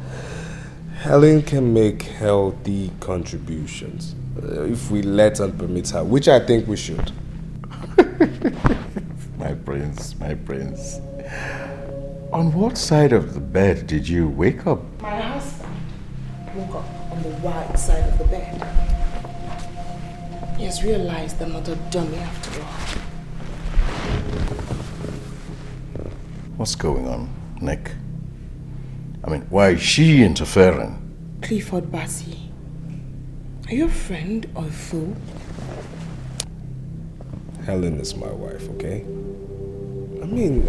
Helen can make healthy contributions if we let and permit her, which I think we should. My prince, my prince. On what side of the bed did you wake up? My husband woke up on the right side of the bed. He has realized I'm not a dummy after all. What's going on, Nick? I mean, why is she interfering? Clifford Bassey, are you a friend or a fool? Helen is my wife, okay? I mean,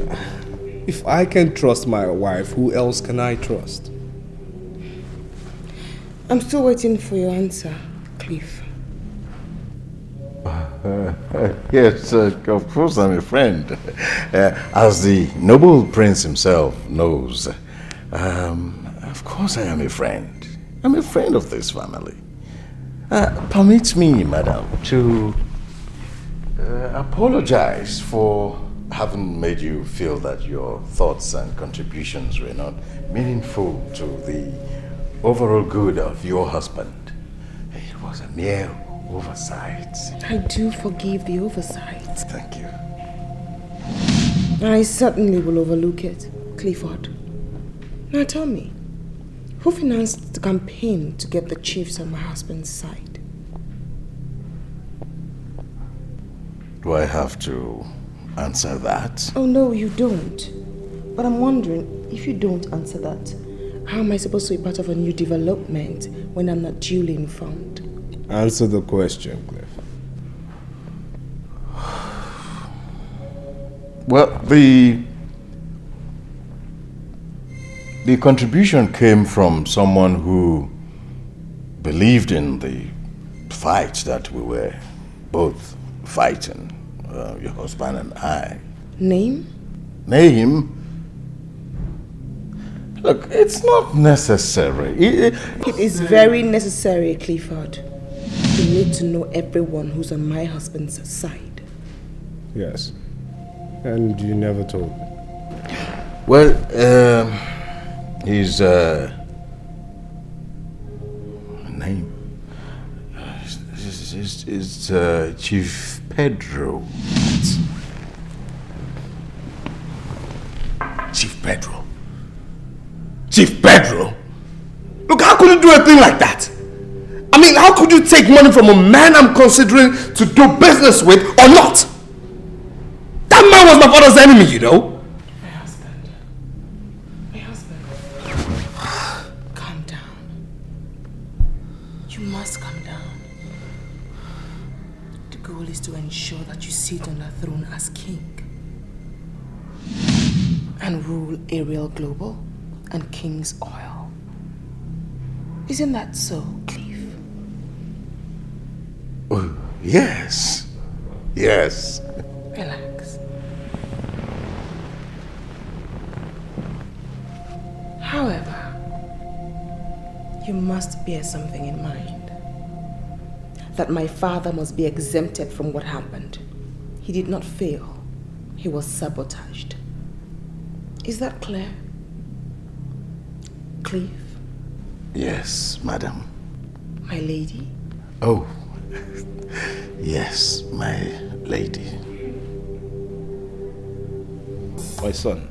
if I can trust my wife, who else can I trust? I'm still waiting for your answer, Cliff. Yes, of course I'm a friend. As the noble prince himself knows, of course I am a friend. I'm a friend of this family. Permit me, madam, to apologize for having made you feel that your thoughts and contributions were not meaningful to the overall good of your husband. It was a mere oversight. I do forgive the oversight. Thank you. I certainly will overlook it, Clifford. Now tell me, who financed the campaign to get the chiefs on my husband's side? Do I have to answer that? Oh no, you don't. But I'm wondering, if you don't answer that, how am I supposed to be part of a new development when I'm not duly informed? Answer the question, Cliff. Well, the contribution came from someone who believed in the fight that we were both fighting, your husband and I. Name? Name? Look, it's not necessary. It is very necessary, Clifford. You need to know everyone who's on my husband's side. Yes. And you never told me. Well, his name is Chief Pedro. Chief Pedro? Chief Pedro? Look, how could you do a thing like that? I mean, how could you take money from a man I'm considering to do business with or not? That man was my father's enemy, you know? My husband. Calm down. You must calm down. The goal is to ensure that you sit on the throne as king and rule Ariel Global and King's Oil. Isn't that so, Cliff? Oh, yes. Yes. Relax. However, you must bear something in mind. That my father must be exempted from what happened. He did not fail. He was sabotaged. Is that clear? Cliff? Yes, madam. My lady? Oh, yes, my lady. My son,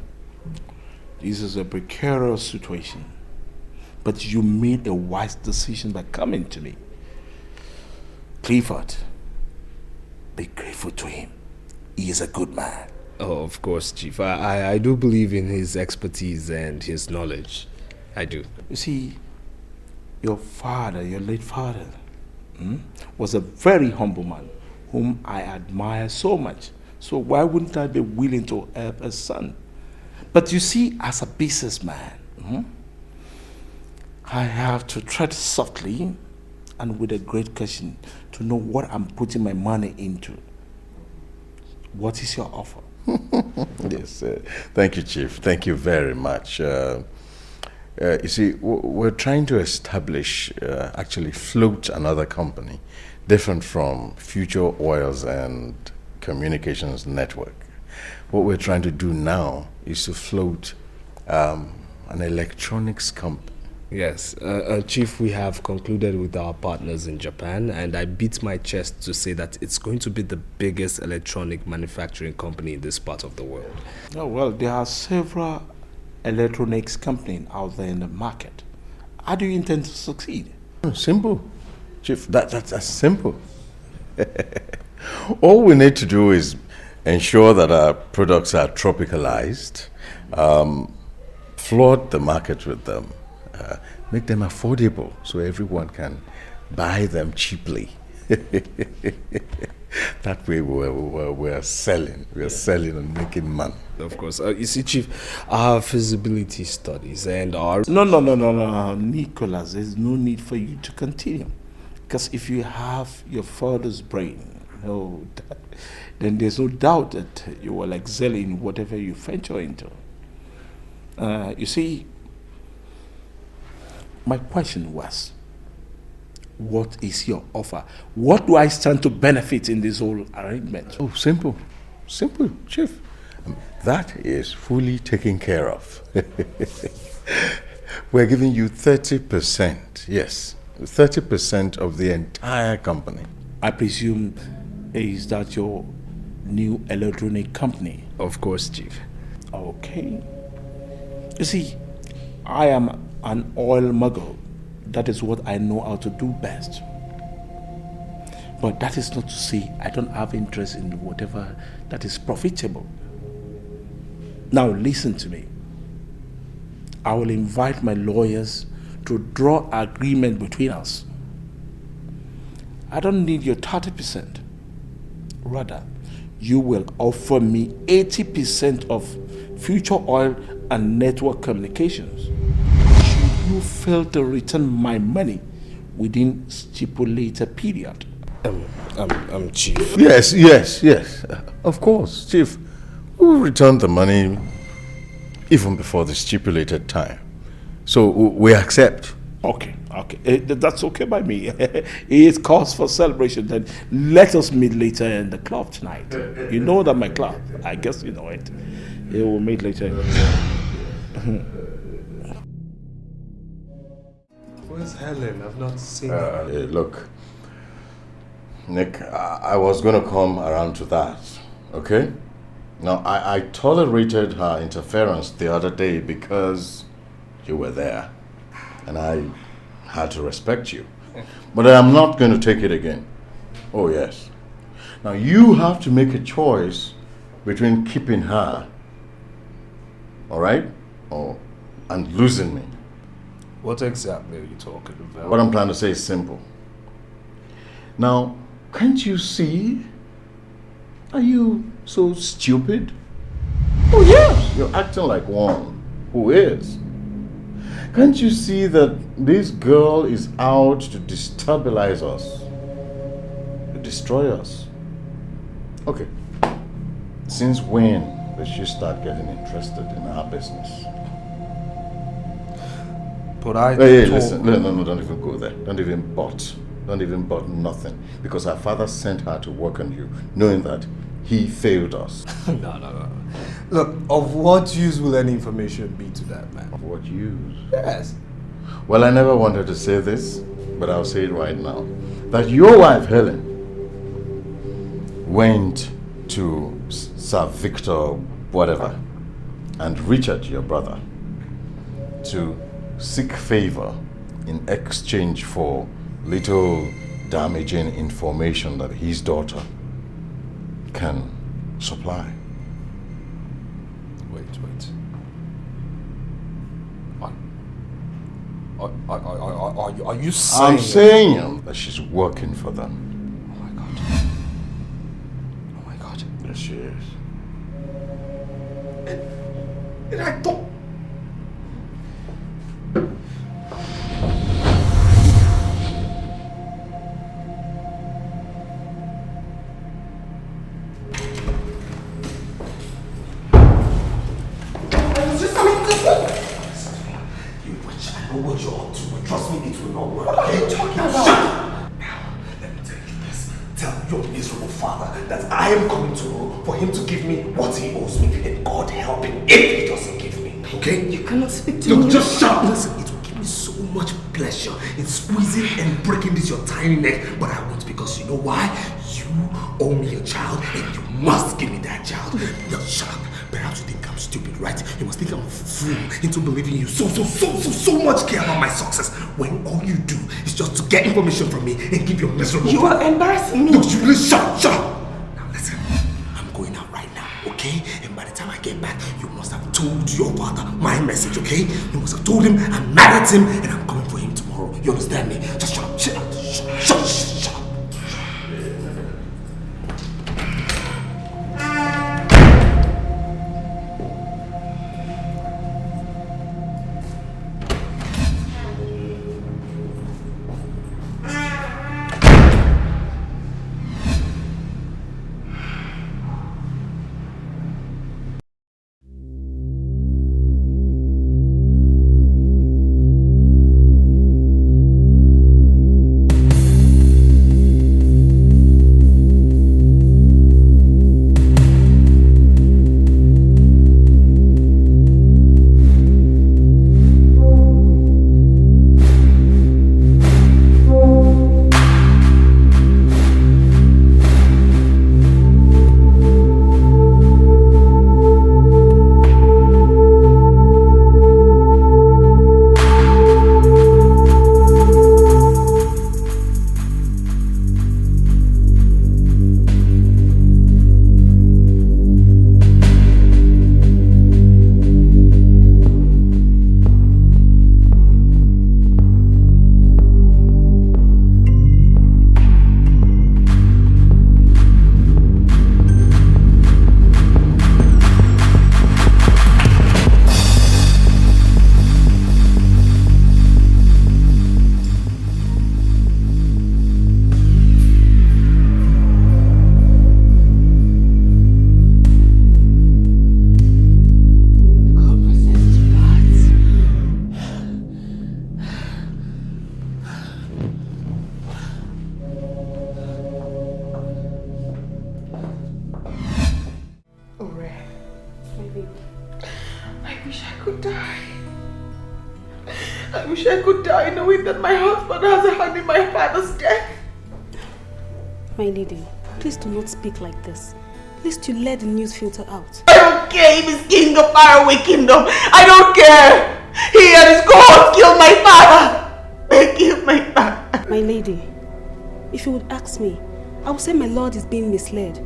this is a precarious situation, but you made a wise decision by coming to me. Clifford, be grateful to him. He is a good man. Oh, of course, Chief. I do believe in his expertise and his knowledge. I do. You see, your father, your late father, was a very humble man whom I admire so much. So why wouldn't I be willing to help a son? But you see, as a businessman, I have to tread softly and with a great caution to know what I'm putting my money into. What is your offer? Yes, thank you, Chief. Thank you very much. You see, we're trying to establish, actually float another company, different from Future Oils and Communications Network. What we're trying to do now is to float an electronics company. Yes, Chief, we have concluded with our partners in Japan, and I beat my chest to say that it's going to be the biggest electronic manufacturing company in this part of the world. Oh, well, there are several electronics companies out there in the market. How do you intend to succeed? Simple, Chief. That's simple. All we need to do is ensure that our products are tropicalized, flood the market with them, make them affordable so everyone can buy them cheaply. That way we're selling. We're selling and making money. Of course. You see, Chief, our feasibility studies and our... No, Nicholas, there's no need for you to continue. Because if you have your father's brain, then there's no doubt that you will excel in whatever you venture into. You see, my question was, what is your offer? What do I stand to benefit in this whole arrangement? Oh, simple, Chief. That is fully taken care of. We're giving you 30%, yes, 30% of the entire company. I presume, is that your new electronic company? Of course, Chief. Okay. You see, I am an oil mogul. That is what I know how to do best. But that is not to say I don't have interest in whatever that is profitable. Now listen to me. I will invite my lawyers to draw an agreement between us. I don't need your 30%. Rather, you will offer me 80% of Future Oil and Network Communications. Should you fail to return my money within stipulated period? Chief. Yes. Of course, Chief. We'll return the money even before the stipulated time. So we accept. Okay. That's okay by me. It's cause for celebration. Then let us meet later in the club tonight. You know that my club. I guess you know it. We'll meet later. Where's Helen? I've not seen her. Look, Nick, I was going to come around to that, okay? Now, I tolerated her interference the other day because you were there, and I had to respect you. But I'm not going to take it again. Oh, yes. Now, you have to make a choice between keeping her, all right, and losing me. What exactly are you talking about? What I'm trying to say is simple. Now, can't you see? Are you so stupid? Oh, yes, you're acting like one who is. Can't you see that this girl is out to destabilize us, to destroy us? Okay, since when did she start getting interested in our business? But I Hey, listen, no, don't even go there. Don't even bot nothing. Because our father sent her to work on you, knowing that he failed us. No. Look, of what use will any information be to that man? Of what use? Yes. Well, I never wanted to say this, but I'll say it right now. That your wife, Helen, went to Sir Victor, whatever, and Richard, your brother, to seek favor in exchange for little damaging information that his daughter can supply. Wait. Are you saying... I'm saying that she's working for them. Oh my God. Yes, she is. And I thought... What you're up to, but trust me, it will not work. What are you talking about? Now, let me tell you this. Tell your miserable father that I am coming tomorrow for him to give me what he owes me, and God help him if he doesn't give me. Okay? You cannot speak to me. Look, just shut up. Listen, it will give me so much pleasure in squeezing and breaking this your tiny neck, but I won't, because you know why? You owe me a child, and you must give me that child. No, shut up. Perhaps you think I'm stupid, right? You must think I'm a fool into believing you so much care about my success, when all you do is just to get information from me and give your miserable... You are embarrassing me. Look, you really shut up. Now listen, I'm going out right now, okay? And by the time I get back, you must have told your father my message, okay? You must have told him I married him and I'm coming for him tomorrow. You understand me? Just shut up, shut up, shut up. I wish I could die knowing that my husband has a hand in my father's death. My lady, please do not speak like this. At least you let the news filter out. I don't care if he's king of faraway kingdom. I don't care. He and his cohorts killed my father. They killed my father. My lady, if you would ask me, I would say my lord is being misled.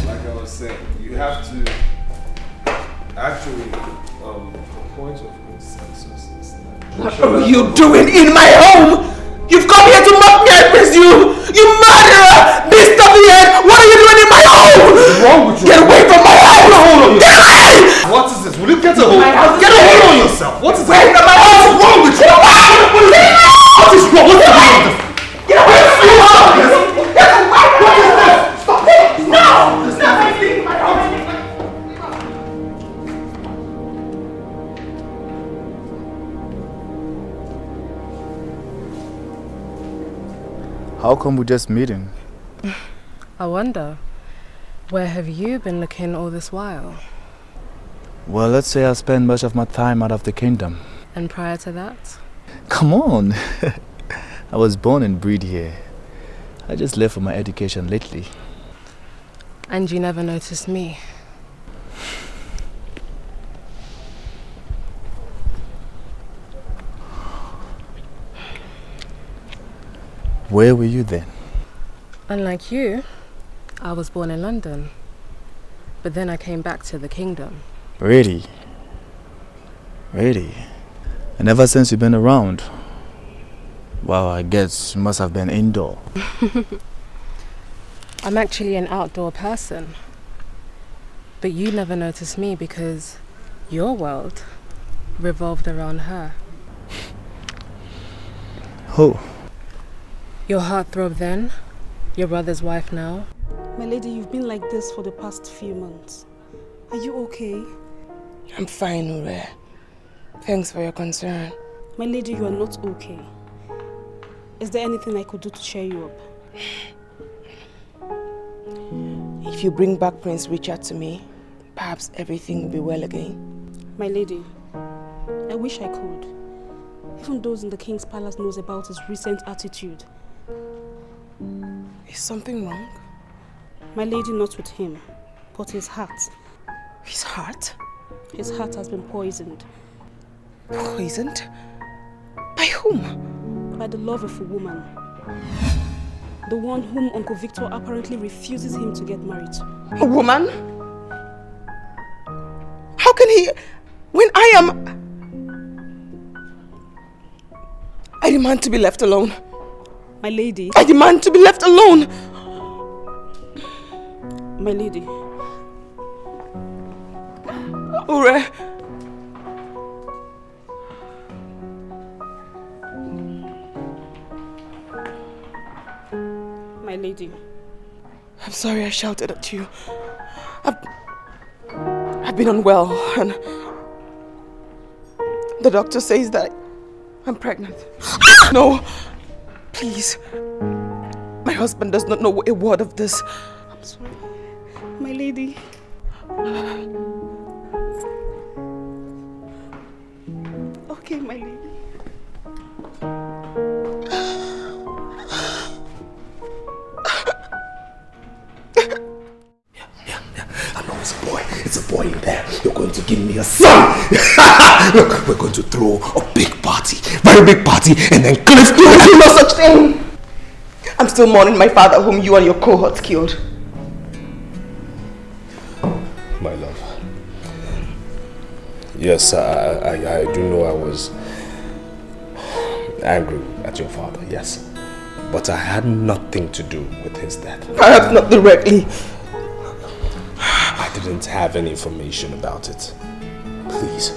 Like I was saying, you have to actually, a point of consensus is that... What are you doing in my home? You've come here to mock me, I presume! You murderer! Beast of the earth! What are you doing in my home? What's wrong with you? Get away from my house! Get a hold on yourself! Get away! What is this? Will you get a hold? Get a hold on yourself! What is Wait, this? my house! What's wrong with you? What is wrong? What's the matter? Get away from my house! Get away! What is this? Stop it! No! Stop it! My house! How come we're just meeting? I wonder, where have you been looking all this while? Well, let's say I spend much of my time out of the kingdom. And prior to that? Come on! I was born and bred here. I just left for my education lately. And you never noticed me? Where were you then? Unlike you, I was born in London. But then I came back to the kingdom. Really? Really? And ever since you've been around? Well, I guess you must have been indoor. I'm actually an outdoor person. But you never noticed me because your world revolved around her. Who? Your heartthrob then, your brother's wife now. My lady, you've been like this for the past few months. Are you okay? I'm fine, Ure. Thanks for your concern. My lady, you are not okay. Is there anything I could do to cheer you up? If you bring back Prince Richard to me, perhaps everything will be well again. My lady, I wish I could. Even those in the king's palace knows about his recent attitude. Is something wrong? My lady, not with him, but his heart. His heart? His heart has been poisoned. Poisoned? By whom? By the love of a woman. The one whom Uncle Victor apparently refuses him to get married to. A woman? How can he... When I am... I demand to be left alone. My lady. I demand to be left alone. My lady. Ure. My lady. I'm sorry I shouted at you. I've been unwell and the doctor says that I'm pregnant. No, please. My husband does not know a word of this. I'm sorry. My lady. Okay, my lady. I know it's a boy. It's a boy in there. You're going to give me a son. Look, we're going to throw a big party. Very big party. And then Cliff... You will do no such thing. I'm still mourning my father whom you and your cohorts killed. My love. Yes, I do know I was angry at your father, yes. But I had nothing to do with his death. Perhaps not directly. I didn't have any information about it. Please.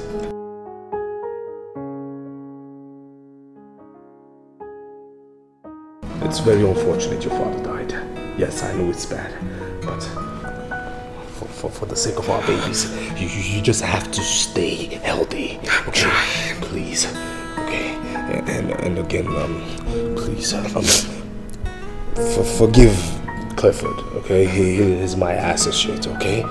It's very unfortunate your father died. Yes, I know it's bad, but for the sake of our babies, you just have to stay healthy. Okay, please. Okay, and again, please, forgive Clifford. Okay, he is my associate. Okay,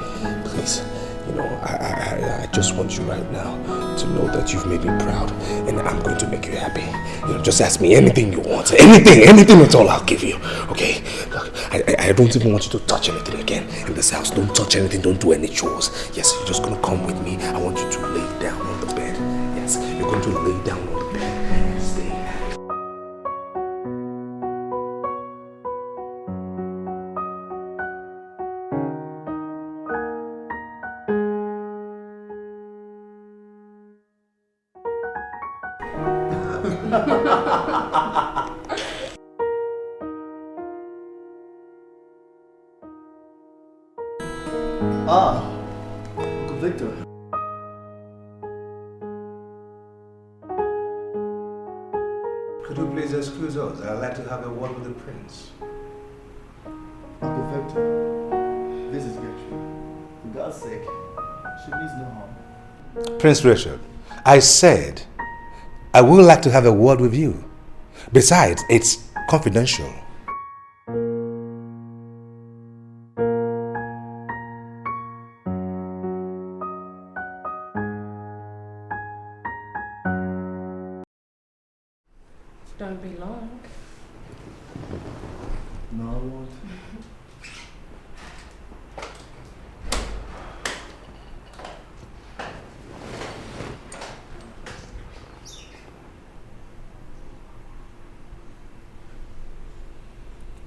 please. You know, I just want you right now to know that you've made me proud, and I'm going to make you happy. You know, just ask me anything you want, anything at all, I'll give you. Okay? Look, I don't even want you to touch anything again in this house. Don't touch anything. Don't do any chores. Yes, you're just gonna come with me. I want you to lay down on the bed. Yes, you're going to lay down on the bed and stay. Uncle Victor. Could you please excuse us? I'd like to have a word with the prince. Uncle Victor, this is Gertrude. For God's sake, she means no harm. Prince Richard, I said I would like to have a word with you. Besides, it's confidential.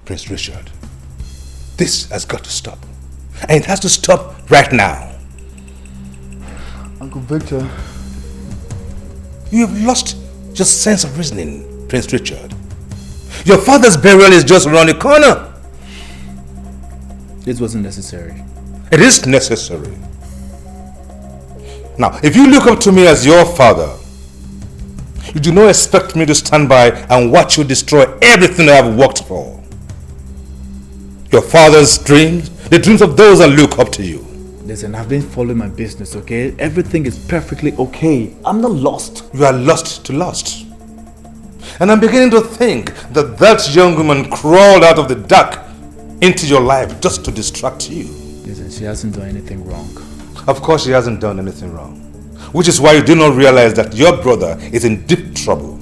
Prince Richard, this has got to stop. And it has to stop right now. Uncle Victor. You have lost your sense of reasoning, Prince Richard. Your father's burial is just around the corner. This wasn't necessary. It is necessary. Now, if you look up to me as your father, you do not expect me to stand by and watch you destroy everything I have worked for. Your father's dreams, the dreams of those that look up to you. Listen, I've been following my business, okay? Everything is perfectly okay. I'm not lost. You are lost to lost. And I'm beginning to think that that young woman crawled out of the dark into your life just to distract you. Listen, she hasn't done anything wrong. Of course she hasn't done anything wrong. Which is why you do not realize that your brother is in deep trouble.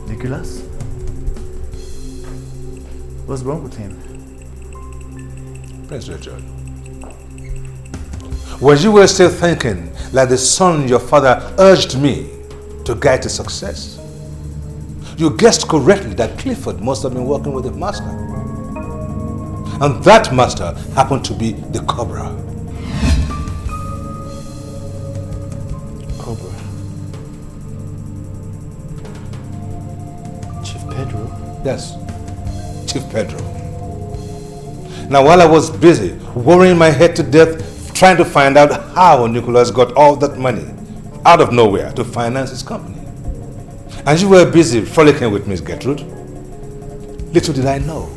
Nicholas? What's wrong with him? Prince Richard, when you were still thinking like the son your father urged me to guide to success, you guessed correctly that Clifford must have been working with a master. And that master happened to be the Cobra. Cobra? Chief Pedro? Yes, Chief Pedro. Now while I was busy worrying my head to death trying to find out how Nicholas got all that money out of nowhere to finance his company, and you were busy frolicking with Miss Gertrude, little did I know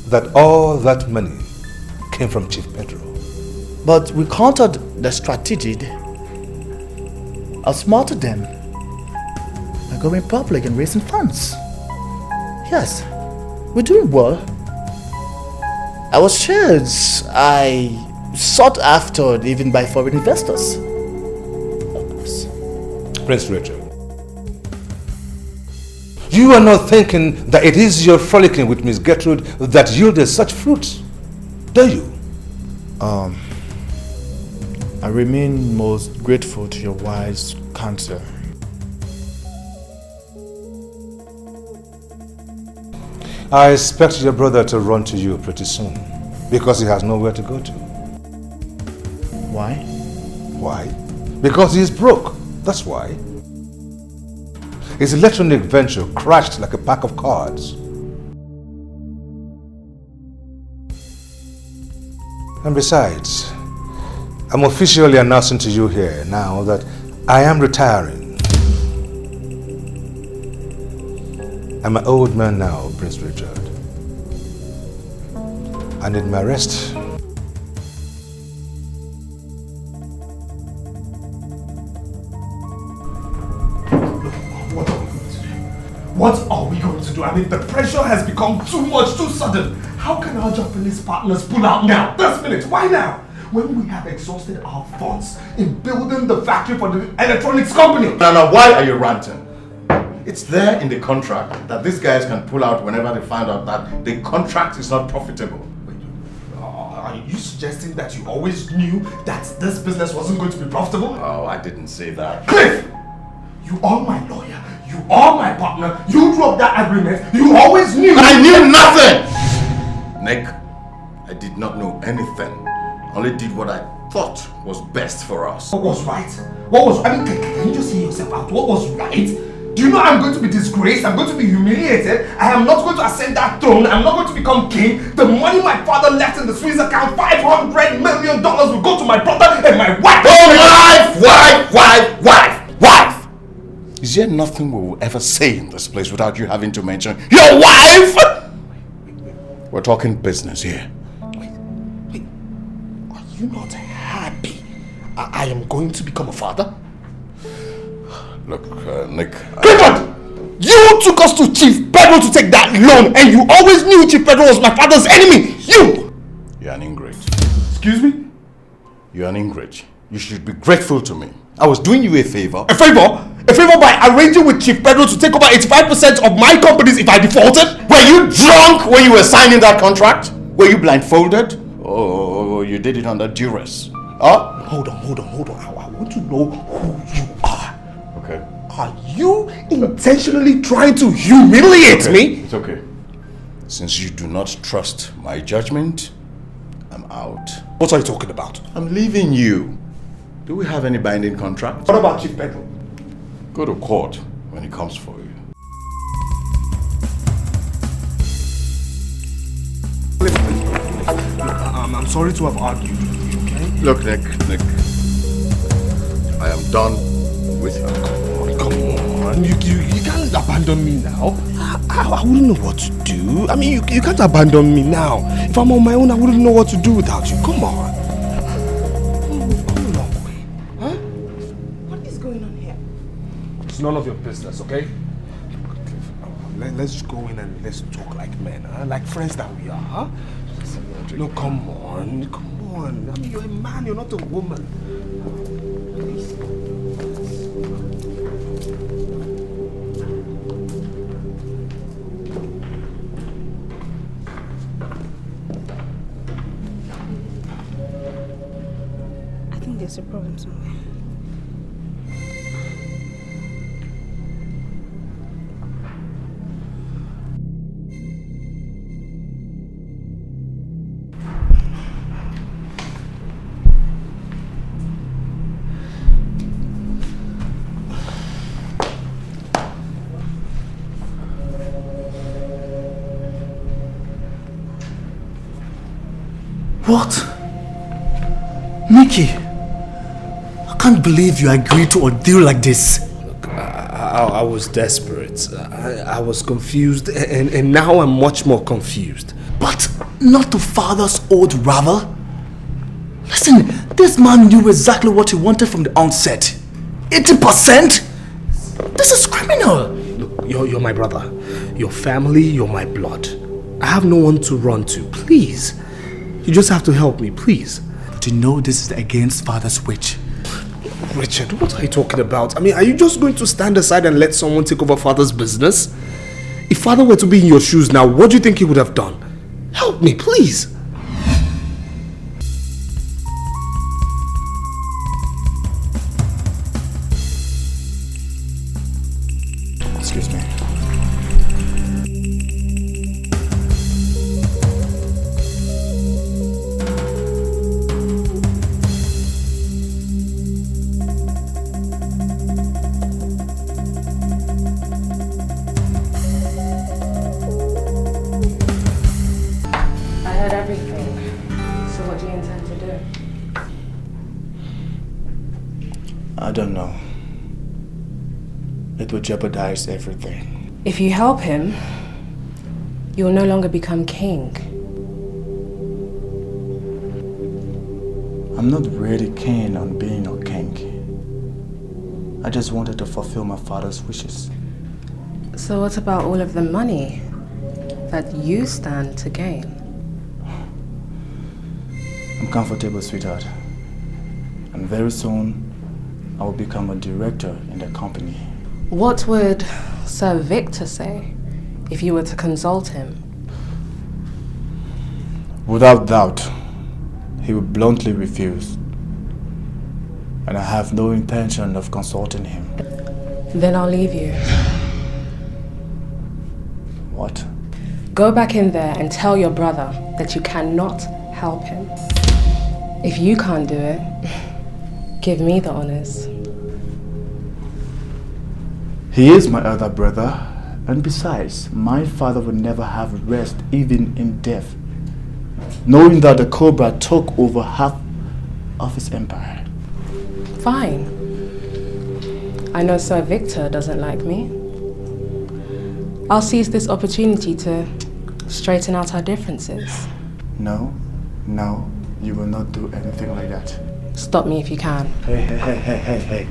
that all that money came from Chief Pedro. But we countered the strategy, outsmarted them by going public and raising funds. Yes, we're doing well. Our shares are sought after even by foreign investors. Prince Richard, you are not thinking that it is your frolicking with Miss Gertrude that yielded such fruits, do you? I remain most grateful to your wise counsel. I expect your brother to run to you pretty soon because he has nowhere to go to. Why? Why? Because he is broke. That's why. His electronic venture crashed like a pack of cards. And besides, I'm officially announcing to you here now that I am retiring. I'm an old man now, Prince Richard. I need my rest. What are we going to do? I mean, the pressure has become too much, too sudden. How can our Japanese partners pull out now? This minute, why now? When we have exhausted our funds in building the factory for the electronics company. Now, why are you ranting? It's there in the contract that these guys can pull out whenever they find out that the contract is not profitable. Are you suggesting that you always knew that this business wasn't going to be profitable? Oh, I didn't say that. Cliff! You are my lawyer. You are my partner. You dropped that agreement. You always knew. I knew nothing! Nick, I did not know anything. Only did what I thought was best for us. What was right? What was... I mean, can you just hear yourself out? What was right? Do you know I'm going to be disgraced? I'm going to be humiliated. I am not going to ascend that throne. I'm not going to become king. The money my father left in the Swiss account, $500 million, will go to my brother and my wife. Oh, wife! Is there nothing we will ever say in this place without you having to mention your wife? We're talking business here. Wait. Are you not happy I am going to become a father? Look, Nick... Clifford! You took us to Chief Pedro to take that loan, and you always knew Chief Pedro was my father's enemy! You're an ingrate. Excuse me? You're an ingrate. You should be grateful to me. I was doing you a favor. A favor? A favor by arranging with Chief Pedro to take over 85% of my companies if I defaulted? Were you drunk when you were signing that contract? Were you blindfolded? Or you did it under duress? Huh? Hold on. I want to know who you are. Okay. Are you intentionally trying to humiliate me? It's okay. Since you do not trust my judgment, I'm out. What are you talking about? I'm leaving you. Do we have any binding contract? What about Chief Pedro? Go to court when he comes for you. I'm sorry to have argued with you, okay? Look, Nick. I am done with you. Come on. You can't abandon me now. I wouldn't know what to do. I mean, you can't abandon me now. If I'm on my own, I wouldn't know what to do without you. Come on. Huh? What is going on here? It's none of your business, okay? Let's go in and let's talk like men, huh? Like friends that we are, huh? No, come on. I mean, you're a man, you're not a woman. Please. I think there's a problem somewhere. What? Mickey, I can't believe you agreed to a deal like this. Look, I was desperate. I was confused, and now I'm much more confused. But not to father's old rival. Listen, this man knew exactly what he wanted from the onset. 80%? This is criminal. Look, you're my brother. Your family, you're my blood. I have no one to run to. Please. You just have to help me, please. But you know this is against father's wish. Richard, what are you talking about? I mean, are you just going to stand aside and let someone take over father's business? If father were to be in your shoes now, what do you think he would have done? Help me, please. Excuse me. I don't know. It would jeopardize everything. If you help him, you will no longer become king. I'm not really keen on being a king. I just wanted to fulfill my father's wishes. So what about all of the money that you stand to gain? I'm comfortable, sweetheart. And very soon, I will become a director in the company. What would Sir Victor say if you were to consult him? Without doubt, he would bluntly refuse. And I have no intention of consulting him. Then I'll leave you. What? Go back in there and tell your brother that you cannot help him. If you can't do it, give me the honors. He is my elder brother, and besides, my father would never have rest even in death, knowing that the Cobra took over half of his empire. Fine. I know Sir Victor doesn't like me. I'll seize this opportunity to straighten out our differences. No, you will not do anything like that. Stop me if you can. Hey.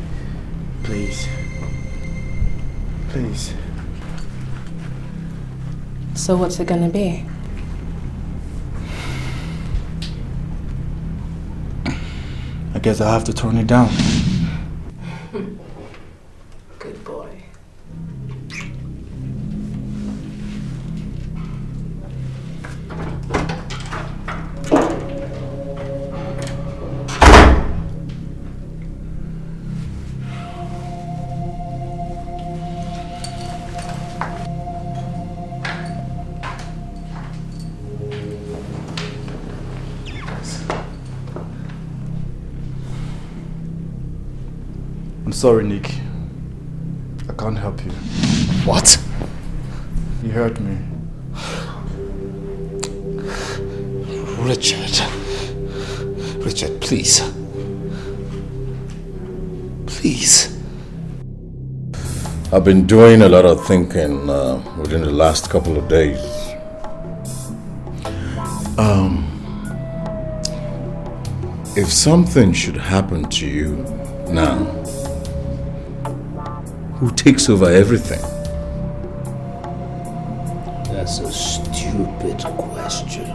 Please. Please. So what's it gonna be? I guess I'll have to turn it down. Good boy. sorry, Nick. I can't help you. What? You hurt me. Richard. Richard, please. Please. I've been doing a lot of thinking within the last couple of days. If something should happen to you now, who takes over everything? That's a stupid question.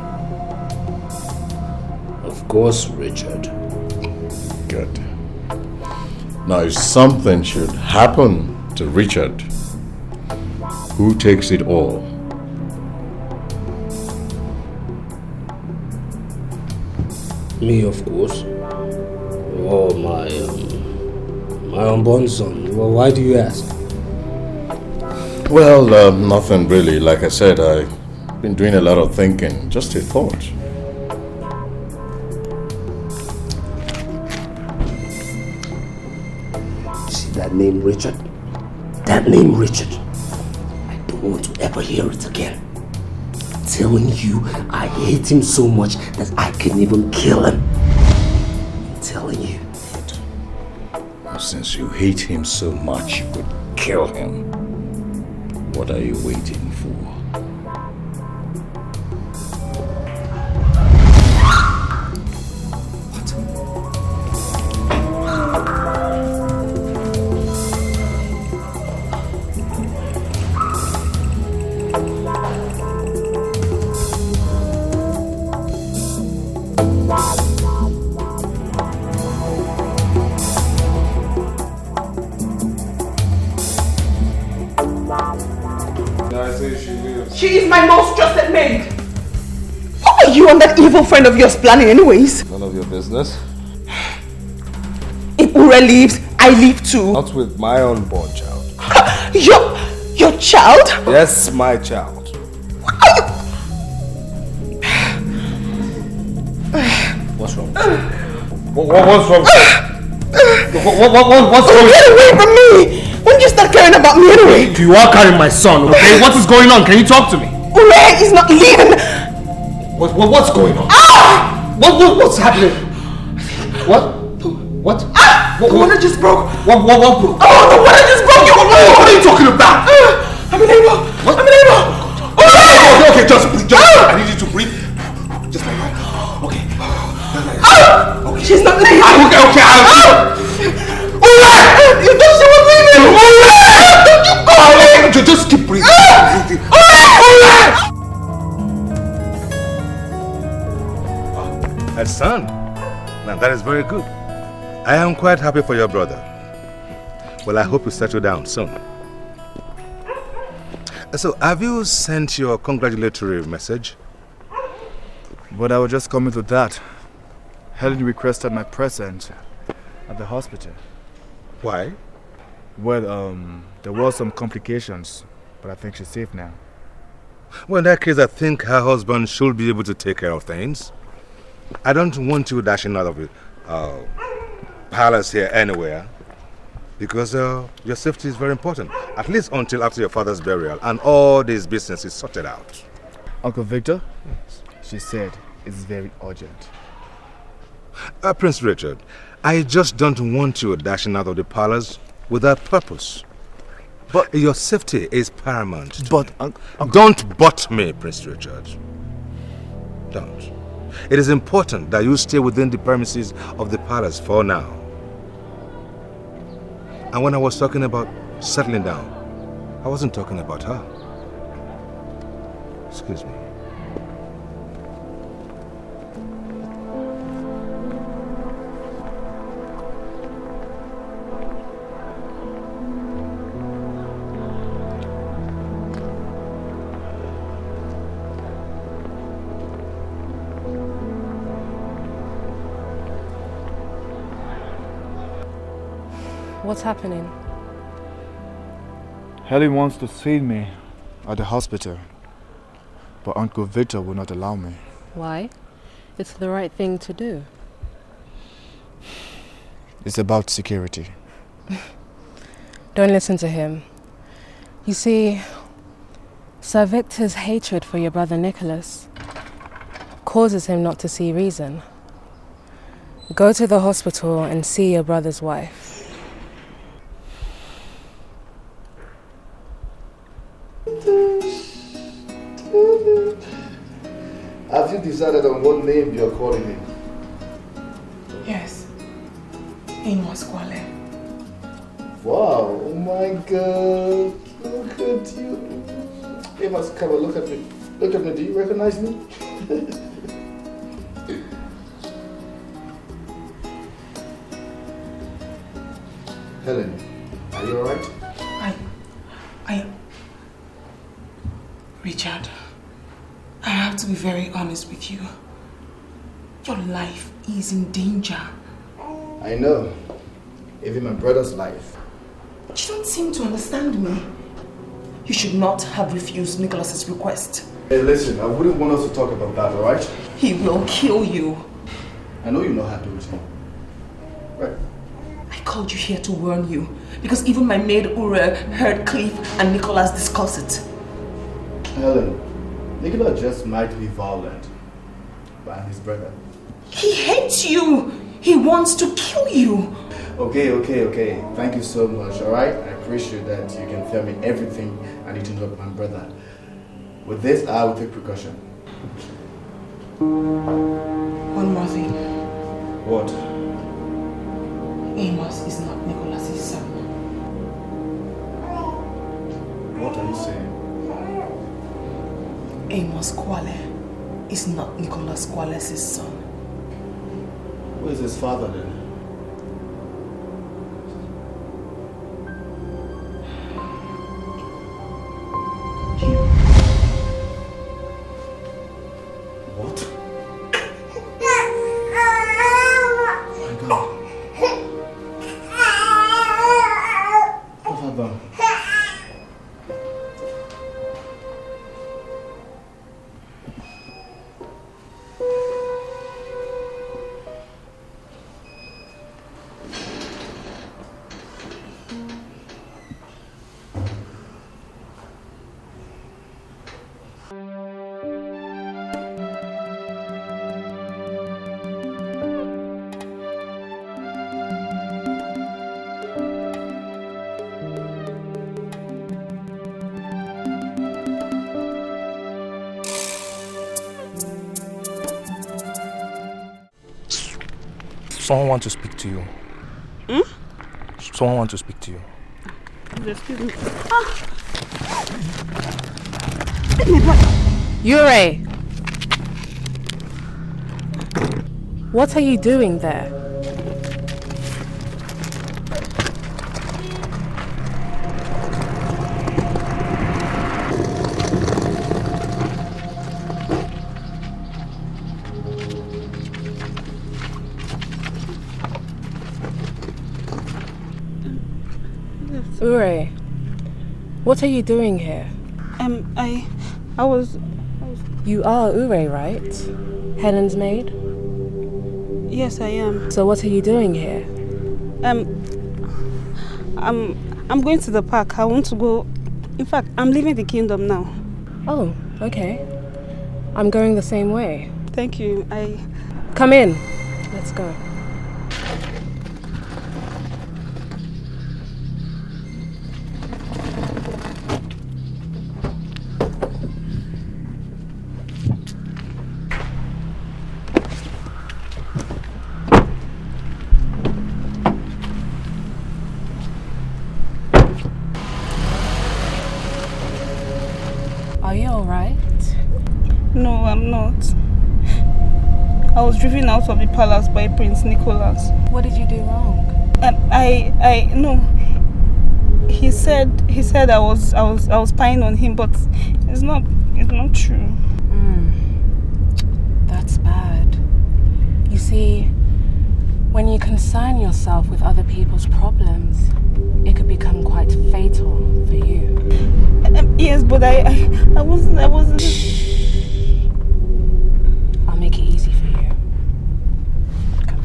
Of course, Richard. Good. Now, if something should happen to Richard, who takes it all? Me, of course. Oh, my unborn son. Well, why do you ask? Well, nothing really. Like I said, I've been doing a lot of thinking. Just a thought. See that name, Richard? That name, Richard. I don't want to ever hear it again. I'm telling you, I hate him so much that I can even kill him. I'm telling you. Now, since you hate him so much, you could kill him. What are you waiting for? She is my most trusted maid. What are you and that evil friend of yours planning anyways? None of your business. If Ure leaves, I leave too. Not with my unborn child. Your child? Yes, my child. What's wrong? What's wrong? What's wrong? Get away from me! When you start caring about me anyway? You are carrying my son, okay? What is going on? Can you talk to me? Ure is not leaving. What's going on? What's happening? What? The water just broke. What broke? Oh, the water just broke. What are you talking about? I'm unable. What? I'm unable. Okay, just I need you to breathe. Just like that. Okay. Okay. She's not leaving. Okay. You thought she was leaving. Don't you go. Just keep breathing. A son? Now that is very good. I am quite happy for your brother. Well, I hope you settle down soon. So, have you sent your congratulatory message? But I was just coming to that. Helen requested my presence at the hospital. Why? Well, there were some complications, but I think she's safe now. Well, in that case, I think her husband should be able to take care of things. I don't want you dashing out of the palace here anywhere, because your safety is very important, at least until after your father's burial and all this business is sorted out. Uncle Victor? Yes. She said it's very urgent. Prince Richard, I just don't want you dashing out of the palace without purpose. But your safety is paramount. But, don't butt me, Prince Richard. Don't. It is important that you stay within the premises of the palace for now. And when I was talking about settling down, I wasn't talking about her. Excuse me. What's happening? Helen wants to see me at the hospital, but Uncle Victor will not allow me. Why? It's the right thing to do. It's about security. Don't listen to him. You see, Sir Victor's hatred for your brother Nicholas causes him not to see reason. Go to the hospital and see your brother's wife. Have you decided on what name you're calling him? Yes. Amos Kwale. Wow, oh my God. Look at you. Amos, come on, look at me. Look at me, do you recognize me? Helen, are you alright? Richard, I have to be very honest with you. Your life is in danger. I know. Even my brother's life. But you don't seem to understand me. You should not have refused Nicholas's request. Hey, listen, I wouldn't want us to talk about that, alright? He will kill you. I know you're not happy with him. Right. I called you here to warn you because even my maid Ure heard Cliff and Nicholas discuss it. Helen, Nicholas just might be violent, but I'm his brother. He hates you. He wants to kill you. Okay. Thank you so much, alright? I appreciate that you can tell me everything I need to know about my brother. With this, I will take precaution. One more thing. What? Amos is not Nicholas's son. What are you saying? Amos Kwale is not Nicholas Kwale's son. Who is his father then? What? Oh my God. What have I done? Someone wants to speak to you. Someone wants to speak to you. Excuse me. Ure! What are you doing there? Ure, what are you doing here? I was... You are Ure, right? Helen's maid? Yes, I am. So what are you doing here? I'm going to the park. I want to go... In fact, I'm leaving the kingdom now. Oh, okay. I'm going the same way. Thank you. Come in. Let's go. Are you alright? No, I'm not. I was driven out of the palace by Prince Nicholas. What did you do wrong? No. He said I was spying on him, but it's not true. That's bad. You see, when you concern yourself with other people's problems, it could become quite fatal for you. Yes, but I wasn't. I'll make it easy for you. Come.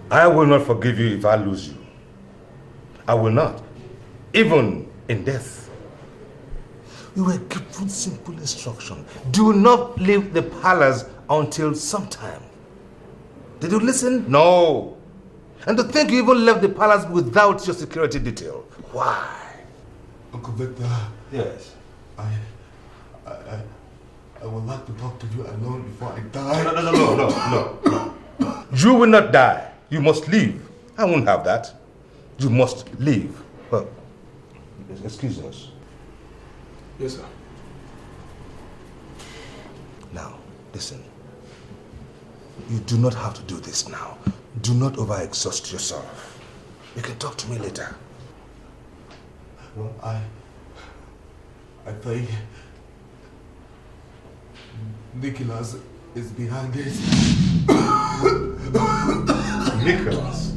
I will not forgive you if I lose you. I will not. Even in death. You were given simple instruction. Do not leave the palace until sometime. Did you listen? No. And to think you even left the palace without your security detail. Why? Uncle Victor. Yes. I would like to talk to you alone before I die. No. You will not die. You must leave. I won't have that. You must leave. Well, excuse us. Yes, sir. Now, listen. You do not have to do this now. Do not overexhaust yourself. You can talk to me later. Well, I think Nicholas is behind this. Nicholas?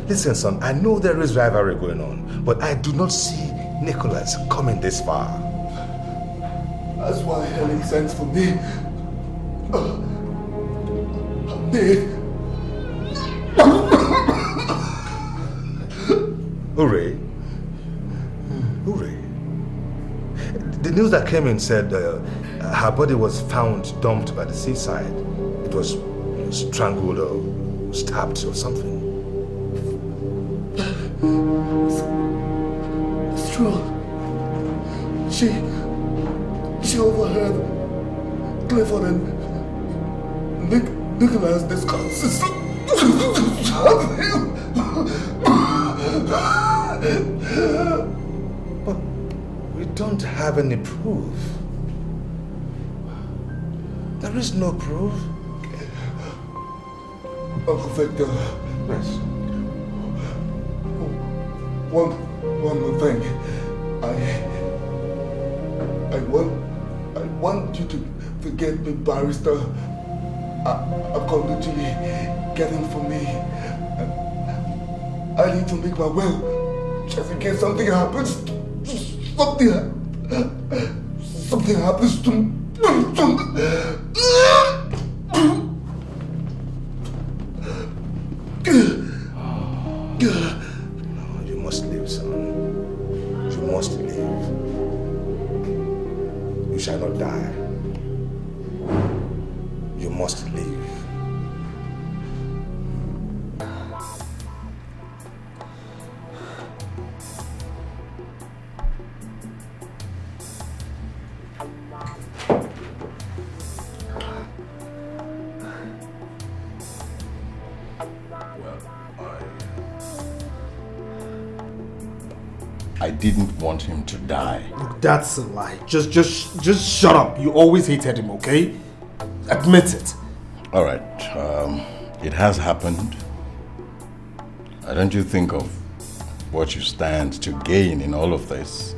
Listen, son, I know there is rivalry going on, but I do not see Nicholas coming this far. That's why Helen sends for me. Maid. Hooray. Hooray. The news that came in said her body was found dumped by the seaside. It was strangled or stabbed or something. It's true. She overheard Clifford and Nicholas discuss But we don't have any proof. There is no proof. Uncle Victor. Yes. One more thing. I want you to forget the barrister Akonduchi getting for me. I need to make my will just in case something happens. Something happens to me. No, you must live, son. You must live. You shall not die. You must live. I didn't want him to die. Look, that's a lie. Just shut up. You always hated him, okay? Admit it. All right. It has happened. Don't you think of what you stand to gain in all of this?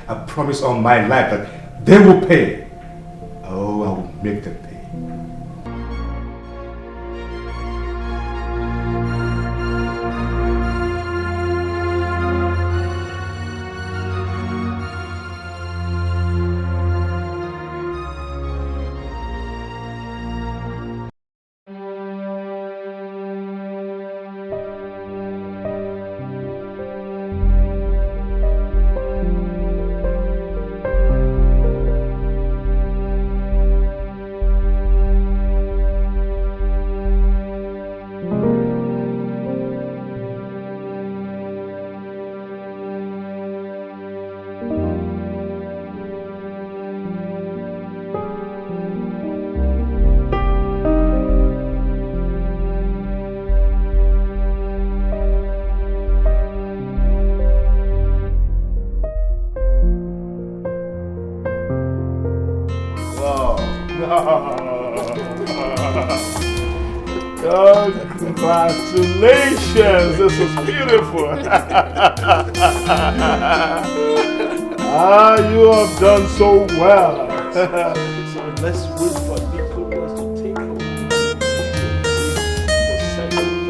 I promise on my life that they will pay. Oh, I will make them pay. Oh, congratulations. This is beautiful. You have done so well. So let's wait for Nicholas to take over.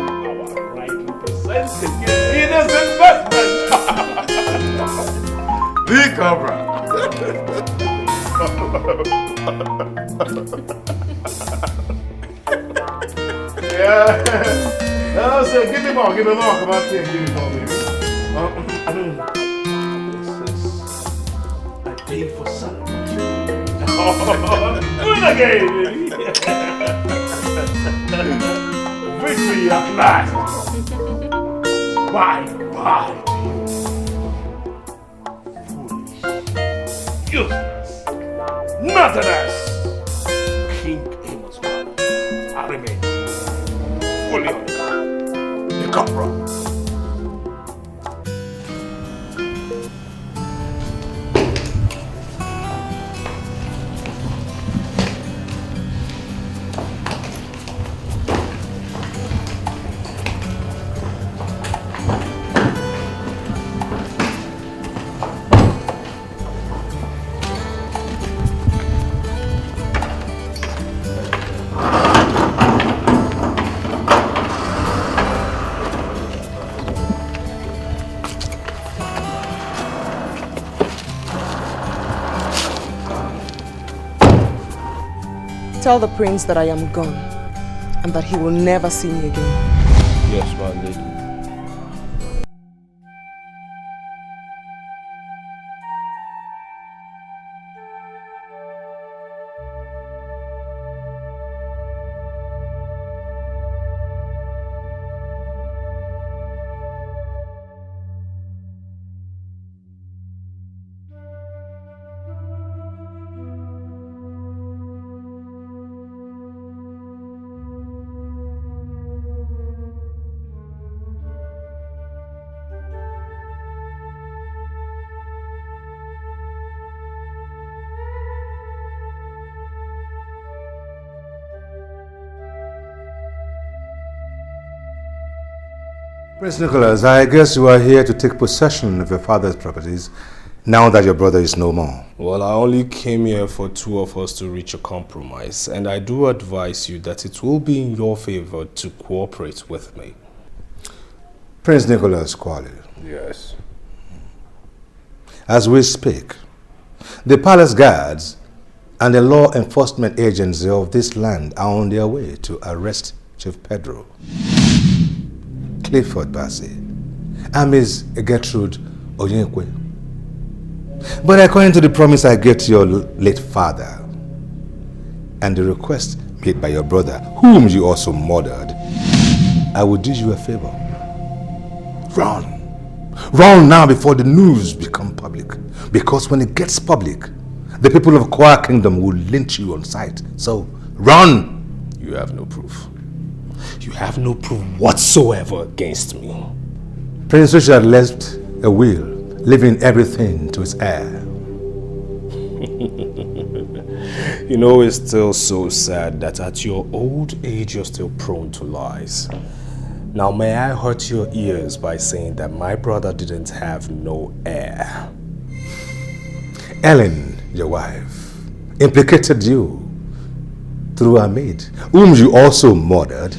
Our right representative in his investment. The Cobra. Yeah. No, sir, give me more. Come on, here, give me more, baby. I paid for something. Do it again, baby. Victory at last. Bye. Foolish. Useless. Nonetheless. King Amos father. I remain fully on the Cobra. Tell the prince that I am gone and that he will never see me again. Yes, my lady. Prince Nicholas, I guess you are here to take possession of your father's properties now that your brother is no more. Well, I only came here for two of us to reach a compromise, and I do advise you that it will be in your favor to cooperate with me. Prince Nicholas Kwali. Yes. As we speak, the palace guards and the law enforcement agency of this land are on their way to arrest Chief Pedro, Clifford Bassey, and Miss Gertrude Onyenkwe. But according to the promise I gave to your late father and the request made by your brother, whom you also murdered, I will do you a favor. Run. Run now before the news become public. Because when it gets public, the people of Kwa Kingdom will lynch you on sight. So, run! You have no proof. You have no proof whatsoever against me. Prince Richard left a will, leaving everything to his heir. You know, it's still so sad that at your old age you're still prone to lies. Now, may I hurt your ears by saying that my brother didn't have no heir? Ellen, your wife, implicated you through her maid, whom you also murdered.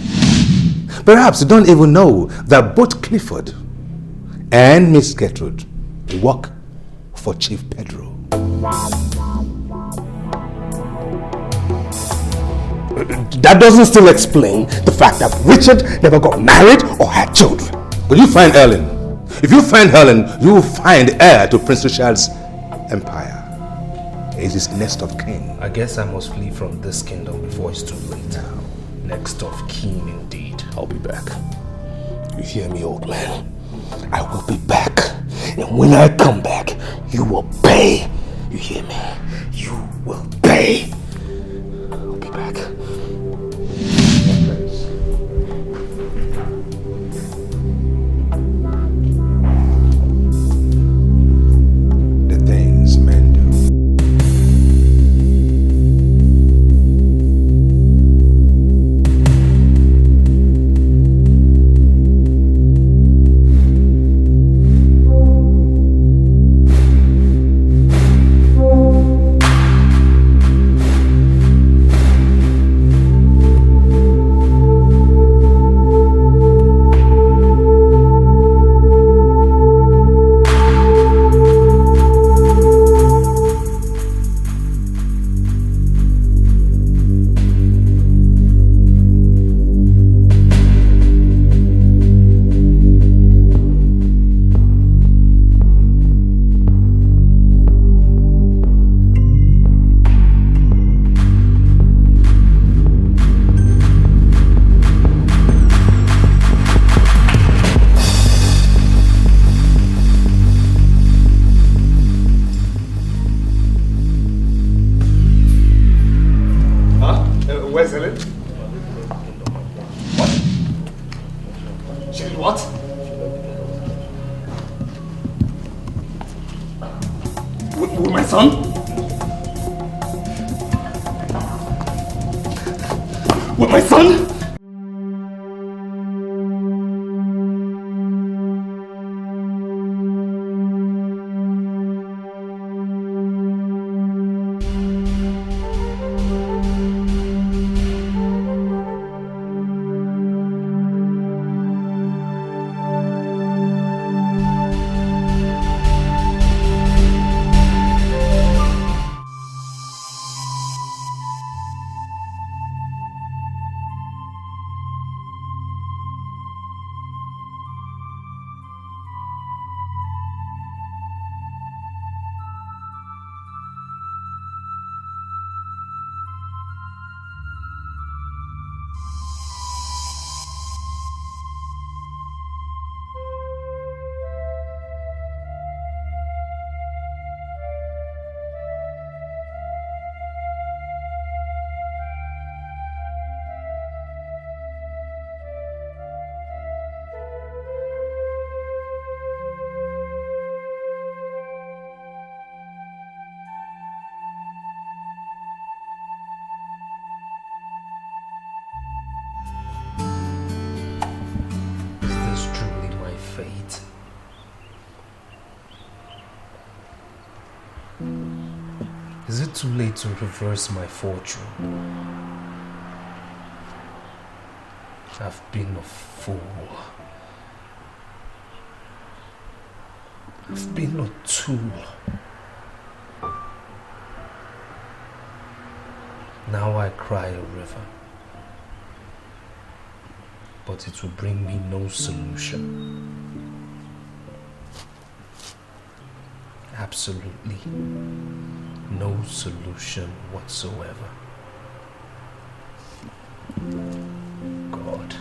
Perhaps you don't even know that both Clifford and Miss Gertrude work for Chief Pedro. That doesn't still explain the fact that Richard never got married or had children. Will you find Ellen? If you find Helen, you will find heir to Prince Richard's empire. He is his next of kin. I guess I must flee from this kingdom before it's too late. Next of kin indeed. I'll be back. You hear me, old man? I will be back. And when I come back, you will pay. You hear me? You will pay. I'll be back. The things men do. son? With my son? Is it too late to reverse my fortune? I've been a fool. I've been a tool. Now I cry a river, but it will bring me no solution. Absolutely no solution whatsoever. God.